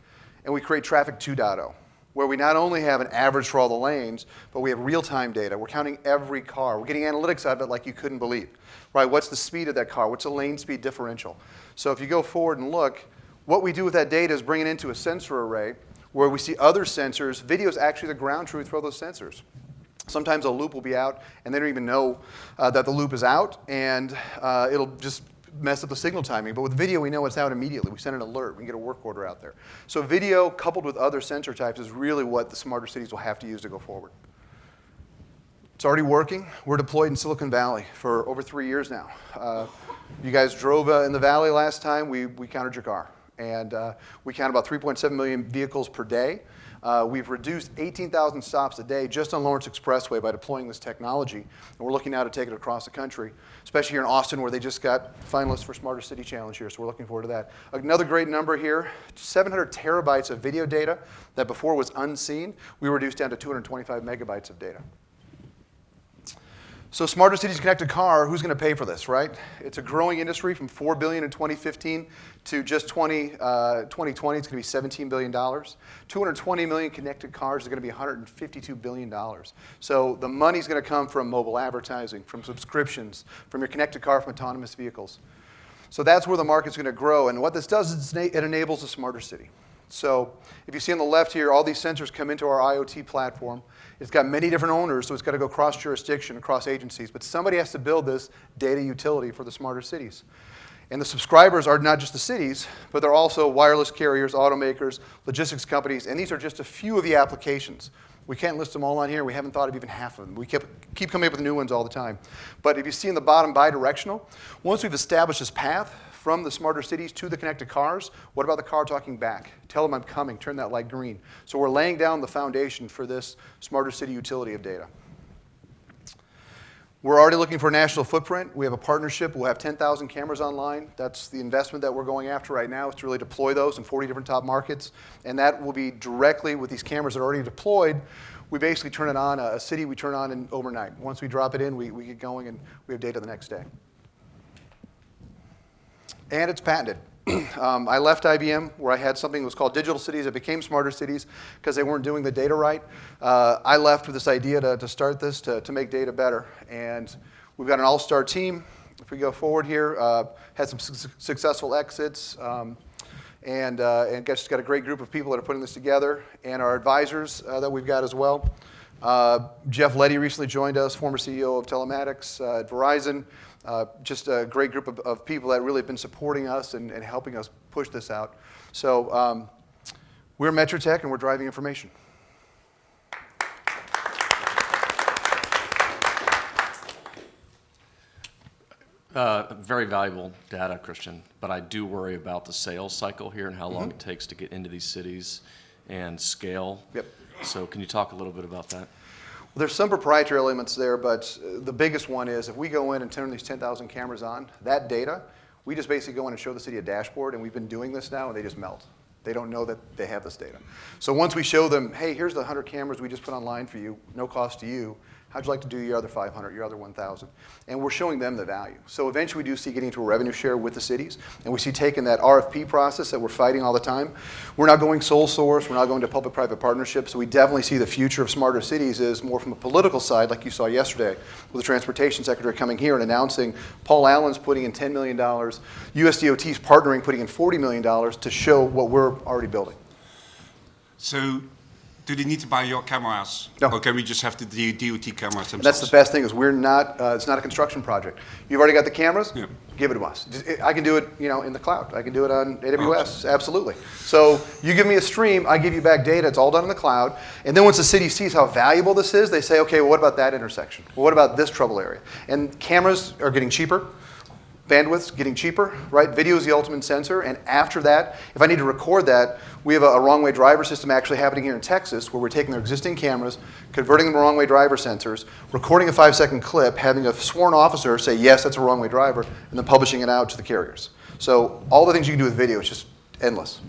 and we create traffic 2.0, where we not only have an average for all the lanes, but we have real-time data. We're counting every car. We're getting analytics out of it like you couldn't believe, right? What's the speed of that car? What's the lane speed differential? So if you go forward and look, what we do with that data is bring it into a sensor array where we see other sensors. Video is actually the ground truth for those sensors. Sometimes a loop will be out, and they don't even know that the loop is out, and it'll just mess up the signal timing. But with video, we know it's out immediately. We send an alert. We can get a work order out there. So video coupled with other sensor types is really what the smarter cities will have to use to go forward. It's already working. We're deployed in Silicon Valley for over 3 years now. You guys drove in the valley last time. We counted your car. And we count about 3.7 million vehicles per day. We've reduced 18,000 stops a day just on Lawrence Expressway by deploying this technology. And we're looking now to take it across the country, especially here in Austin where they just got finalists for Smarter City Challenge here. So we're looking forward to that. Another great number here, 700 terabytes of video data that before was unseen. We reduced down to 225 megabytes of data. So Smarter Cities Connected Car, who's going to pay for this, right? It's a growing industry from $4 billion in 2015 to just 2020, it's going to be $17 billion. 220 million connected cars is going to be $152 billion. So the money's going to come from mobile advertising, from subscriptions, from your connected car, from autonomous vehicles. So that's where the market's going to grow. And what this does is it enables a smarter city. So if you see on the left here, all these sensors come into our IoT platform. It's got many different owners, so it's got to go cross jurisdiction, across agencies. But somebody has to build this data utility for the smarter cities. And the subscribers are not just the cities, but they're also wireless carriers, automakers, logistics companies, and these are just a few of the applications. We can't list them all on here. We haven't thought of even half of them. We keep coming up with new ones all the time. But if you see in the bottom, bi-directional, once we've established this path from the smarter cities to the connected cars, what about the car talking back? Tell them I'm coming, turn that light green. So we're laying down the foundation for this smarter city utility of data. We're already looking for a national footprint. We have a partnership. We'll have 10,000 cameras online. That's the investment that we're going after right now, is to really deploy those in 40 different top markets. And that will be directly with these cameras that are already deployed. We basically turn it on, a city we turn on in overnight. Once we drop it in, we get going and we have data the next day. And it's patented. I left IBM where I had something that was called Digital Cities. It became Smarter Cities because they weren't doing the data right. I left with this idea to start this to make data better. And we've got an all-star team. If we go forward here, had some successful exits. And just got a great group of people that are putting this together. And our advisors that we've got as well. Jeff Leddy recently joined us, former CEO of Telematics at Verizon. Just a great group of people that really have been supporting us and helping us push this out. So we're Metrotech and we're driving information. Very valuable data, Christian, but I do worry about the sales cycle here and how long it takes to get into these cities and scale. Yep. So can you talk a little bit about that? Well, there's some proprietary elements there, but the biggest one is if we go in and turn these 10,000 cameras on, that data, we just basically go in and show the city a dashboard, and we've been doing this now, and they just melt. They don't know that they have this data. So once we show them, hey, here's the 100 cameras we just put online for you, no cost to you, how'd you like to do your other 500, your other 1,000? And we're showing them the value. So eventually we do see getting to a revenue share with the cities, and we see taking that RFP process that we're fighting all the time. We're not going sole source, we're not going to public-private partnerships, so we definitely see the future of smarter cities is more from a political side, like you saw yesterday, with the Transportation Secretary coming here and announcing Paul Allen's putting in $10 million, USDOT's partnering, putting in $40 million to show what we're already building. So, do they need to buy your cameras? No. Or can we just have the DOT cameras themselves? That's the best thing is we're not, it's not a construction project. You've already got the cameras, give it to us. I can do it, in the cloud. I can do it on AWS, absolutely. So you give me a stream, I give you back data, it's all done in the cloud. And then once the city sees how valuable this is, they say, okay, well, what about that intersection? Well, what about this trouble area? And cameras are getting cheaper. Bandwidth's getting cheaper, right? Video is the ultimate sensor, and after that, if I need to record that, we have a wrong-way driver system actually happening here in Texas where we're taking their existing cameras, converting them to wrong-way driver sensors, recording a 5-second clip, having a sworn officer say, yes, that's a wrong-way driver, and then publishing it out to the carriers. So all the things you can do with video is just endless.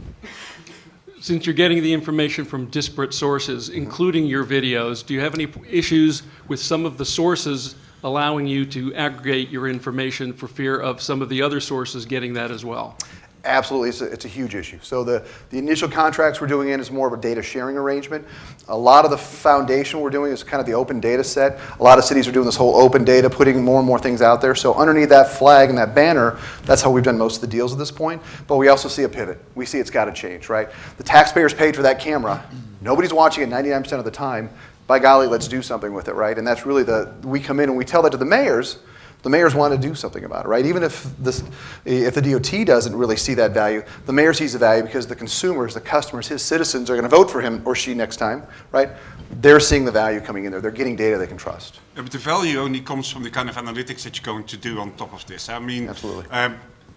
Since you're getting the information from disparate sources, including your videos, do you have any issues with some of the sources allowing you to aggregate your information for fear of some of the other sources getting that as well? Absolutely, it's a huge issue. So the initial contracts we're doing in is more of a data sharing arrangement. A lot of the foundation we're doing is kind of the open data set. A lot of cities are doing this whole open data, putting more and more things out there. So underneath that flag and that banner, that's how we've done most of the deals at this point. But we also see a pivot. We see it's got to change, right? The taxpayers paid for that camera. Nobody's watching it 99% of the time. By golly, let's do something with it, right? And that's really we come in and we tell that to the mayors want to do something about it, right? Even if the DOT doesn't really see that value, the mayor sees the value because the consumers, the customers, his citizens are going to vote for him or she next time, right? They're seeing the value coming in there. They're getting data they can trust. But the value only comes from the kind of analytics that you're going to do on top of this. I mean, absolutely.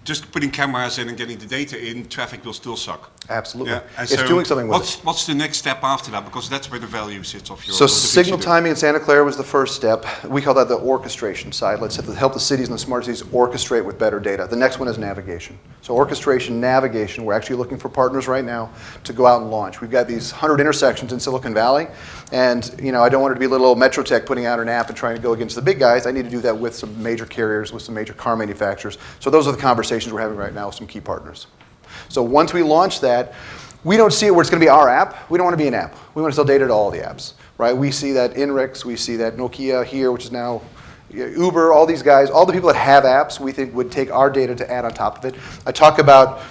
just putting cameras in and getting the data in, traffic will still suck. Absolutely. Yeah, and It's so doing something with it. what's the next step after that? Because that's where the value sits of your. So of the things signal you do. timing in Santa Clara was the first step. We call that the orchestration side. Let's help the cities and the smart cities orchestrate with better data. The next one is navigation. So orchestration, navigation, we're actually looking for partners right now to go out and launch. We've got these 100 intersections in Silicon Valley, and I don't want it to be little Metrotech putting out an app and trying to go against the big guys. I need to do that with some major carriers, with some major car manufacturers. So those are the conversations we're having right now with some key partners. So once we launch that, we don't see it where it's going to be our app. We don't want to be an app. We want to sell data to all the apps, right? We see that Inrix, we see that Nokia here, which is now Uber, all these guys, all the people that have apps, we think would take our data to add on top of it. I talk about,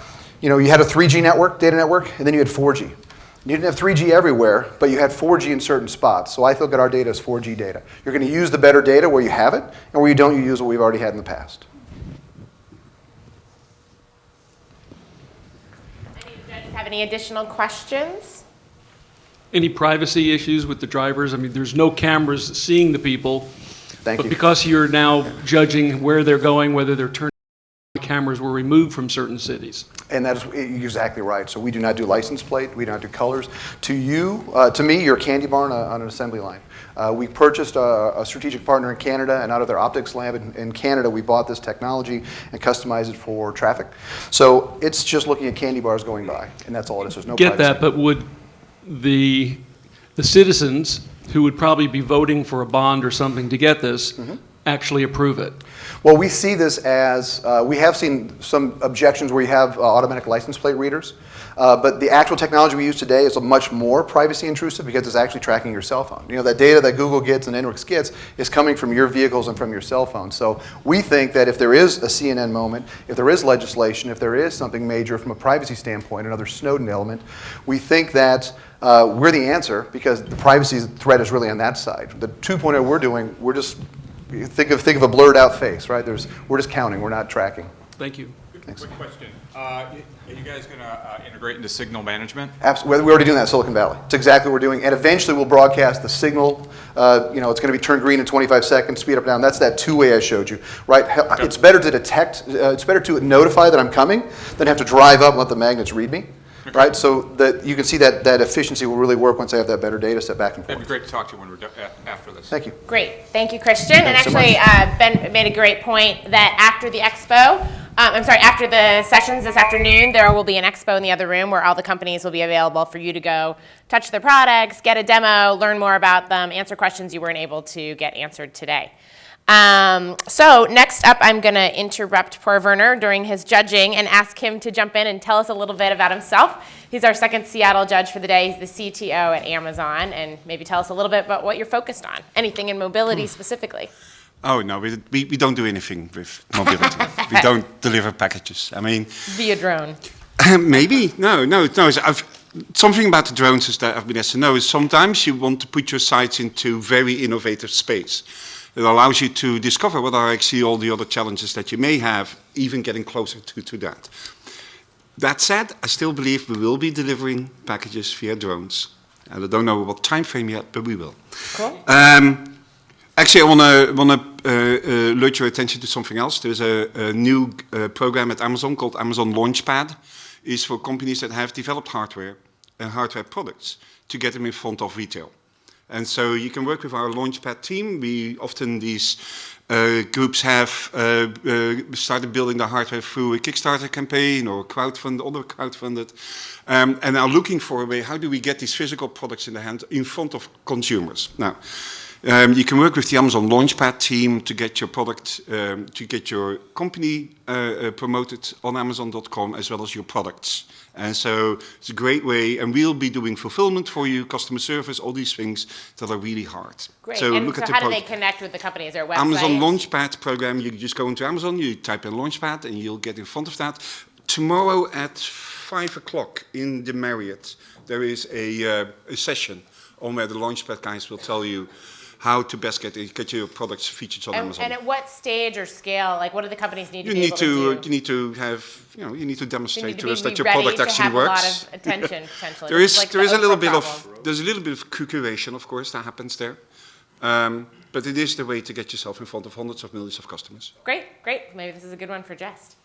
you had a 3G network, data network, and then you had 4G. You didn't have 3G everywhere, but you had 4G in certain spots. So I look at our data as 4G data. You're going to use the better data where you have it, and where you don't, you use what we've already had in the past. Have any additional questions? Any privacy issues with the drivers? I mean, there's no cameras seeing the people. Thank but you. because you're now judging where they're going, whether they're turning, the cameras were removed from certain cities. And that is exactly right. So we do not do license plate. We don't do colors. To me, you're a candy bar on an assembly line. We purchased a strategic partner in Canada, and out of their optics lab in Canada, we bought this technology and customized it for traffic. So it's just looking at candy bars going by, and that's all it is. There's no Get privacy. that, but would the citizens who would probably be voting for a bond or something to get this actually approve it? Well, we see this as, we have seen some objections where you have automatic license plate readers, but the actual technology we use today is a much more privacy intrusive because it's actually tracking your cell phone. That data that Google gets and Inrix gets is coming from your vehicles and from your cell phone. So we think that if there is a CNN moment, if there is legislation, if there is something major from a privacy standpoint, another Snowden element, we think that we're the answer because the privacy threat is really on that side. The 2.0 we're doing, we're just, think of a blurred out face, right? We're just counting, we're not tracking. Thank you. Thanks. Quick question. Are you guys going to integrate into signal management? Absolutely. We're already doing that in Silicon Valley. It's exactly what we're doing. And eventually we'll broadcast the signal. It's going to be turned green in 25 seconds, speed up, down. That's that two-way I showed you, right? It's better to detect, it's better to notify that I'm coming than have to drive up and let the magnets read me, right? So that you can see that efficiency will really work once I have that better data set back and forth. It'd be great to talk to you when we're after this. Thank you. Great. Thank you, Christian. And Thanks so actually, Ben made a great point that after the expo, after the sessions this afternoon, there will be an expo in the other room where all the companies will be available for you to go touch their products, get a demo, learn more about them, answer questions you weren't able to get answered today. So next up, I'm going to interrupt poor Werner during his judging and ask him to jump in and tell us a little bit about himself. He's our second Seattle judge for the day. He's the CTO at Amazon, and maybe tell us a little bit about what you're focused on, anything in mobility specifically. Oh, no, we don't do anything with mobility. We don't deliver packages. I mean... Via drone. Maybe. No. Something about the drones is that I've been asked to know is sometimes you want to put your sites into very innovative space. It allows you to discover what are actually all the other challenges that you may have, even getting closer to that. That said, I still believe we will be delivering packages via drones. And I don't know what time frame yet, but we will. Cool. Actually, I want to alert your attention to something else. There's a new program at Amazon called Amazon Launchpad. It's for companies that have developed hardware and hardware products to get them in front of retail. And so you can work with our Launchpad team. These groups have started building the hardware through a Kickstarter campaign or crowdfunded, and are looking for a way, how do we get these physical products in the hand in front of consumers? Now, you can work with the Amazon Launchpad team to get your product, to get your company promoted on Amazon.com as well as your products. And so it's a great way, and we'll be doing fulfillment for you, customer service, all these things that are really hard. Great. So And look so at the how do they connect with the company? Is there a website? Amazon Launchpad program. You just go into Amazon, you type in Launchpad, and you'll get in front of that. Tomorrow at 5 o'clock in the Marriott, there is a session on where the Launchpad guys will tell you how to best get your products featured on Amazon. And at what stage or scale, like what do the companies need to be able to do? You need to have, you need to demonstrate to us that your ready product to actually have works. a lot of attention potentially. There is a little bit problem. there's a little bit of curation, of course, that happens there, but it is the way to get yourself in front of hundreds of millions of customers. Great. Maybe this is a good one for Jest.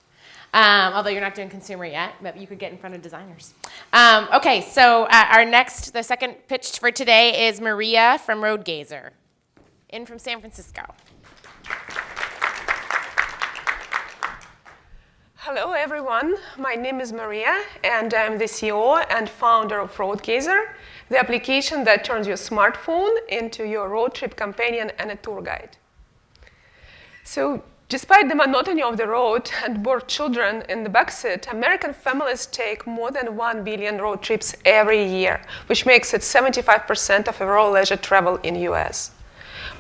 Although you're not doing consumer yet, but you could get in front of designers. Okay, so the second pitch for today is Maria from Roadgazer, in from San Francisco. Hello, everyone. My name is Maria, and I'm the CEO and founder of Roadgazer, the application that turns your smartphone into your road trip companion and a tour guide. So, despite the monotony of the road and bored children in the backseat, American families take more than 1 billion road trips every year, which makes it 75% of overall leisure travel in the US.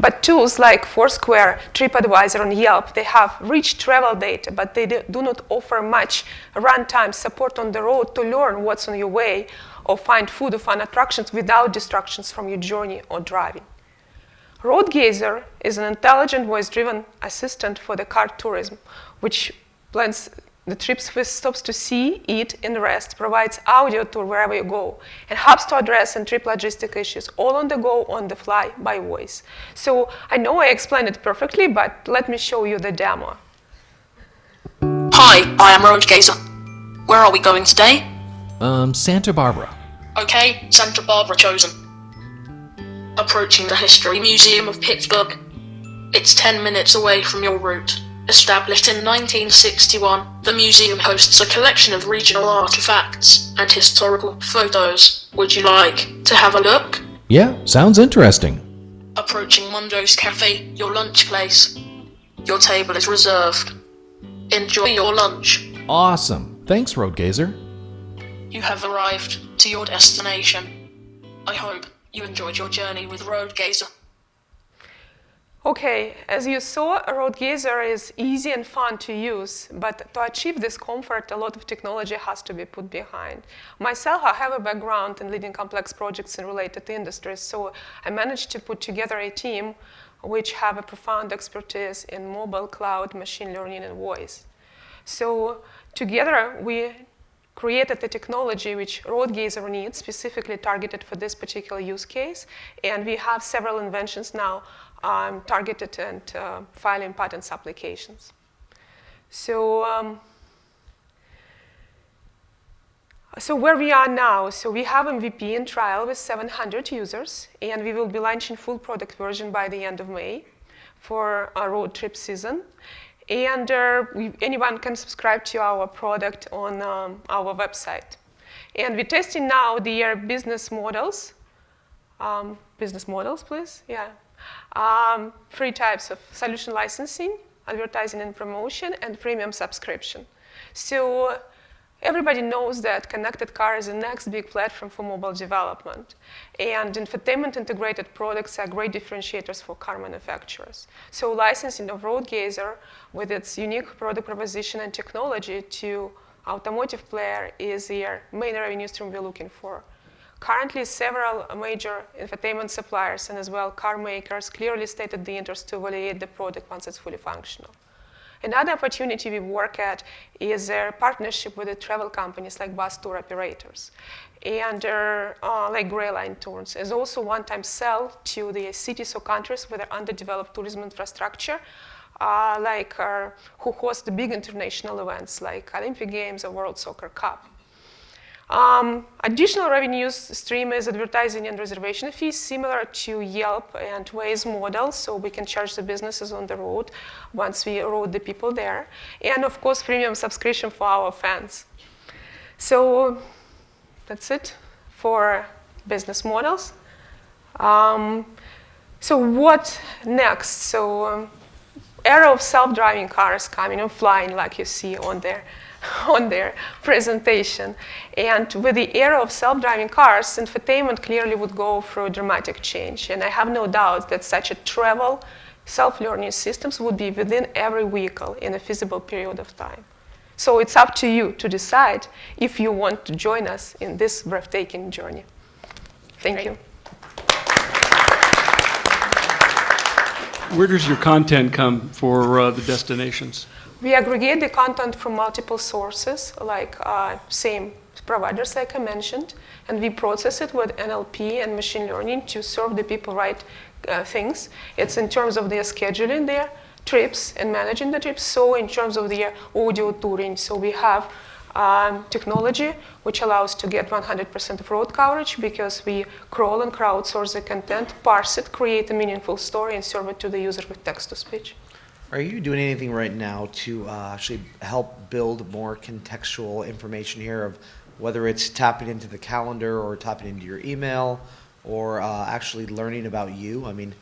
But tools like Foursquare, TripAdvisor, and Yelp, they have rich travel data, but they do not offer much runtime support on the road to learn what's on your way or find food or fun attractions without distractions from your journey or driving. Roadgazer is an intelligent voice-driven assistant for the car tourism, which plans the trips with stops to see, eat, and rest, provides audio tour wherever you go, and helps to address and trip logistic issues, all on the go, on the fly, by voice. So I know I explained it perfectly, but let me show you the demo. Hi, I am Roadgazer. Where are we going today? Santa Barbara. Okay, Santa Barbara chosen. Approaching the History Museum of Pittsburgh. It's 10 minutes away from your route. Established in 1961, the museum hosts a collection of regional artifacts and historical photos. Would you like to have a look? Yeah, sounds interesting. Approaching Mondo's Cafe, your lunch place. Your table is reserved. Enjoy your lunch. Awesome. Thanks, Roadgazer. You have arrived to your destination. I hope you enjoyed your journey with Roadgazer. Okay, as you saw, Roadgazer is easy and fun to use, but to achieve this comfort, a lot of technology has to be put behind. Myself, I have a background in leading complex projects in related industries, so I managed to put together a team which have a profound expertise in mobile, cloud, machine learning, and voice. So together, we created a technology which Roadgazer needs, specifically targeted for this particular use case, and we have several inventions now targeted and filing patents applications. So, so where we are now, so we have MVP in trial with 700 users, and we will be launching full product version by the end of May for our road trip season. And anyone can subscribe to our product on our website. And we're testing now the business models. Business models, please, yeah. 3 types of solution licensing, advertising and promotion, and premium subscription. So everybody knows that connected car is the next big platform for mobile development. And infotainment integrated products are great differentiators for car manufacturers. So licensing of Roadgazer with its unique product proposition and technology to automotive player is the main revenue stream we're looking for. Currently, several major infotainment suppliers and as well car makers clearly stated the interest to evaluate the product once it's fully functional. Another opportunity we work at is a partnership with the travel companies like bus tour operators and like Greyline Tours. Is also one-time sell to the cities or countries with underdeveloped tourism infrastructure, who host the big international events like Olympic Games or World Soccer Cup. Additional revenue stream is advertising and reservation fees, similar to Yelp and Waze model, so we can charge the businesses on the road once we route the people there. And of course, premium subscription for our fans. So that's it for business models. So what next? So era of self-driving cars coming and flying, like you see on their presentation. And with the era of self-driving cars, infotainment clearly would go through a dramatic change. And I have no doubt that such a travel self-learning systems would be within every vehicle in a feasible period of time. So it's up to you to decide if you want to join us in this breathtaking journey. Thank you. Where does your content come for the destinations? We aggregate the content from multiple sources, like same providers like I mentioned, and we process it with NLP and machine learning to serve the people right things. It's in terms of their scheduling, their trips and managing the trips. So in terms of the audio touring, so we have technology which allows to get 100% of road coverage because we crawl and crowdsource the content, parse it, create a meaningful story, and serve it to the user with text-to-speech. Are you doing anything right now to actually help build more contextual information here of whether it's tapping into the calendar or tapping into your email or actually learning about you? I mean,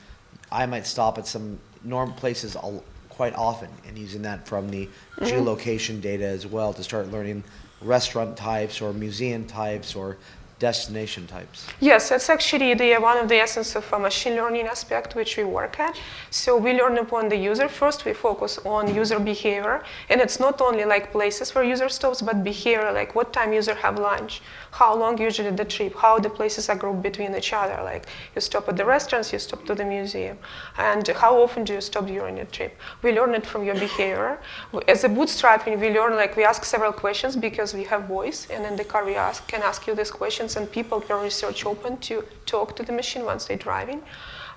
I might stop at some normal places quite often and using that from the geolocation data as well to start learning restaurant types or museum types or destination types. Yes, that's actually one of the essence of a machine learning aspect which we work at. So we learn upon the user. First, we focus on user behavior. And it's not only like places where user stops, but behavior, like what time user have lunch, how long usually the trip, how the places are grouped between each other. Like you stop at the restaurants, you stop to the museum. And how often do you stop during the trip? We learn it from your behavior. As a bootstrapping, we learn, like we ask several questions because we have voice. And in the car we can ask you these questions, and people per research open to talk to the machine once they're driving.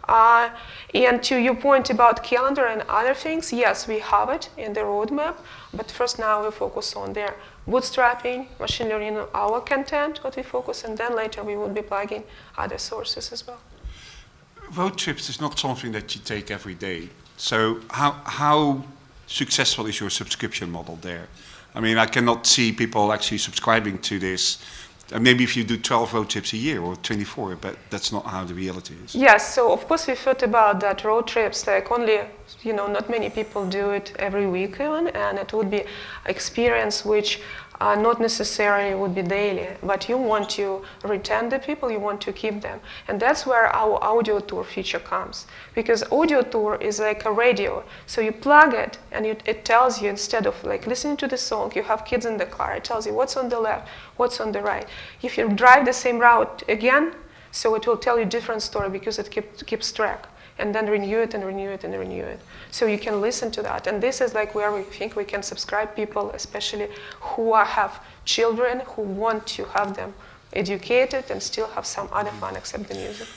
And to your point about calendar and other things, yes, we have it in the roadmap, but first now we focus on their bootstrapping, machine learning, our content, what we focus, and then later we will be plugging other sources as well. Road trips is not something that you take every day. So how successful is your subscription model there? I mean, I cannot see people actually subscribing to this. Maybe if you do 12 road trips a year or 24, but that's not how the reality is. Yes, so of course we thought about that road trips, like only, not many people do it every week even, and it would be experience which not necessarily would be daily, but you want to retain the people, you want to keep them. And that's where our audio tour feature comes. Because audio tour is like a radio. So you plug it and it tells you, instead of like listening to the song, you have kids in the car, it tells you what's on the left, what's on the right. If you drive the same route again, so it will tell you a different story because it keeps track. And then renew it and renew it and renew it. So you can listen to that. And this is like where we think we can subscribe people, especially who have children, who want to have them educated and still have some other fun except the music.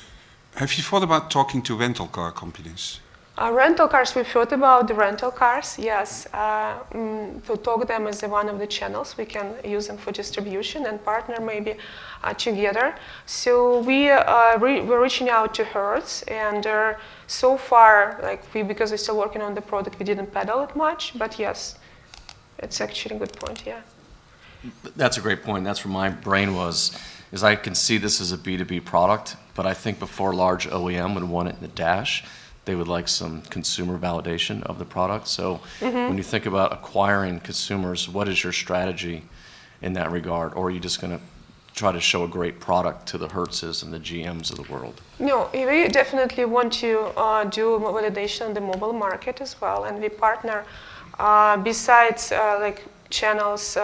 Have you thought about talking to rental car companies? Rental cars, we thought about the rental cars, yes. To talk them as one of the channels, we can use them for distribution and partner maybe together. So we're reaching out to Hertz, and so far, because we're still working on the product, we didn't pedal it much, but yes, it's actually a good point, yeah. That's a great point. That's where my brain was, is I can see this as a B2B product, but I think before large OEM would want it in the dash, they would like some consumer validation of the product. So when you think about acquiring consumers, what is your strategy in that regard? Or are you just going to try to show a great product to the Hertzes and the GMs of the world? No, we definitely want to do validation in the mobile market as well. And we partner, besides channels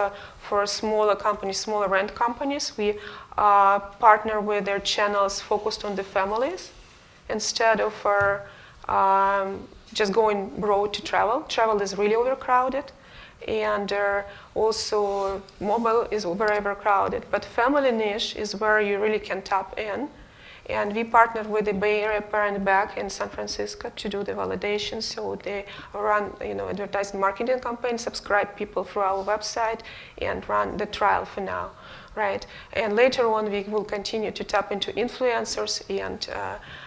for smaller companies, smaller rent companies, we partner with their channels focused on the families instead of just going broad to travel. Travel is really overcrowded, and also mobile is very overcrowded. But family niche is where you really can tap in. And we partnered with the Bay Area Parent Bank in San Francisco to do the validation. So they run, advertising marketing campaign, subscribe people through our website, and run the trial for now, right? And later on, we will continue to tap into influencers and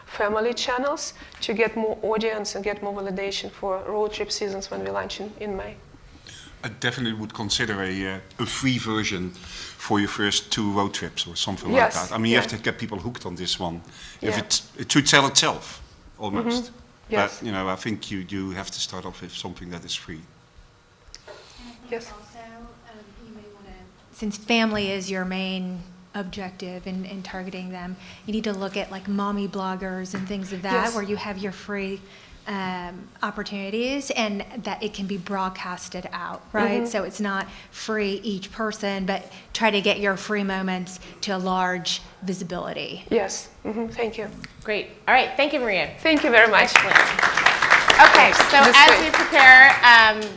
family channels to get more audience and get more validation for road trip seasons when we launch in May. I definitely would consider a free version for your first 2 road trips or something like that. I mean, you have to get people hooked on this one. If it should sell itself, almost. Yes. But, I think you have to start off with something that is free. Yes. Also, you may want to, since family is your main objective in targeting them, you need to look at like mommy bloggers and things of that, where you have your free opportunities, and that it can be broadcasted out, right? So it's not free each person, but try to get your free moments to a large visibility. Yes, thank you. Great. All right, thank you, Maria. Thank you very much. Okay, so as we prepare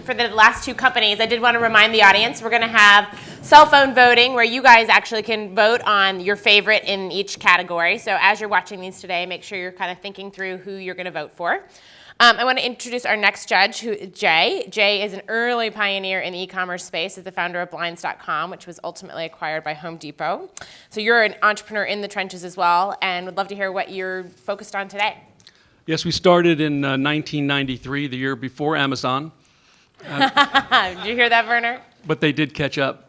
for the last 2 companies, I did want to remind the audience we're going to have cell phone voting, where you guys actually can vote on your favorite in each category. So as you're watching these today, make sure you're kind of thinking through who you're going to vote for. I want to introduce our next judge, Jay. Jay is an early pioneer in the e-commerce space, is the founder of Blinds.com, which was ultimately acquired by Home Depot. So you're an entrepreneur in the trenches as well, and would love to hear what you're focused on today. Yes, we started in 1993, the year before Amazon. Did you hear that, Werner? But they did catch up.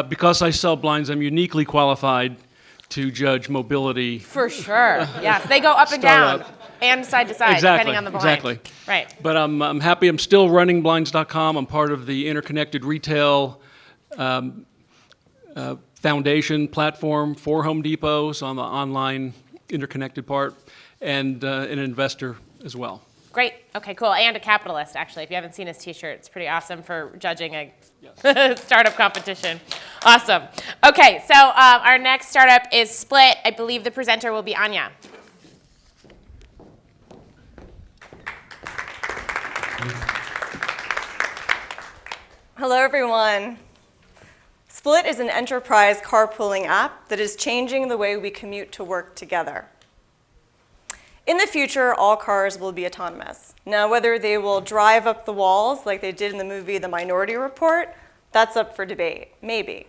Because I sell blinds, I'm uniquely qualified to judge mobility. For sure, yes. They go up and down and side to side, Exactly, depending on the blind. exactly. Right. But I'm happy. I'm still running Blinds.com. I'm part of the Interconnected Retail Foundation platform for Home Depot, so on the online interconnected part, and an investor as well. Great. Okay, cool. And a capitalist, actually. If you haven't seen his T-shirt, it's pretty awesome for judging a startup competition. Awesome. Okay, so our next startup is Split. I believe the presenter will be Anya. Hello, everyone. Split is an enterprise carpooling app that is changing the way we commute to work together. In the future, all cars will be autonomous. Now, whether they will drive up the walls like they did in the movie The Minority Report, that's up for debate, maybe.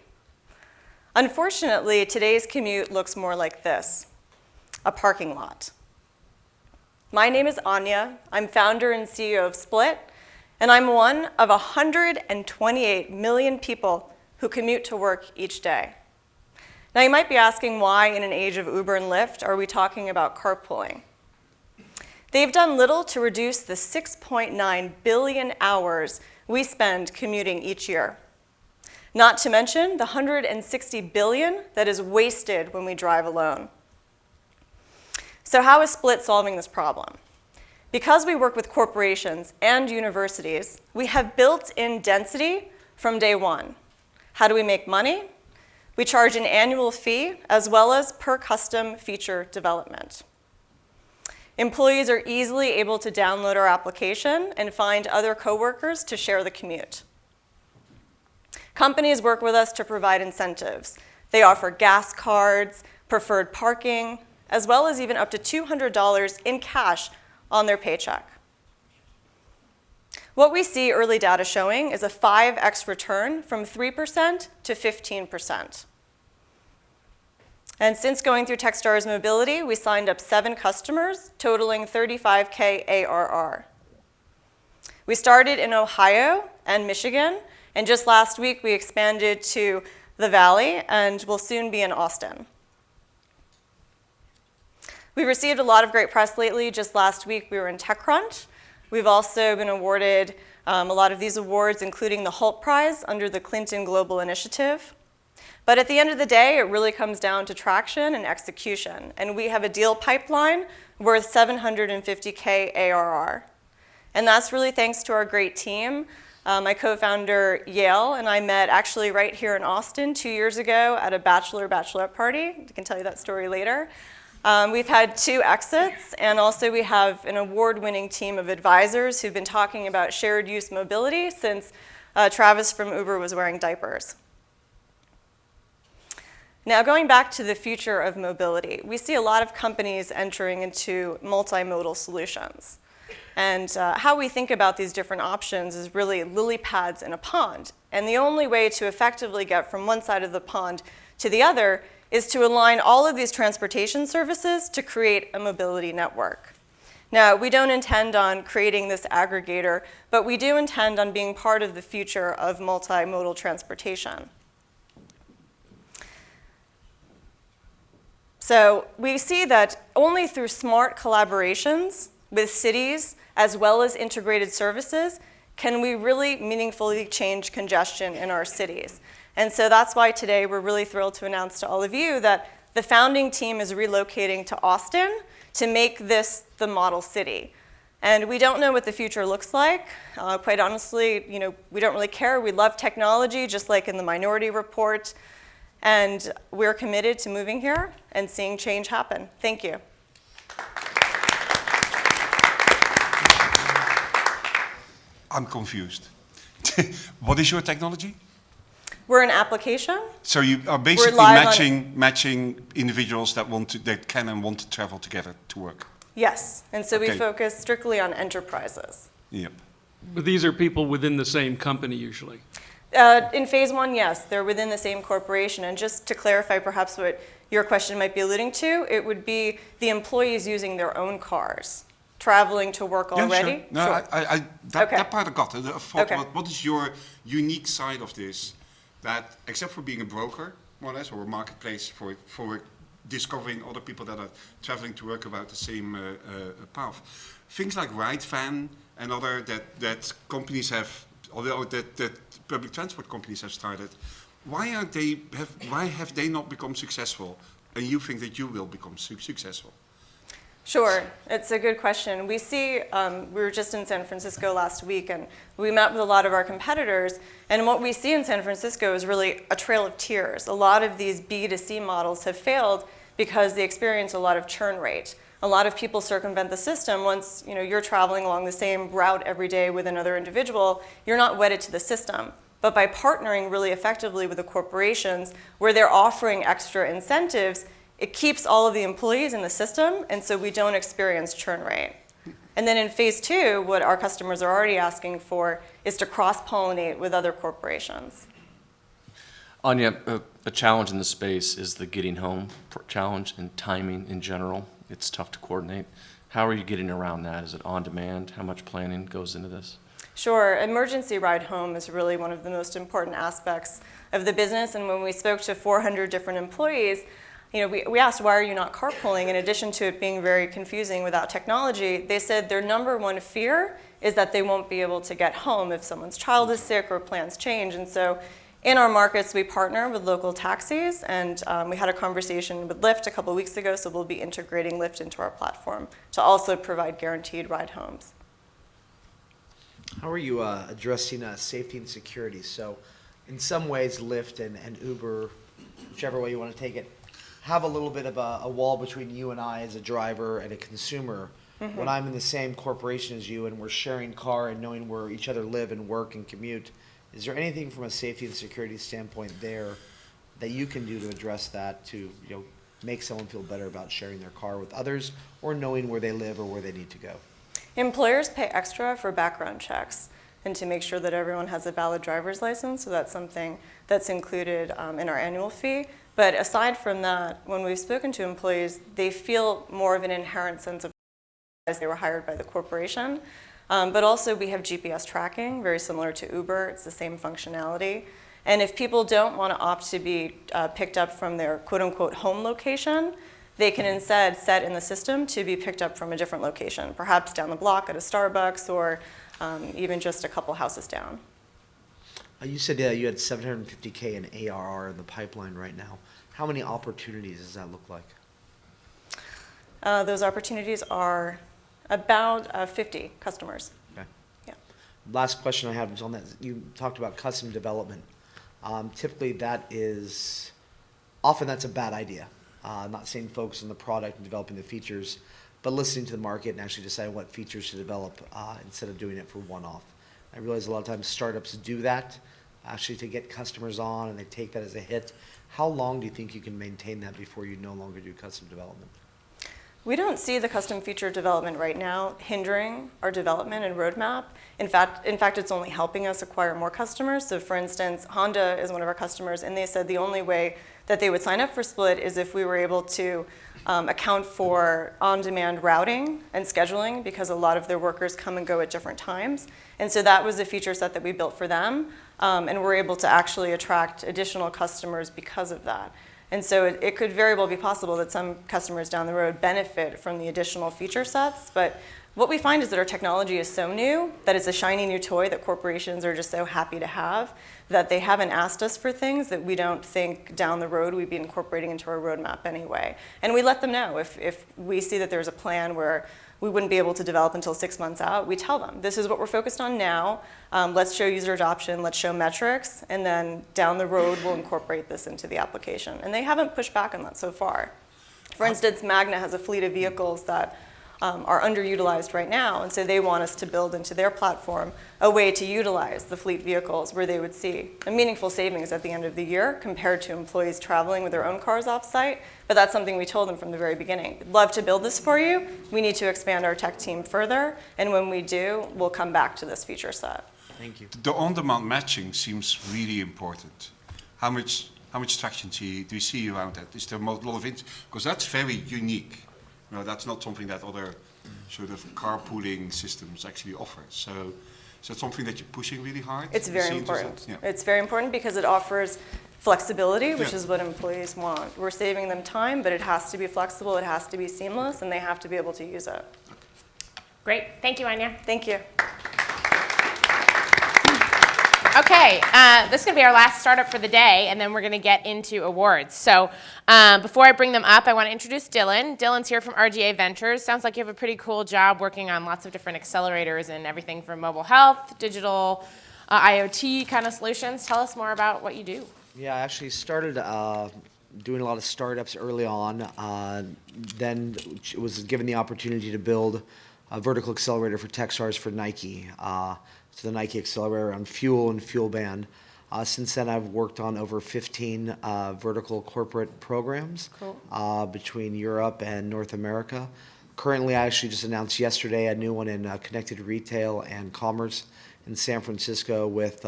Unfortunately, today's commute looks more like this, a parking lot. My name is Anya. I'm founder and CEO of Split, and I'm one of 128 million people who commute to work each day. Now, you might be asking why, in an age of Uber and Lyft, are we talking about carpooling? They've done little to reduce the 6.9 billion hours we spend commuting each year. Not to mention the 160 billion that is wasted when we drive alone. So how is Split solving this problem? Because we work with corporations and universities, we have built-in density from day one. How do we make money? We charge an annual fee as well as per custom feature development. Employees are easily able to download our application and find other coworkers to share the commute. Companies work with us to provide incentives. They offer gas cards, preferred parking, as well as even up to $200 in cash on their paycheck. What we see early data showing is a 5x return from 3% to 15%. And since going through Techstars Mobility, we signed up 7 customers, totaling 35K ARR. We started in Ohio and Michigan, and just last week we expanded to the Valley, and will soon be in Austin. We've received a lot of great press lately. Just last week we were in TechCrunch. We've also been awarded a lot of these awards, including the Hult Prize under the Clinton Global Initiative. But at the end of the day, it really comes down to traction and execution. And we have a deal pipeline worth 750K ARR. And that's really thanks to our great team. My co-founder, Yale, and I met actually right here in Austin 2 years ago at a bachelorette party. I can tell you that story later. We've had 2 exits, and also we have an award-winning team of advisors who've been talking about shared use mobility since Travis from Uber was wearing diapers. Now, going back to the future of mobility, we see a lot of companies entering into multimodal solutions. And how we think about these different options is really lily pads in a pond. And the only way to effectively get from one side of the pond to the other is to align all of these transportation services to create a mobility network. Now, we don't intend on creating this aggregator, but we do intend on being part of the future of multimodal transportation. So we see that only through smart collaborations with cities as well as integrated services can we really meaningfully change congestion in our cities. And so that's why today we're really thrilled to announce to all of you that the founding team is relocating to Austin to make this the model city. And we don't know what the future looks like. Quite honestly, we don't really care. We love technology, just like in the Minority Report. And we're committed to moving here and seeing change happen. Thank you. I'm confused. What is your technology? We're an application. So you are basically live on- matching individuals that can and want to travel together to work. Yes, and so we Okay. focus strictly on enterprises. Yep. But these are people within the same company usually. In phase one, yes, they're within the same corporation. And just to clarify perhaps what your question might be alluding to, it would be the employees using their own cars, traveling to work already. Sure. No, Sure. that part I got. I thought, Okay. what is your unique side of this? That except for being a broker, more or less, or a marketplace for discovering other people that are traveling to work about the same path. Things like RideVan and other that companies have, although that public transport companies have started. Why have they not become successful? And you think that you will become successful? Sure, it's a good question. We see, we were just in San Francisco last week, and we met with a lot of our competitors, and what we see in San Francisco is really a trail of tears. A lot of these B2C models have failed because they experience a lot of churn rate. A lot of people circumvent the system. Once you're traveling along the same route every day with another individual, you're not wedded to the system. But by partnering really effectively with the corporations, where they're offering extra incentives, it keeps all of the employees in the system, and so we don't experience churn rate. And then in phase two, what our customers are already asking for is to cross-pollinate with other corporations. Anya, a challenge in the space is the getting home challenge and timing in general. It's tough to coordinate. How are you getting around that? Is it on demand? How much planning goes into this? Sure, emergency ride home is really one of the most important aspects of the business, and when we spoke to 400 different employees, we asked, why are you not carpooling? In addition to it being very confusing without technology, they said their number one fear is that they won't be able to get home if someone's child is sick or plans change. And so in our markets, we partner with local taxis, and we had a conversation with Lyft a couple weeks ago, so we'll be integrating Lyft into our platform to also provide guaranteed ride homes. How are you addressing safety and security? So in some ways, Lyft and Uber, whichever way you want to take it, have a little bit of a wall between you and I as a driver and a consumer. Mm-hmm. When I'm in the same corporation as you and we're sharing car and knowing where each other live and work and commute, is there anything from a safety and security standpoint there that you can do to address that, to make someone feel better about sharing their car with others or knowing where they live or where they need to go? Employers pay extra for background checks and to make sure that everyone has a valid driver's license, so that's something that's included in our annual fee. But aside from that, when we've spoken to employees, they feel more of an inherent sense of as they were hired by the corporation. But also we have GPS tracking, very similar to Uber. It's the same functionality. And if people don't want to opt to be picked up from their quote-unquote home location, they can instead set in the system to be picked up from a different location, perhaps down the block at a Starbucks or even just a couple houses down. You said you had $750K in ARR in the pipeline right now. How many opportunities does that look like? Those opportunities are about 50 customers. Okay. Yeah. Last question I had was on that. You talked about custom development. Typically that's a bad idea. Not saying focus on the product and developing the features, but listening to the market and actually deciding what features to develop instead of doing it for one-off. I realize a lot of times startups do that actually to get customers on, and they take that as a hit. How long do you think you can maintain that before you no longer do custom development? We don't see the custom feature development right now hindering our development and roadmap. In fact, it's only helping us acquire more customers. So for instance, Honda is one of our customers, and they said the only way that they would sign up for Split is if we were able to account for on-demand routing and scheduling, because a lot of their workers come and go at different times. And so that was a feature set that we built for them, and we're able to actually attract additional customers because of that. And so it could very well be possible that some customers down the road benefit from the additional feature sets. But what we find is that our technology is so new that it's a shiny new toy that corporations are just so happy to have that they haven't asked us for things that we don't think down the road we'd be incorporating into our roadmap anyway. And we let them know if we see that there's a plan where we wouldn't be able to develop until 6 months out, we tell them, this is what we're focused on now. Let's show user adoption, let's show metrics, and then down the road, we'll incorporate this into the application. And they haven't pushed back on that so far. For instance, Magna has a fleet of vehicles that are underutilized right now, and so they want us to build into their platform a way to utilize the fleet vehicles where they would see a meaningful savings at the end of the year compared to employees traveling with their own cars off-site. But that's something we told them from the very beginning. We'd love to build this for you. We need to expand our tech team further, and when we do, we'll come back to this feature set. Thank you. The on-demand matching seems really important. How much traction do you see around that? Is there a lot of interest? Because that's very unique. You know, that's not something that other sort of carpooling systems actually offer. So is that something that you're pushing really hard? It's very See important. Yeah. It's very important because it offers flexibility, which is what employees want. We're saving them time, but it has to be flexible, it has to be seamless, and they have to be able to use it. Great. Thank you, Anya. Thank you. Okay, this is going to be our last startup for the day, and then we're going to get into awards. So before I bring them up, I want to introduce Dylan. Dylan's here from RGA Ventures. Sounds like you have a pretty cool job working on lots of different accelerators and everything from mobile health, digital, IoT kind of solutions. Tell us more about what you do. Yeah, I actually started doing a lot of startups early on, then was given the opportunity to build a vertical accelerator for Techstars for Nike. So the Nike accelerator on fuel and fuel band. Since then, I've worked on over 15 vertical corporate programs between Europe and North America. Currently, I actually just announced yesterday a new one in connected retail and commerce in San Francisco with,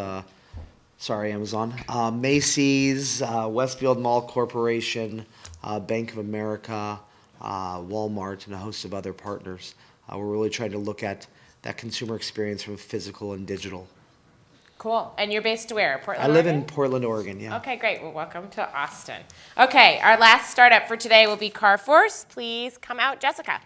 Amazon, Macy's, Westfield Mall Corporation, Bank of America, Walmart, and a host of other partners. We're really trying to look at that consumer experience from physical and digital. Cool. And you're based where? Portland, I live Oregon? in Portland, Oregon, yeah. Okay, great. Well, welcome to Austin. Okay, our last startup for today will be CarForce. Please come out, Jessica.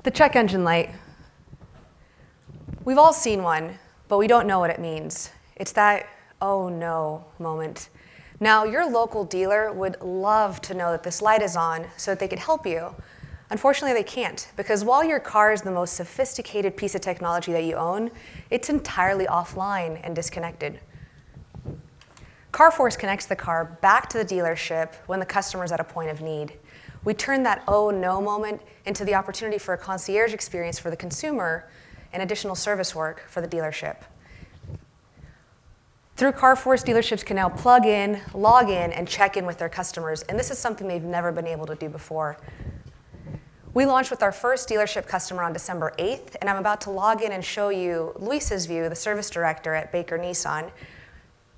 The check engine light. We've all seen one, but we don't know what it means. It's that, oh no moment. Now, your local dealer would love to know that this light is on so that they could help you. Unfortunately, they can't, because while your car is the most sophisticated piece of technology that you own, it's entirely offline and disconnected. CarForce connects the car back to the dealership when the customer's at a point of need. We turn that oh no moment into the opportunity for a concierge experience for the consumer and additional service work for the dealership. Through CarForce, dealerships can now plug in, log in, and check in with their customers, and this is something they've never been able to do before. We launched with our first dealership customer on December 8th, and I'm about to log in and show you Luis's view, the service director at Baker Nissan,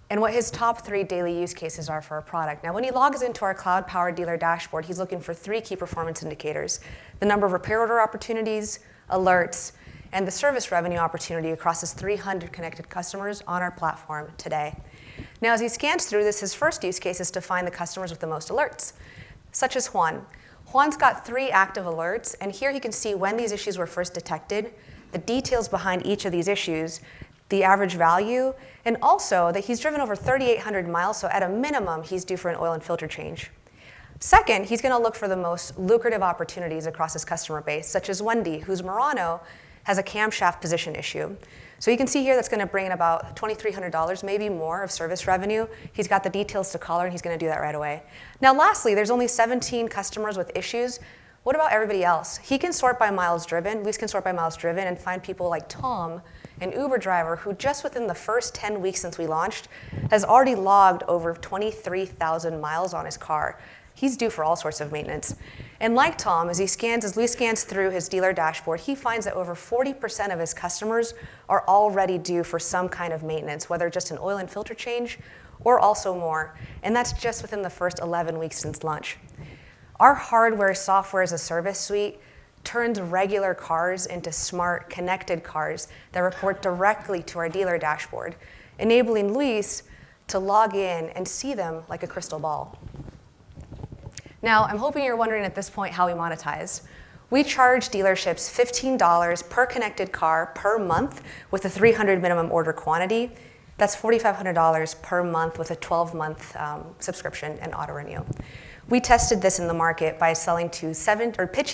and what his top 3 daily use cases are for our product. Now, when he logs into our cloud-powered dealer dashboard, he's looking for 3 key performance indicators: the number of repair order opportunities, alerts, and the service revenue opportunity across his 300 connected customers on our platform today. Now, as he scans through this, his first use case is to find the customers with the most alerts, such as Juan. Juan's got 3 active alerts, and here he can see when these issues were first detected, the details behind each of these issues, the average value, and also that he's driven over 3,800 miles, so at a minimum, he's due for an oil and filter change. Second, he's going to look for the most lucrative opportunities across his customer base, such as Wendy, whose Murano has a camshaft position issue. So you can see here that's going to bring in about $2,300, maybe more, of service revenue. He's got the details to call her, and he's going to do that right away. Now, lastly, there's only 17 customers with issues. What about everybody else? He can sort by miles driven. Luis can sort by miles driven and find people like Tom, an Uber driver who just within the first 10 weeks since we launched has already logged over 23,000 miles on his car. He's due for all sorts of maintenance. And like Tom, as Luis scans through his dealer dashboard, he finds that over 40% of his customers are already due for some kind of maintenance, whether just an oil and filter change or also more. And that's just within the first 11 weeks since launch. Our hardware software as a service suite turns regular cars into smart, connected cars that report directly to our dealer dashboard, enabling Luis to log in and see them like a crystal ball. Now, I'm hoping you're wondering at this point how we monetize. We charge dealerships $15 per connected car per month with a 300 minimum order quantity. That's $4,500 per month with a 12-month subscription and auto renew. We tested this in the market by pitching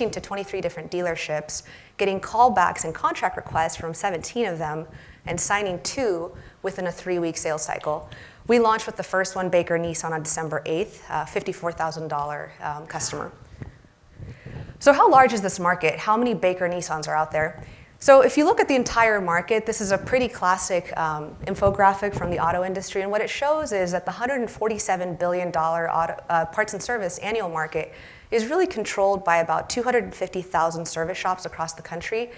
to 23 different dealerships, getting callbacks and contract requests from 17 of them, and signing 2 within a 3-week sales cycle. We launched with the first one, Baker Nissan, on December 8th, $54,000 customer. So how large is this market? How many Baker Nissans are out there? So if you look at the entire market, this is a pretty classic infographic from the auto industry, and what it shows is that the $147 billion parts and service annual market is really controlled by about 250,000 service shops across the country.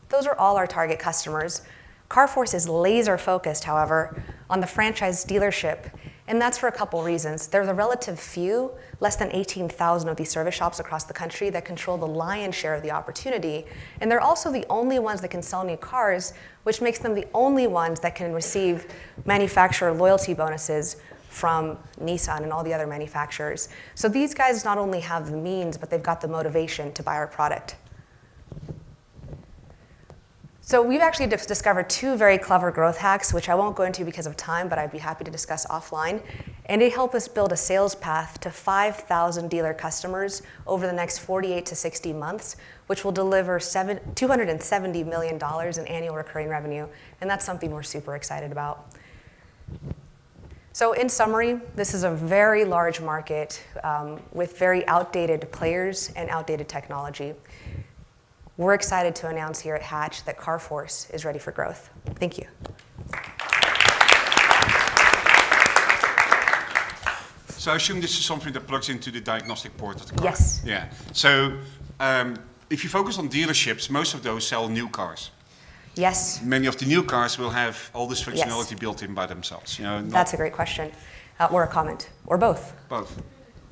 Those are all our target customers. CarForce is laser focused, however, on the franchise dealership, and that's for a couple reasons. There's a relative few, less than 18,000 of these service shops across the country that control the lion's share of the opportunity, and they're also the only ones that can sell new cars, which makes them the only ones that can receive manufacturer loyalty bonuses from Nissan and all the other manufacturers. So these guys not only have the means, but they've got the motivation to buy our product. So we've actually discovered two very clever growth hacks, which I won't go into because of time, but I'd be happy to discuss offline. And they help us build a sales path to 5,000 dealer customers over the next 48 to 60 months, which will deliver $270 million in annual recurring revenue. And that's something we're super excited about. So in summary, this is a very large market with very outdated players and outdated technology. We're excited to announce here at Hatch that CarForce is ready for growth. Thank you. So I assume this is something that plugs into the diagnostic port of the car? Yes. Yeah. So if you focus on dealerships, most of those sell new cars. Yes. Many of the new cars will have all this functionality built in by themselves. You know, That's a great question. Or a comment, or both. Both.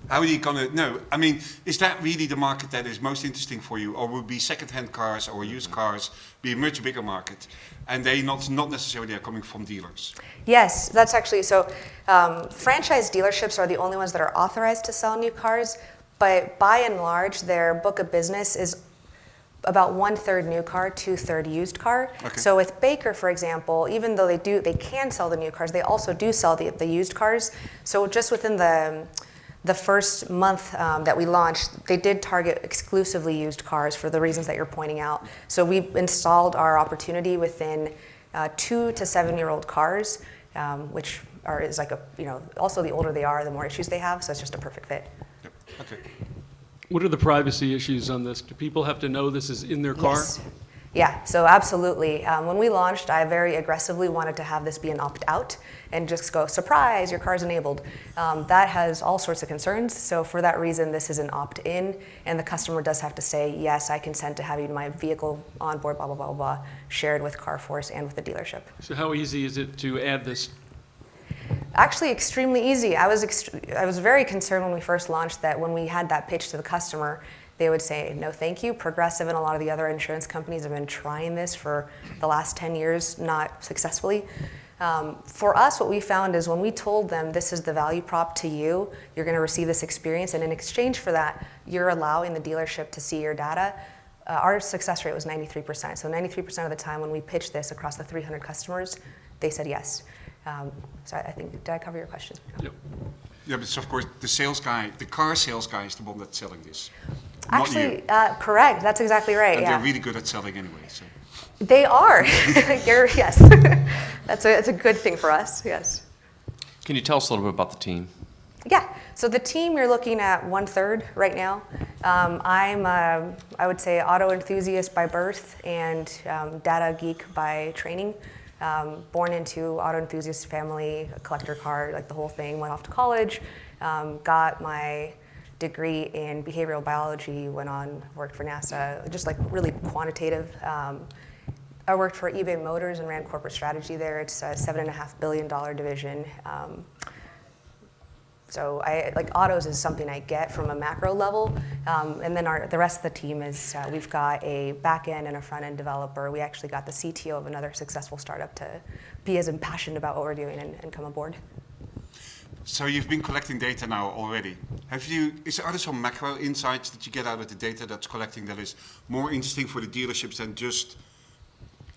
How are you gonna know? I mean, is that really the market that is most interesting for you, or would be second-hand cars or used cars be a much bigger market, and they not necessarily are coming from dealers? Yes, that's actually so. Franchise dealerships are the only ones that are authorized to sell new cars, but by and large, their book of business is about 1/3 new car, 2/3 used car. Okay. So with Baker, for example, even though they can sell the new cars, they also do sell the used cars. So just within the first month that we launched, they did target exclusively used cars for the reasons that you're pointing out. So we installed our opportunity within 2 to 7-year-old cars, which is like also the older they are, the more issues they have. So it's just a perfect fit. Yep. Okay. What are the privacy issues on this? Do people have to know this is in their car? Yes. Yeah, so absolutely. When we launched, I very aggressively wanted to have this be an opt-out and just go, surprise, your car's enabled. That has all sorts of concerns, so for that reason, this is an opt-in, and the customer does have to say, yes, I consent to having my vehicle on board, blah, blah, blah, blah, shared with CarForce and with the dealership. So how easy is it to add this? Actually, extremely easy. I was very concerned when we first launched that when we had that pitch to the customer, they would say, no, thank you. Progressive and a lot of the other insurance companies have been trying this for the last 10 years, not successfully. For us, what we found is when we told them this is the value prop to you, you're going to receive this experience, and in exchange for that, you're allowing the dealership to see your data. Our success rate was 93%. So 93% of the time when we pitched this across the 300 customers, they said yes. So I think, did I cover your question? Yep. Yeah, but of course, the car sales guy is the one that's selling this. Actually, correct. That's exactly right. And yeah. they're really good at selling anyway. So. They are. Yes. That's a good thing for us. Yes. Can you tell us a little bit about the team? Yeah. So the team, you're looking at 1/3 right now. I'm, I would say, auto enthusiast by birth and data geek by training. Born into auto enthusiast family, a collector car, like the whole thing. Went off to college, got my degree in behavioral biology, went on, worked for NASA, just like really quantitative. I worked for eBay Motors and ran corporate strategy there. It's a $7.5 billion division. So autos is something I get from a macro level. And then the rest of the team is, we've got a back-end and a front-end developer. We actually got the CTO of another successful startup to be as impassioned about what we're doing and come aboard. So you've been collecting data now already. Are there some macro insights that you get out of the data that's collecting that is more interesting for the dealerships than just,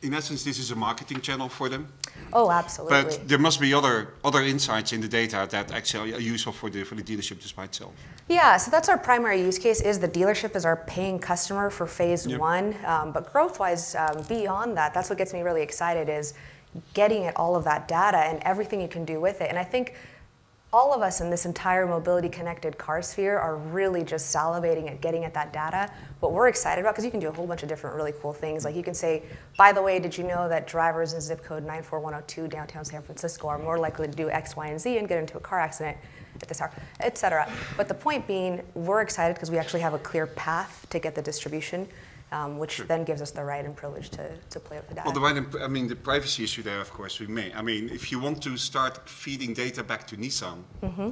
in essence, this is a marketing channel for them? Oh, absolutely. But there must be other insights in the data that actually are useful for the dealership just by itself. Yeah, so that's our primary use case, is the dealership is our paying customer for phase one. But growth-wise, beyond that, that's what gets me really excited is, getting at all of that data and everything you can do with it. And I think all of us in this entire mobility connected car sphere are really just salivating at getting at that data. What we're excited about, because you can do a whole bunch of different really cool things. Like you can say, by the way, did you know that drivers in zip code 94102 downtown San Francisco are more likely to do X, Y, and Z and get into a car accident at this hour, et cetera. But the point being, we're excited because we actually have a clear path to get the distribution, which then gives us the right and privilege to play with the data. Well, the right, I mean, the privacy issue there, of course, remains. I mean, if you want to start feeding data back to Nissan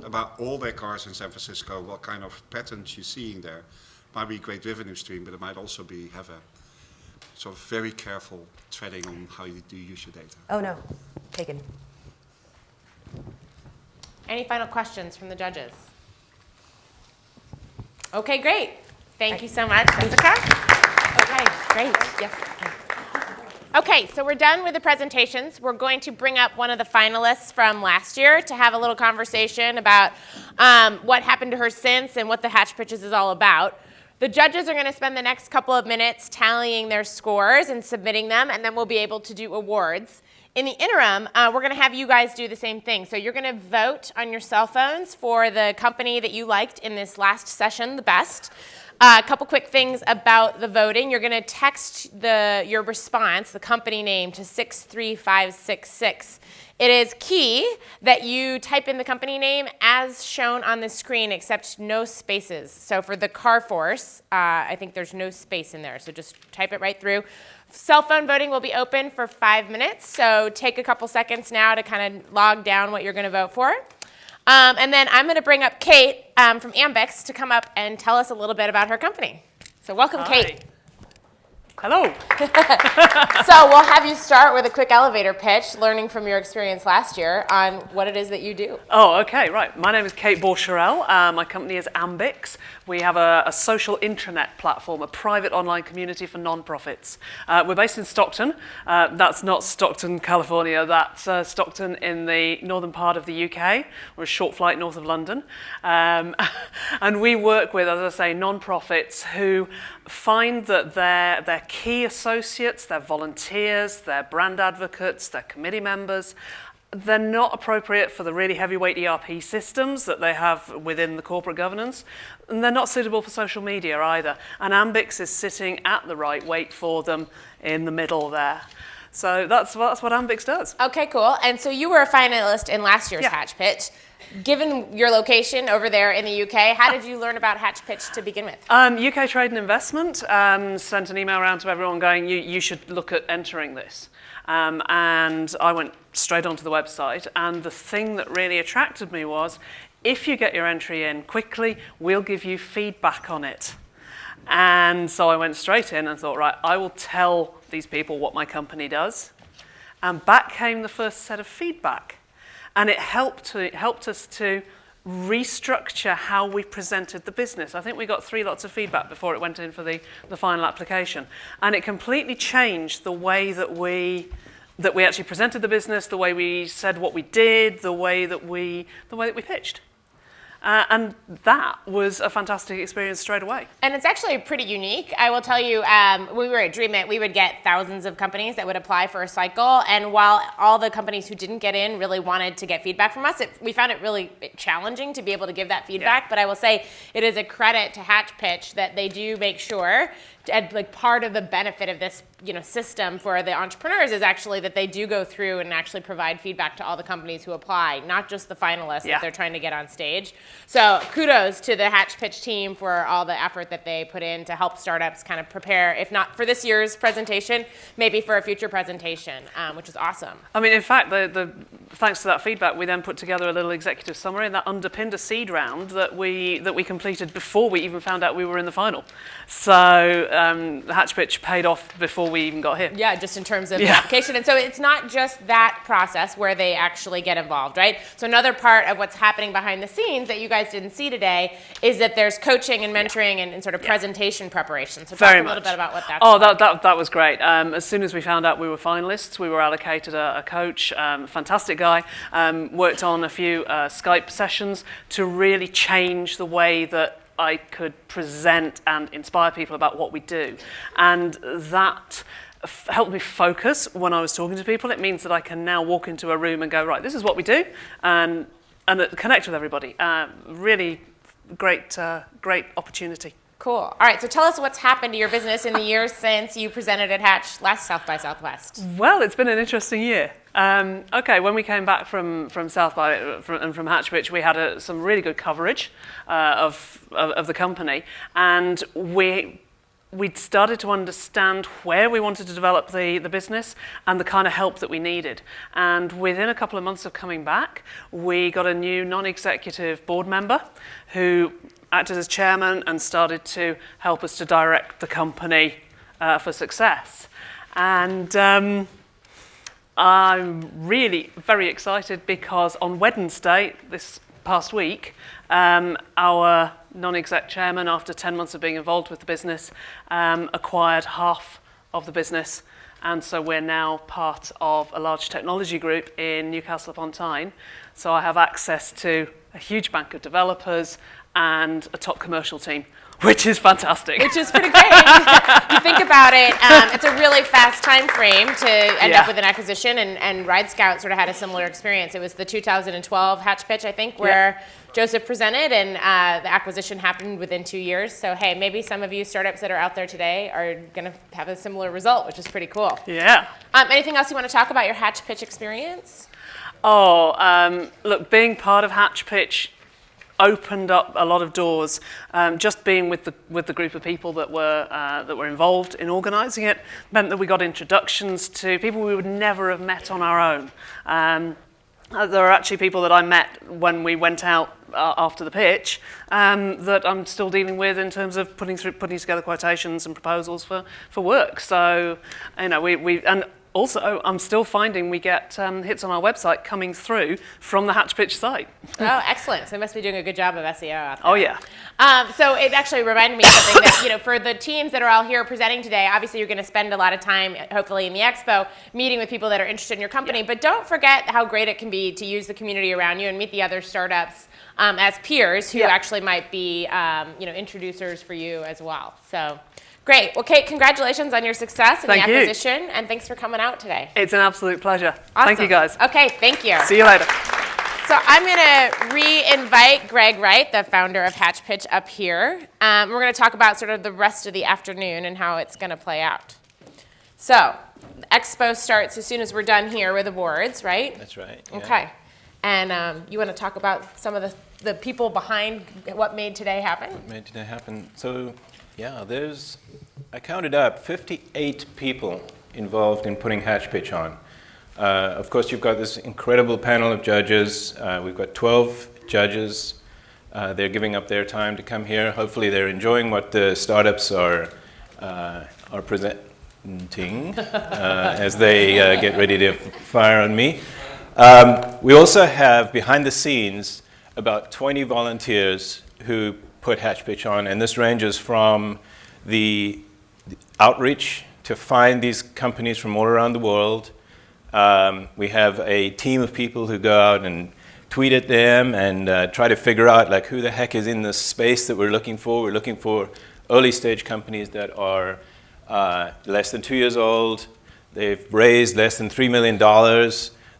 about all their cars in San Francisco, what kind of patterns you're seeing there, might be a great revenue stream, but it might also have a sort of very careful treading on how you do use your data. Oh no, taken. Any final questions from the judges? Okay, great. Thank you so much, Jessica. Okay, great. Yes. Okay, so we're done with the presentations. We're going to bring up one of the finalists from last year to have a little conversation about what happened to her since and what the Hatch Pitches is all about. The judges are going to spend the next couple of minutes tallying their scores and submitting them, and then we'll be able to do awards. In the interim, we're going to have you guys do the same thing. So you're going to vote on your cell phones for the company that you liked in this last session the best. A couple quick things about the voting. You're going to text your response, the company name, to 63566. It is key that you type in the company name as shown on the screen, except no spaces. So for the CarForce, I think there's no space in there, so just type it right through. Cell phone voting will be open for 5 minutes, so take a couple seconds now to kind of log down what you're going to vote for. And then I'm going to bring up Kate from Ambix to come up and tell us a little bit about her company. So welcome, Hi. Kate. Hello. So we'll have you start with a quick elevator pitch, learning from your experience last year on what it is that you do. Oh, okay, right. My name is Kate Borcherel. My company is Ambix. We have a social intranet platform, a private online community for nonprofits. We're based in Stockton. That's not Stockton, California. That's Stockton in the northern part of the UK. We're a short flight north of London. And we work with, as I say, nonprofits who find that their key associates, their volunteers, their brand advocates, their committee members, they're not appropriate for the really heavyweight ERP systems that they have within the corporate governance, and they're not suitable for social media either. And Ambix is sitting at the right weight for them in the middle there. So that's what Ambix does. Okay, cool. And so you were a finalist in last year's Hatch Pitch. Given your location over there in the UK, how did you learn about Hatch Pitch to begin with? UK Trade and Investment sent an email around to everyone going, you should look at entering this. And I went straight onto the website, and the thing that really attracted me was, if you get your entry in quickly, we'll give you feedback on it. And so I went straight in and thought, right, I will tell these people what my company does. And back came the first set of feedback. And it helped us to restructure how we presented the business. I think we got 3 lots of feedback before it went in for the final application. And it completely changed the way that we actually presented the business, the way we said what we did, the way that we pitched. And that was a fantastic experience straight away. And it's actually pretty unique. I will tell you, when we were at DreamIt, we would get thousands of companies that would apply for a cycle. And while all the companies who didn't get in really wanted to get feedback from us, we found it really challenging to be able to give that feedback. Yeah. But I will say it is a credit to Hatch Pitch that they do make sure, and like part of the benefit of this system for the entrepreneurs is actually that they do go through and actually provide feedback to all the companies who apply, not just the finalists that they're trying to get on stage. So kudos to the Hatch Pitch team for all the effort that they put in to help startups kind of prepare, if not for this year's presentation, maybe for a future presentation, which is awesome. I mean, in fact, thanks to that feedback, we then put together a little executive summary, and that underpinned a seed round that we completed before we even found out we were in the final. So the Hatch Pitch paid off before we even got here. Yeah, just in terms of the application. And so it's not just that process where they actually get involved, right? So another part of what's happening behind the scenes that you guys didn't see today is that there's coaching and mentoring and sort of presentation preparation. So talk a little bit about what that's like. That was great. As soon as we found out we were finalists, we were allocated a coach, fantastic guy, worked on a few Skype sessions to really change the way that I could present and inspire people about what we do. And that helped me focus when I was talking to people. It means that I can now walk into a room and go, right, this is what we do, and connect with everybody. Really great opportunity. Cool. All right, so tell us what's happened to your business in the years since you presented at Hatch last South by Southwest. Well, it's been an interesting year. Okay, when we came back from South by and from Hatch Pitch, we had some really good coverage of the company, and we'd started to understand where we wanted to develop the business and the kind of help that we needed. And within a couple of months of coming back, we got a new non-executive board member who acted as chairman and started to help us to direct the company for success. And I'm really very excited because on Wednesday, this past week, our non-exec chairman, after 10 months of being involved with the business, acquired half of the business. And so we're now part of a large technology group in Newcastle upon Tyne. So I have access to a huge bank of developers and a top commercial team, which is fantastic. Which is pretty great. You think about it, it's a really fast time frame to end up with an acquisition, and Ride Scout sort of had a similar experience. It was the 2012 Hatch Pitch, I think, where Joseph presented, and the acquisition happened within 2 years. So hey, maybe some of you startups that are out there today are going to have a similar result, which is pretty cool. Yeah. Anything else you want to talk about your Hatch Pitch experience? Look, being part of Hatch Pitch opened up a lot of doors. Just being with the group of people that were involved in organising it meant that we got introductions to people we would never have met on our own. There are actually people that I met when we went out after the pitch that I'm still dealing with in terms of putting together quotations and proposals for work. So, you know, and also, I'm still finding we get hits on our website coming through from the Hatch Pitch site. Oh, excellent. So they must be doing a good job of SEO out there. Oh, yeah. So it actually reminded me of something that, you know, for the teams that are all here presenting today, obviously you're going to spend a lot of time, hopefully in the expo, meeting with people that are interested in your company. But don't forget how great it can be to use the community around you and meet the other startups as peers who actually might be, you know, introducers for you as well. So. Great. Well, Kate, congratulations on your success in the acquisition, and thanks for coming out today. It's an absolute pleasure. Awesome. Thank you, guys. Okay, thank you. See you later. So I'm going to re-invite Greg Wright, the founder of Hatch Pitch, up here. We're going to talk about sort of the rest of the afternoon and how it's going to play out. So the expo starts as soon as we're done here with awards, right? That's right. Yeah. Okay. And you want to talk about some of the people behind what made today happen? What made today happen? So, yeah, I counted up 58 people involved in putting Hatch Pitch on. Of course, you've got this incredible panel of judges. We've got 12 judges. They're giving up their time to come here. Hopefully, they're enjoying what the startups are presenting as they get ready to fire on me. We also have, behind the scenes, about 20 volunteers who put Hatch Pitch on, and this ranges from the outreach to find these companies from all around the world. We have a team of people who go out and tweet at them and try to figure out like who the heck is in the space that we're looking for. We're looking for early stage companies that are less than 2 years old. They've raised less than $3 million.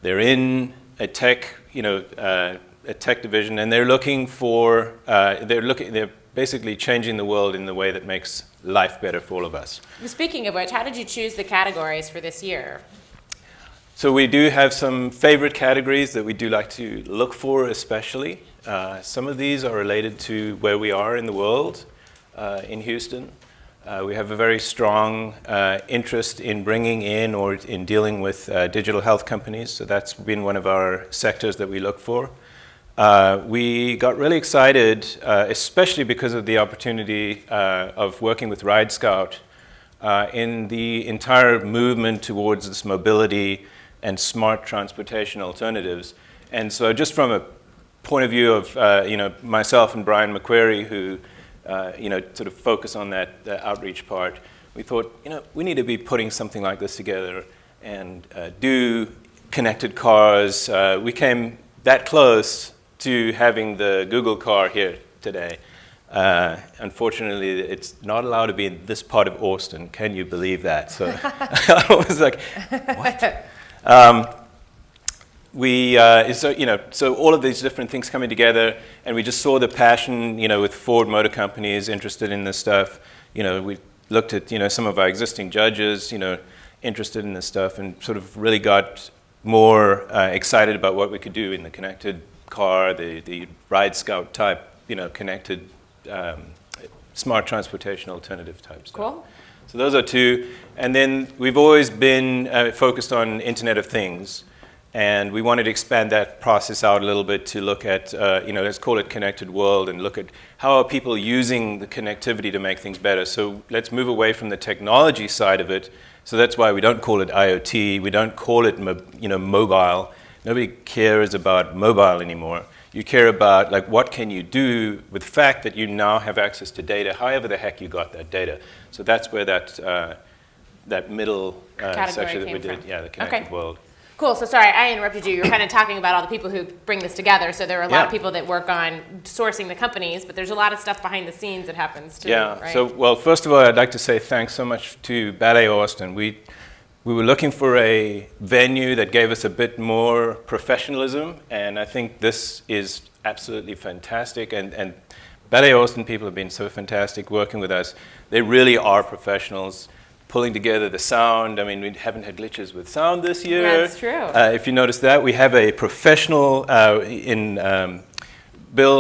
They're in a tech, a tech division, and they're looking for, they're basically changing the world in the way that makes life better for all of us. Speaking of which, how did you choose the categories for this year? So we do have some favorite categories that we do like to look for especially. Some of these are related to where we are in the world, in Houston. We have a very strong interest in bringing in or in dealing with digital health companies, so that's been one of our sectors that we look for. We got really excited, especially because of the opportunity of working with Ride Scout in the entire movement towards this mobility and smart transportation alternatives. And so just from a point of view of myself and Brian McQuarrie, who sort of focus on that outreach part, we thought, we need to be putting something like this together and do connected cars. We came that close to having the Google car here today. Unfortunately, it's not allowed to be in this part of Austin. Can you believe that? So I was like, what? So all of these different things coming together, and we just saw the passion, with Ford Motor Companies interested in this stuff. We looked at, some of our existing judges, interested in this stuff, and sort of really got more excited about what we could do in the connected car, the Ride Scout type, connected smart transportation alternative type stuff. Cool. So those are two. And then we've always been focused on Internet of Things. And we wanted to expand that process out a little bit to look at, let's call it connected world, and look at how are people using the connectivity to make things better. So let's move away from the technology side of it. So that's why we don't call it IoT. We don't call it, mobile. Nobody cares about mobile anymore. You care about, like, what can you do with the fact that you now have access to data, however the heck you got that data. So that's where that middle section that we did, the connected world. Cool. So sorry, I interrupted you. You're kind of talking about all the people who bring this together. So there are a lot of people that work on sourcing the companies, but there's a lot of stuff behind the scenes that happens too, right? So, well, first of all, I'd like to say thanks so much to Ballet Austin. We were looking for a venue that gave us a bit more professionalism, and I think this is absolutely fantastic. And Ballet Austin people have been so fantastic working with us. They really are professionals. Pulling together the sound. I mean, we haven't had glitches with sound this year. That's true. If you notice that, we have a professional Bill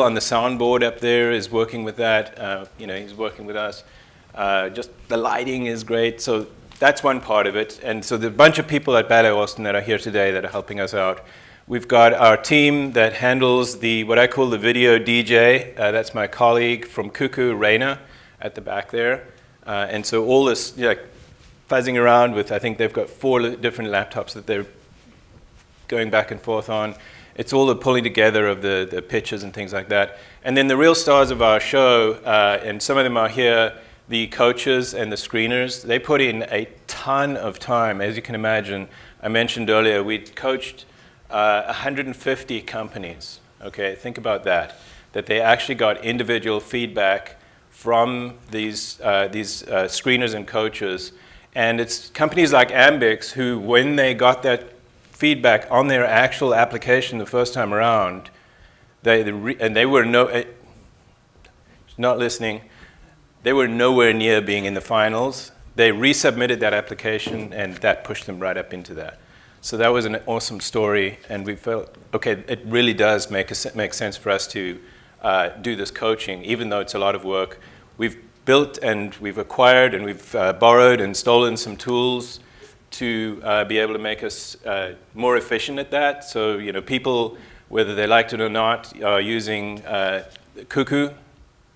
on the soundboard up there is working with that. He's working with us. Just the lighting is great. So that's one part of it. And so the bunch of people at Ballet Austin that are here today that are helping us out. We've got our team that handles what I call the video DJ. That's my colleague from Cuckoo, Raina, at the back there. And so all this, fuzzing around with, I think they've got 4 different laptops that they're going back and forth on. It's all the pulling together of the pictures and things like that. And then the real stars of our show, and some of them are here, the coaches and the screeners, they put in a ton of time. As you can imagine, I mentioned earlier, we coached 150 companies. Okay, think about that they actually got individual feedback from these screeners and coaches. And it's companies like Ambix who, when they got that feedback on their actual application the first time around, they were not listening. They were nowhere near being in the finals. They resubmitted that application, and that pushed them right up into that. So that was an awesome story, and we felt, okay, it really does make sense for us to do this coaching, even though it's a lot of work. We've built and we've acquired and we've borrowed and stolen some tools to be able to make us more efficient at that. So, people, whether they liked it or not, are using Cuckoo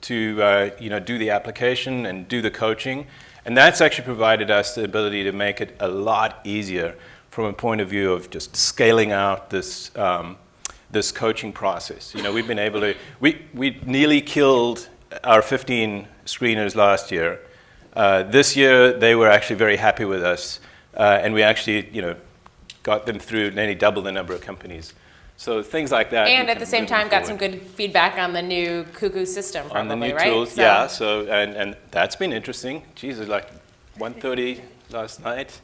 to, do the application and do the coaching. And that's actually provided us the ability to make it a lot easier from a point of view of just scaling out this this coaching process. We've been able to, we nearly killed our 15 screeners last year. This year, they were actually very happy with us, and we actually, got them through nearly double the number of companies. So things like that. And at the same time, got some good feedback on the new Cuckoo system, probably, on the new right? tools, yeah. So and that's been interesting. Geez, it's like 1:30 last night.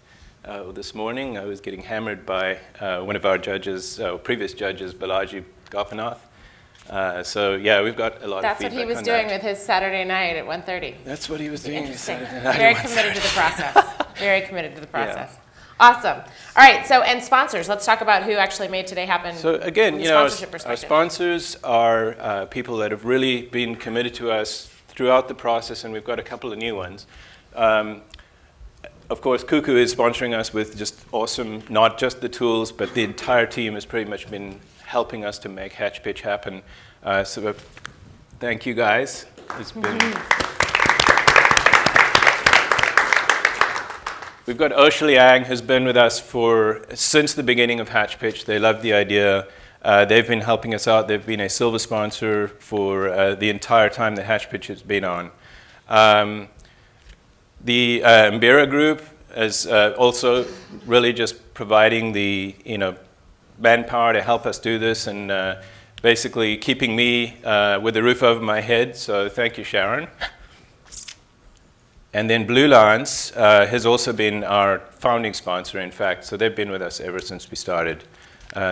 This morning, I was getting hammered by one of our judges, previous judges, Balaji Gopinath. So yeah, we've got a lot That's of feedback. That's what he was doing with his Saturday night at 1:30. That's what he was doing. Interesting. Saturday night Very at committed to the 1:30. process. Very committed to the process. Awesome. All right. So, and sponsors. Let's talk about who actually made today happen. So again, from the our sponsorship perspective. sponsors are people that have really been committed to us throughout the process, and we've got a couple of new ones. Of course, Cuckoo is sponsoring us with just awesome, not just the tools, but the entire team has pretty much been helping us to make Hatch Pitch happen. So thank you guys. It's been. We've got Oshie Liang, who's been with us since the beginning of Hatch Pitch. They love the idea. They've been helping us out. They've been a silver sponsor for the entire time that Hatch Pitch has been on. The Mbira Group is also really just providing the manpower to help us do this, and basically keeping me with the roof over my head. So thank you, Sharon. And then Blue Lions has also been our founding sponsor, in fact. So they've been with us ever since we started.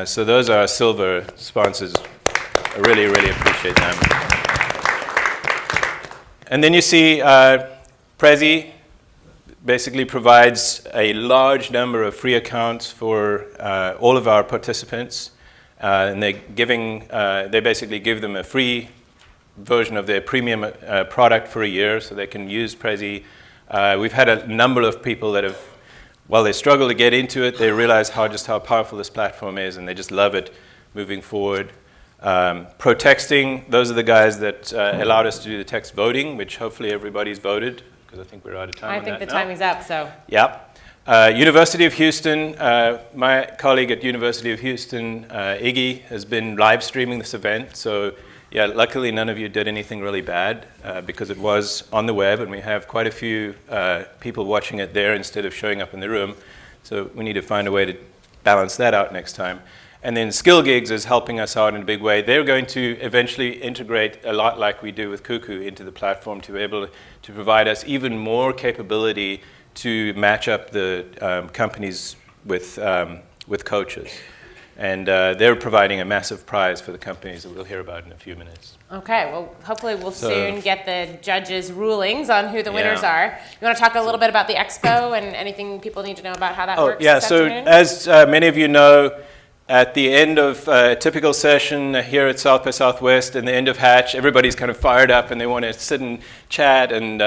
So those are our silver sponsors. I really, really appreciate them. And then you see Prezi basically provides a large number of free accounts for all of our participants. And they basically give them a free version of their premium product for a year so they can use Prezi. We've had a number of people that have, while they struggle to get into it, they realize just how powerful this platform is, and they just love it moving forward. Pro-texting, those are the guys that allowed us to do the text voting, which hopefully everybody's voted, because I think we're out of time I on think that the now. timing's up, so. Yeah. University of Houston, my colleague at University of Houston, Iggy, has been live streaming this event. So yeah, luckily none of you did anything really bad because it was on the web, and we have quite a few people watching it there instead of showing up in the room. So we need to find a way to balance that out next time. And then Skill Gigs is helping us out in a big way. They're going to eventually integrate a lot like we do with Kuku into the platform to be able to provide us even more capability to match up the companies with coaches. And they're providing a massive prize for the companies that we'll hear about in a few minutes. Okay, well, hopefully we'll soon get the judges' rulings on who the winners are. You want to talk a little bit about the expo and anything people need to know about how that works Yeah, this so afternoon? as many of you know, at the end of a typical session here at South by Southwest and the end of Hatch, everybody's kind of fired up and they want to sit and chat, and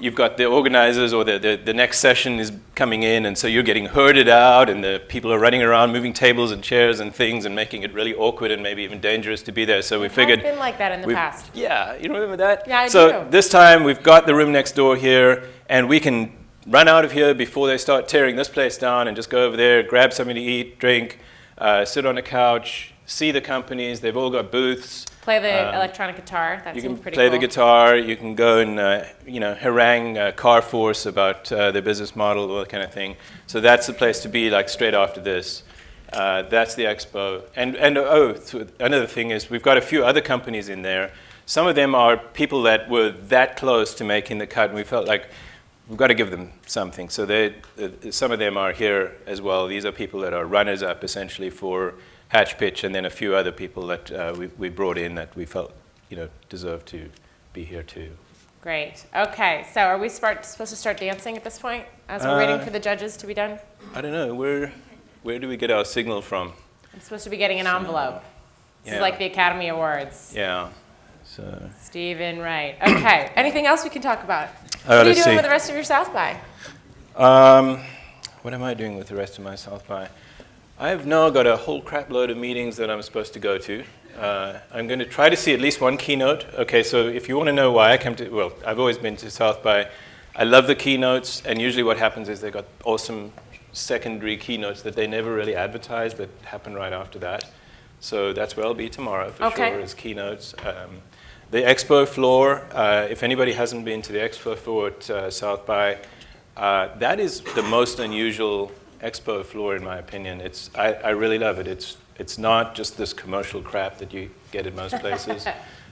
you've got the organizers or the next session is coming in, and so you're getting herded out and the people are running around moving tables and chairs and things and making it really awkward and maybe even dangerous to be there. So we figured... It's been like that in the past. Yeah, you remember that? Yeah, I So do. this time we've got the room next door here, and we can run out of here before they start tearing this place down and just go over there, grab something to eat, drink, sit on a couch, see the companies. They've all got booths. Play the electronic guitar. That You seems can pretty play cool. the guitar. You can go and harangue Carforce about their business model, all that kind of thing. So that's the place to be, like straight after this. That's the expo. And another thing is we've got a few other companies in there. Some of them are people that were that close to making the cut, and we felt like we've got to give them something. So some of them are here as well. These are people that are runners-up essentially for Hatch Pitch, and then a few other people that we brought in that we felt deserve to be here too. Great. Okay, so are we supposed to start dancing at this point as we're waiting for the judges to be done? I don't know. Where do we get our signal from? I'm supposed to be getting an envelope. This Yeah. is like the Academy Awards. Yeah. So. Stephen Wright. Okay. Anything else we can talk about? All right, What are you let's doing see. with the rest of your South by? What am I doing with the rest of my South by? I've now got a whole crap load of meetings that I'm supposed to go to. I'm going to try to see at least one keynote. Okay, so if you want to know why I come to, well, I've always been to South by. I love the keynotes, and usually what happens is they've got awesome secondary keynotes that they never really advertise that happen right after that. So that's where I'll be tomorrow for sure, is keynotes. The expo floor, if anybody hasn't been to the expo floor at South by, that is the most unusual expo floor in my opinion. I really love it. It's not just this commercial crap that you get at most places.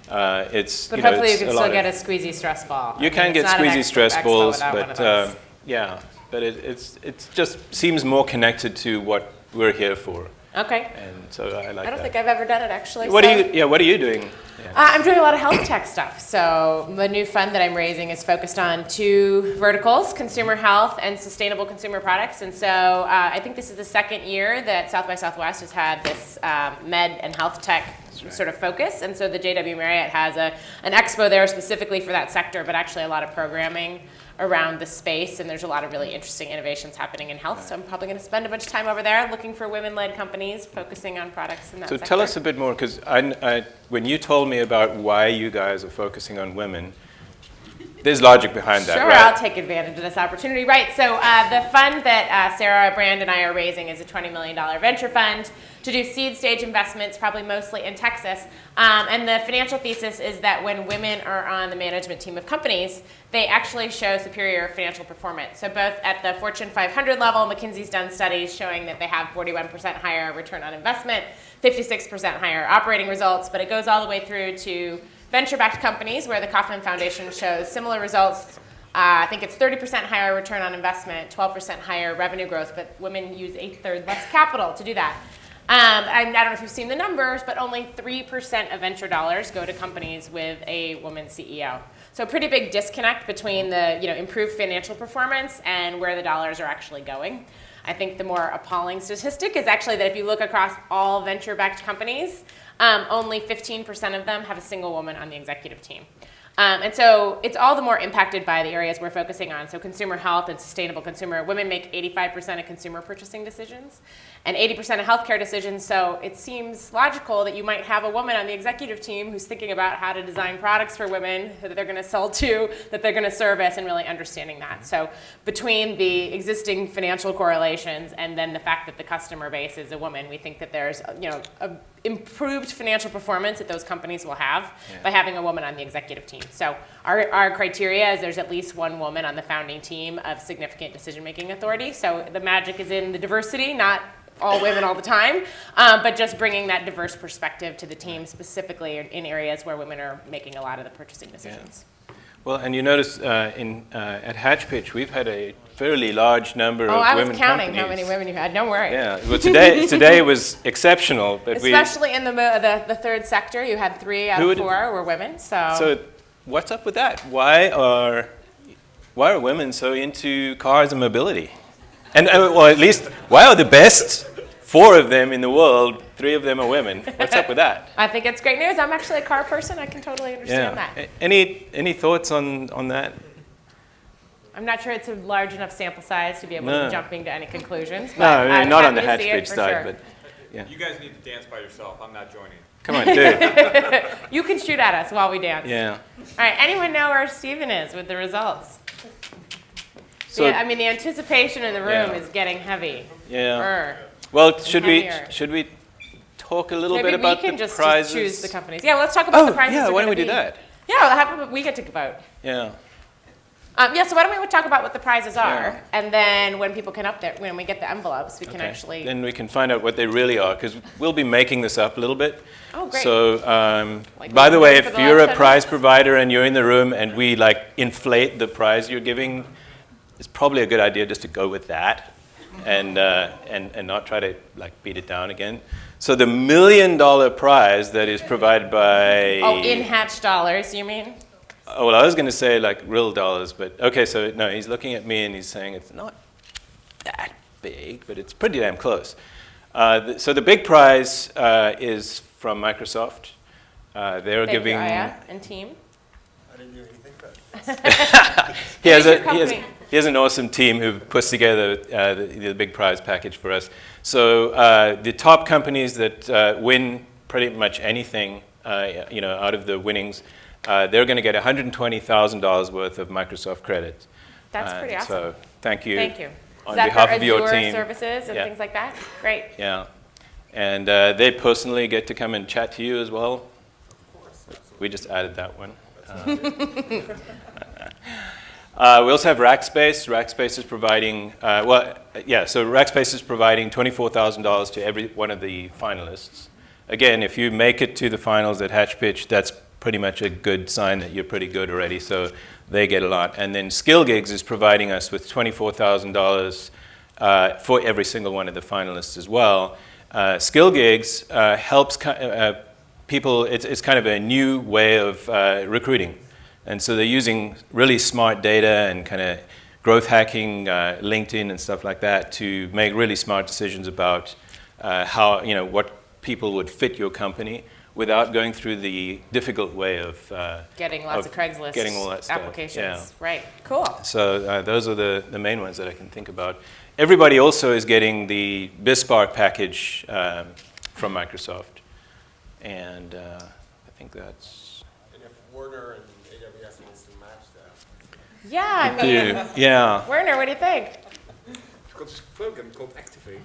But hopefully hopefully you can still get a squeezy stress ball. You can get squeezy stress expo balls, without one of but those. yeah, but it just seems more connected to what we're here for. Okay. And so I like that. I don't think I've ever done it actually. What so. are you doing? Yeah. I'm doing a lot of health tech stuff. So the new fund that I'm raising is focused on two verticals: consumer health and sustainable consumer products. And so I think this is the second year that South by Southwest has had this med and health tech sort of focus. And so the JW Marriott has an expo there specifically for that sector, but actually a lot of programming around the space, and there's a lot of really interesting innovations happening in health. So I'm probably going to spend a bunch of time over there looking for women-led companies focusing on products in that So sector. tell us a bit more, because when you told me about why you guys are focusing on women, there's logic behind that, Sure, right? I'll take advantage of this opportunity. Right, so the fund that Sarah Brand and I are raising is a $20 million venture fund to do seed stage investments, probably mostly in Texas. And the financial thesis is that when women are on the management team of companies, they actually show superior financial performance. So both at the Fortune 500 level, McKinsey's done studies showing that they have 41% higher return on investment, 56% higher operating results, but it goes all the way through to venture-backed companies where the Kauffman Foundation shows similar results. I think it's 30% higher return on investment, 12% higher revenue growth, but women use 1/3 less capital to do that. I don't know if you've seen the numbers, but only 3% of venture dollars go to companies with a woman CEO. So a pretty big disconnect between the improved financial performance and where the dollars are actually going. I think the more appalling statistic is actually that if you look across all venture-backed companies, only 15% of them have a single woman on the executive team. And so it's all the more impacted by the areas we're focusing on. So consumer health and sustainable consumer. Women make 85% of consumer purchasing decisions and 80% of healthcare decisions. So it seems logical that you might have a woman on the executive team who's thinking about how to design products for women that they're going to sell to, that they're going to service, and really understanding that. So between the existing financial correlations and then the fact that the customer base is a woman, we think that there's a improved financial performance that those companies will have by having a woman on the executive team. So our criteria is there's at least one woman on the founding team of significant decision-making authority. So the magic is in the diversity, not all women all the time, but just bringing that diverse perspective to the team, specifically in areas where women are making a lot of the purchasing decisions. Well, and you notice at HatchPitch, we've had a fairly large number of women I was counting companies. how many women you had. Don't worry. Yeah. Well, today was exceptional, but especially in the third sector, you had 3 out of 4 were women. So what's up with that? Why are women so into cars and mobility? And well, at least why are the best 4 of them in the world, 3 of them are women? What's up with that? I think it's great news. I'm actually a car person. I can totally understand that. Any thoughts on that? I'm not sure it's a large enough sample size to be able to jumping to any conclusions. No, but not on the happy to see HatchPitch it for side, sure. but yeah. You guys need to dance by yourself. I'm not joining. Come on, do it. You can shoot at us while we dance. Yeah. All right. Anyone know where Stephen is with the results? So, I mean, the anticipation in the room is getting heavy. Yeah. Well, should we talk a little bit about the prizes? Maybe we can just choose the companies. Yeah, well, let's talk about the prizes. Yeah, why don't we do that? Yeah, we get to vote. Yeah. So why don't we talk about what the prizes are, and then when people can up there, when we get the envelopes, we can actually. Then we can find out what they really are, because we'll be making this up a little bit. Oh, great. So, by the way, if you're a prize provider and you're in the room and we inflate the prize you're giving, it's probably a good idea just to go with that, and not try to beat it down again. So the $1 million prize that is provided by. Oh, in Hatch dollars, you mean? Oh, well, I was going to say real dollars, but okay, so no, he's looking at me and he's saying it's not that big, but it's pretty damn close. So the big prize is from Microsoft. They're giving. Aya and team. I didn't hear anything about it. He has an awesome team who puts together the big prize package for us. So the top companies that win pretty much anything, out of the winnings. They're going to get $120,000 worth of Microsoft credit. That's pretty awesome. So thank you. Thank you. On Is that behalf for of your Azure team. services and things like that? Great. Yeah. And they personally get to come and chat to you as well. We just added that one. We also have Rackspace. Rackspace is providing, so Rackspace is providing $24,000 to every one of the finalists. Again, if you make it to the finals at HatchPitch, that's pretty much a good sign that you're pretty good already, so they get a lot. And then SkillGigs is providing us with $24,000 for every single one of the finalists as well. SkillGigs helps people, it's kind of a new way of recruiting. And so they're using really smart data and kind of growth hacking, LinkedIn and stuff like that to make really smart decisions about how, what people would fit your company without going through the difficult way of getting lots of Craigslist getting all that stuff. applications. Yeah. Right. Cool. So those are the main ones that I can think about. Everybody also is getting the BizSpark package from Microsoft, and I think that's And if Werner and AWS wants to match that. Yeah, I We mean, do, yeah. Werner, what do you think? We've got this program called Activate.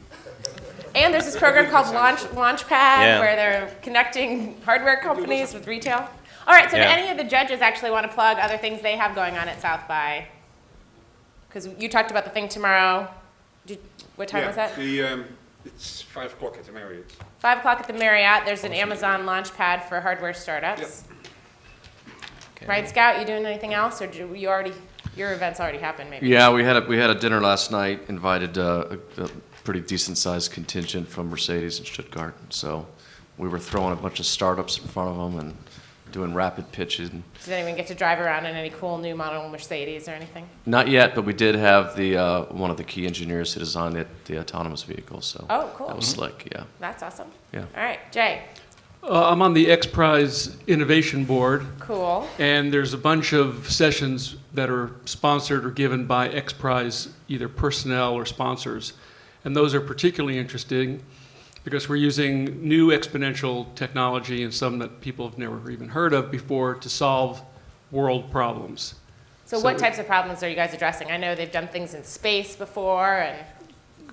And there's this program called Launchpad, Yeah. where they're connecting hardware companies with retail. All right, so Yeah. do any of the judges actually want to plug other things they have going on at South by? Because you talked about the thing tomorrow. What time was that? It's 5 o'clock at the Marriott. 5 o'clock at the Marriott. There's an Amazon Launchpad for hardware startups. Ride Scout, you doing anything else, or do you already? Your event's already happened, maybe. Yeah, we had a dinner last night. Invited a pretty decent sized contingent from Mercedes and Stuttgart. So we were throwing a bunch of startups in front of them and doing rapid pitches. Did anyone get to drive around in any cool new model Mercedes or anything? Not yet, but we did have the one of the key engineers who designed the autonomous vehicle. So Oh, cool. that was slick. Yeah. That's awesome. Yeah. All right, Jay. I'm on the X Prize Innovation Board. Cool. And there's a bunch of sessions that are sponsored or given by X Prize, either personnel or sponsors. And those are particularly interesting because we're using new exponential technology and some that people have never even heard of before to solve world problems. So what types of problems are you guys addressing? I know they've done things in space before, and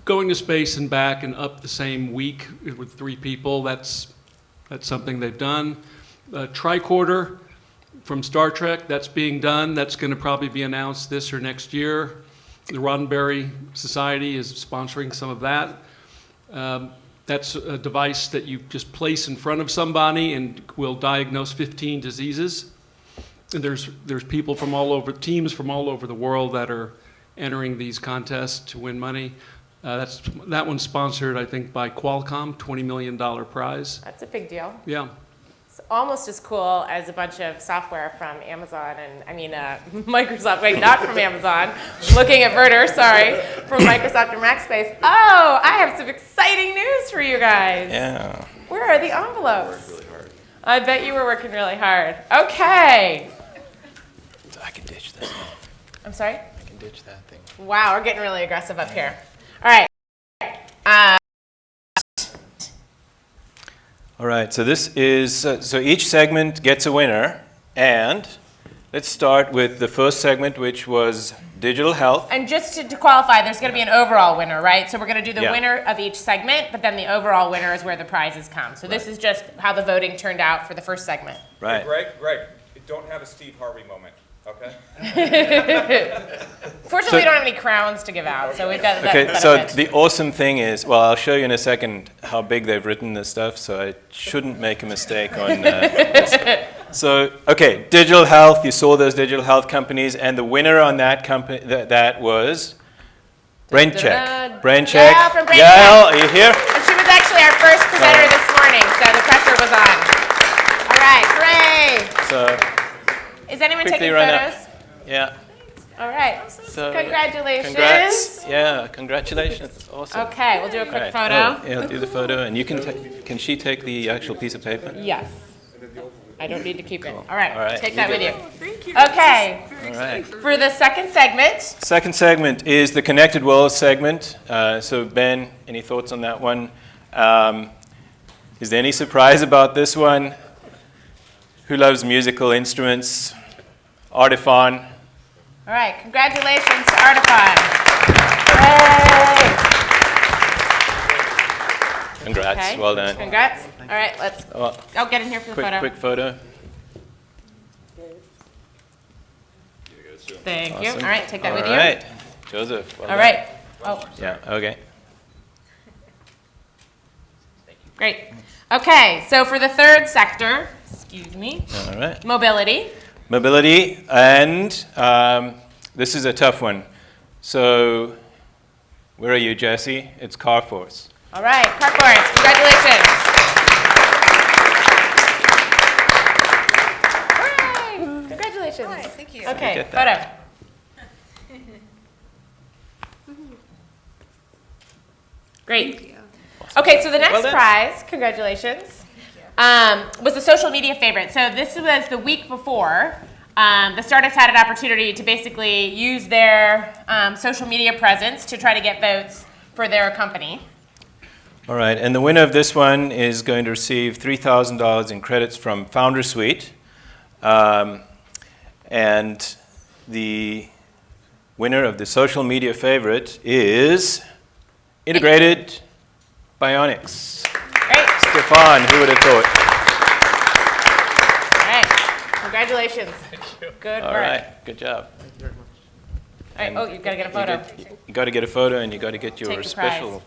Going to space and back and up the same week with 3 people, that's something they've done. Tricorder from Star Trek, that's being done. That's going to probably be announced this or next year. The Roddenberry Society is sponsoring some of that. That's a device that you just place in front of somebody and will diagnose 15 diseases. And there's people from all over, teams from all over the world that are entering these contests to win money. That one's sponsored, I think, by Qualcomm, $20 million prize. that's a big deal. Yeah. It's almost as cool as a bunch of software from Amazon Microsoft, wait, not from Amazon. Looking at Werner, sorry, from Microsoft and Rackspace. Oh, I have some exciting news for you guys. Yeah. Where are the envelopes? Really hard. I bet you were working really hard. Okay. So I can ditch this. I'm sorry? I can ditch that thing. Wow, we're getting really aggressive up here. All right. All right, so this is, so each segment gets a winner, and let's start with the first segment, which was digital health. And just to qualify, there's going to be an overall winner, right? So we're going to do the Yeah. winner of each segment, but then the overall winner is where the prizes come. So this is just how the voting turned out for the first segment. Right. Greg, don't have a Steve Harvey moment, okay? Fortunately, we don't have any crowns to give out, so we've got that Okay, so benefit. the awesome thing is, well, I'll show you in a second how big they've written this stuff, so I shouldn't make a mistake on this. So, okay, digital health, you saw those digital health companies, and the winner on that company, that was BrainCheck. BrainCheck. Yeah, from BrainCheck. Yeah, are you here? And she was actually our first presenter this morning, so the pressure was on. All right, hooray! So, Is anyone quickly taking run photos? up. Yeah. All right. So, Congratulations. Congrats. Yeah, congratulations. Awesome. Okay, we'll do a quick All right. photo. Oh, yeah, do the photo, and you can she take the actual piece of paper? Yes. I don't need to keep it. All right, All right, take you that do with it. you. Thank you. Okay. All right. For the second segment, Second segment is the Connected World segment. So Ben, any thoughts on that one? Is there any surprise about this one? Who loves musical instruments? Artifon. all right, congratulations to Artifon. Yay! Congrats, Okay. well done. Congrats. All right, let's Oh, get in here for the photo. quick photo. Thank you. Awesome. All right, take that with you. All right, Joseph. well All done. right. Oh, Yeah, okay. great. Okay, so for the third sector, excuse me, All right. mobility. Mobility, and this is a tough one. So, where are you, Jesse? It's CarForce. All right, CarForce, congratulations. Hooray! Congratulations. Hi, thank you. Okay, Get photo. that. Great. Okay, so the next Well done. prize, congratulations, was the social media favorite. So this was the week before. The startups had an opportunity to basically use their social media presence to try to get votes for their company. All right, and the winner of this one is going to receive $3,000 in credits from Founder Suite. And the winner of the social media favorite is Integrated Bionics. Great. Stefan, who would have thought? All right. Congratulations. Good All work. right, good job. All right. Oh, you've got to get a photo. You got to get a photo, and you got to get your Take the special. prize.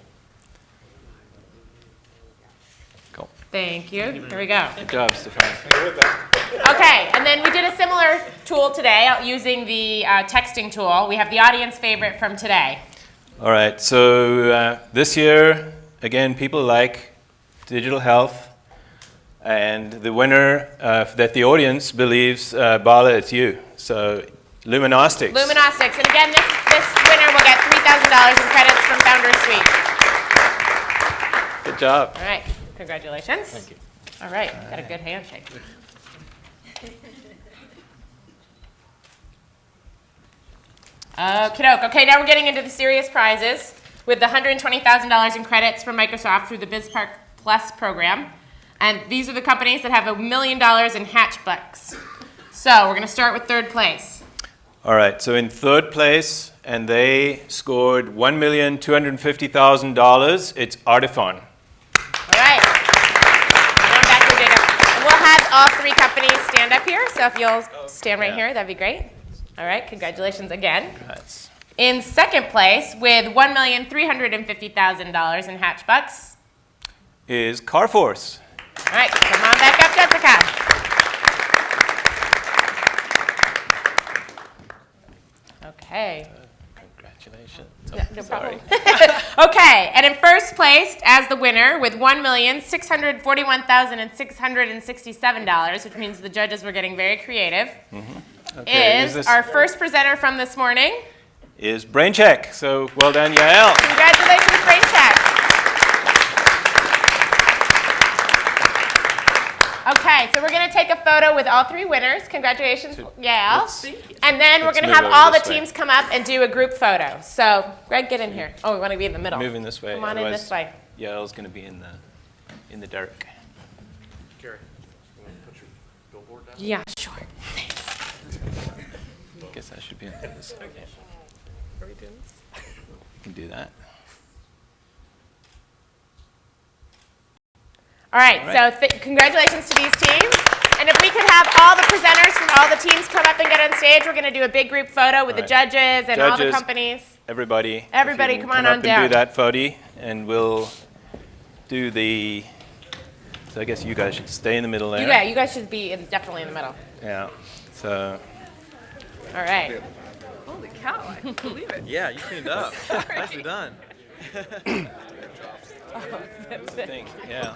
Cool. Thank you. Here we go. Good job, Stefan. Okay, and then we did a similar tool today using the texting tool. We have the audience favorite from today. All right, so this year, again, people like digital health, and the winner that the audience believes, Bala, it's you. So, Luminostics. Luminostics, and again, this winner will get $3,000 in credits from Founders Suite. Good job. All right, congratulations. Thank you. All right, got a good handshake. Okey-doke. Okay, now we're getting into the serious prizes with the $120,000 in credits from Microsoft through the BizPark Plus program. And these are the companies that have $1 million in Hatchbucks. So we're going to start with third place. All right, so in third place, and they scored $1,250,000, it's Artifon. All right. Now back to Jacob. And we'll have all three companies stand up here. So if you'll stand right here, that'd be great. All right, congratulations again. Congrats. In second place, with $1,350,000 in Hatchbucks, Is Carforce. all right, come on back up, Jessica. Okay. Congratulations. No problem. Okay, and in first place as the winner with $1,641,667, which means the judges were getting very creative, Okay, is our first presenter from this morning. Is BrainCheck. So well done, Yael. Congratulations, BrainCheck. Okay, so we're going to take a photo with all three winners. Congratulations, Yael. And then we're let's going to move have over all the this way. teams come up and do a group photo. So, Greg, get in here. Oh, we want to be in the middle. Moving this way. Come on in otherwise this way. Yael's going to be in the dark. Gary, you want to put your billboard down? Yeah, sure. Guess I should be in this. Are we doing this? You can do that. All right, so congratulations to these teams. And if we could have all the presenters from all the teams come up and get on stage, we're going to do a big group photo with the judges and all the companies. Everybody. Everybody, if you come on up down. and do that photo, and we'll do the. So I guess you guys should stay in the middle there. Yeah, you guys should be definitely in the middle. Yeah. So. All right. Holy cow, I can't believe it. Yeah, you cleaned up. Nicely done. That's the thing. Yeah.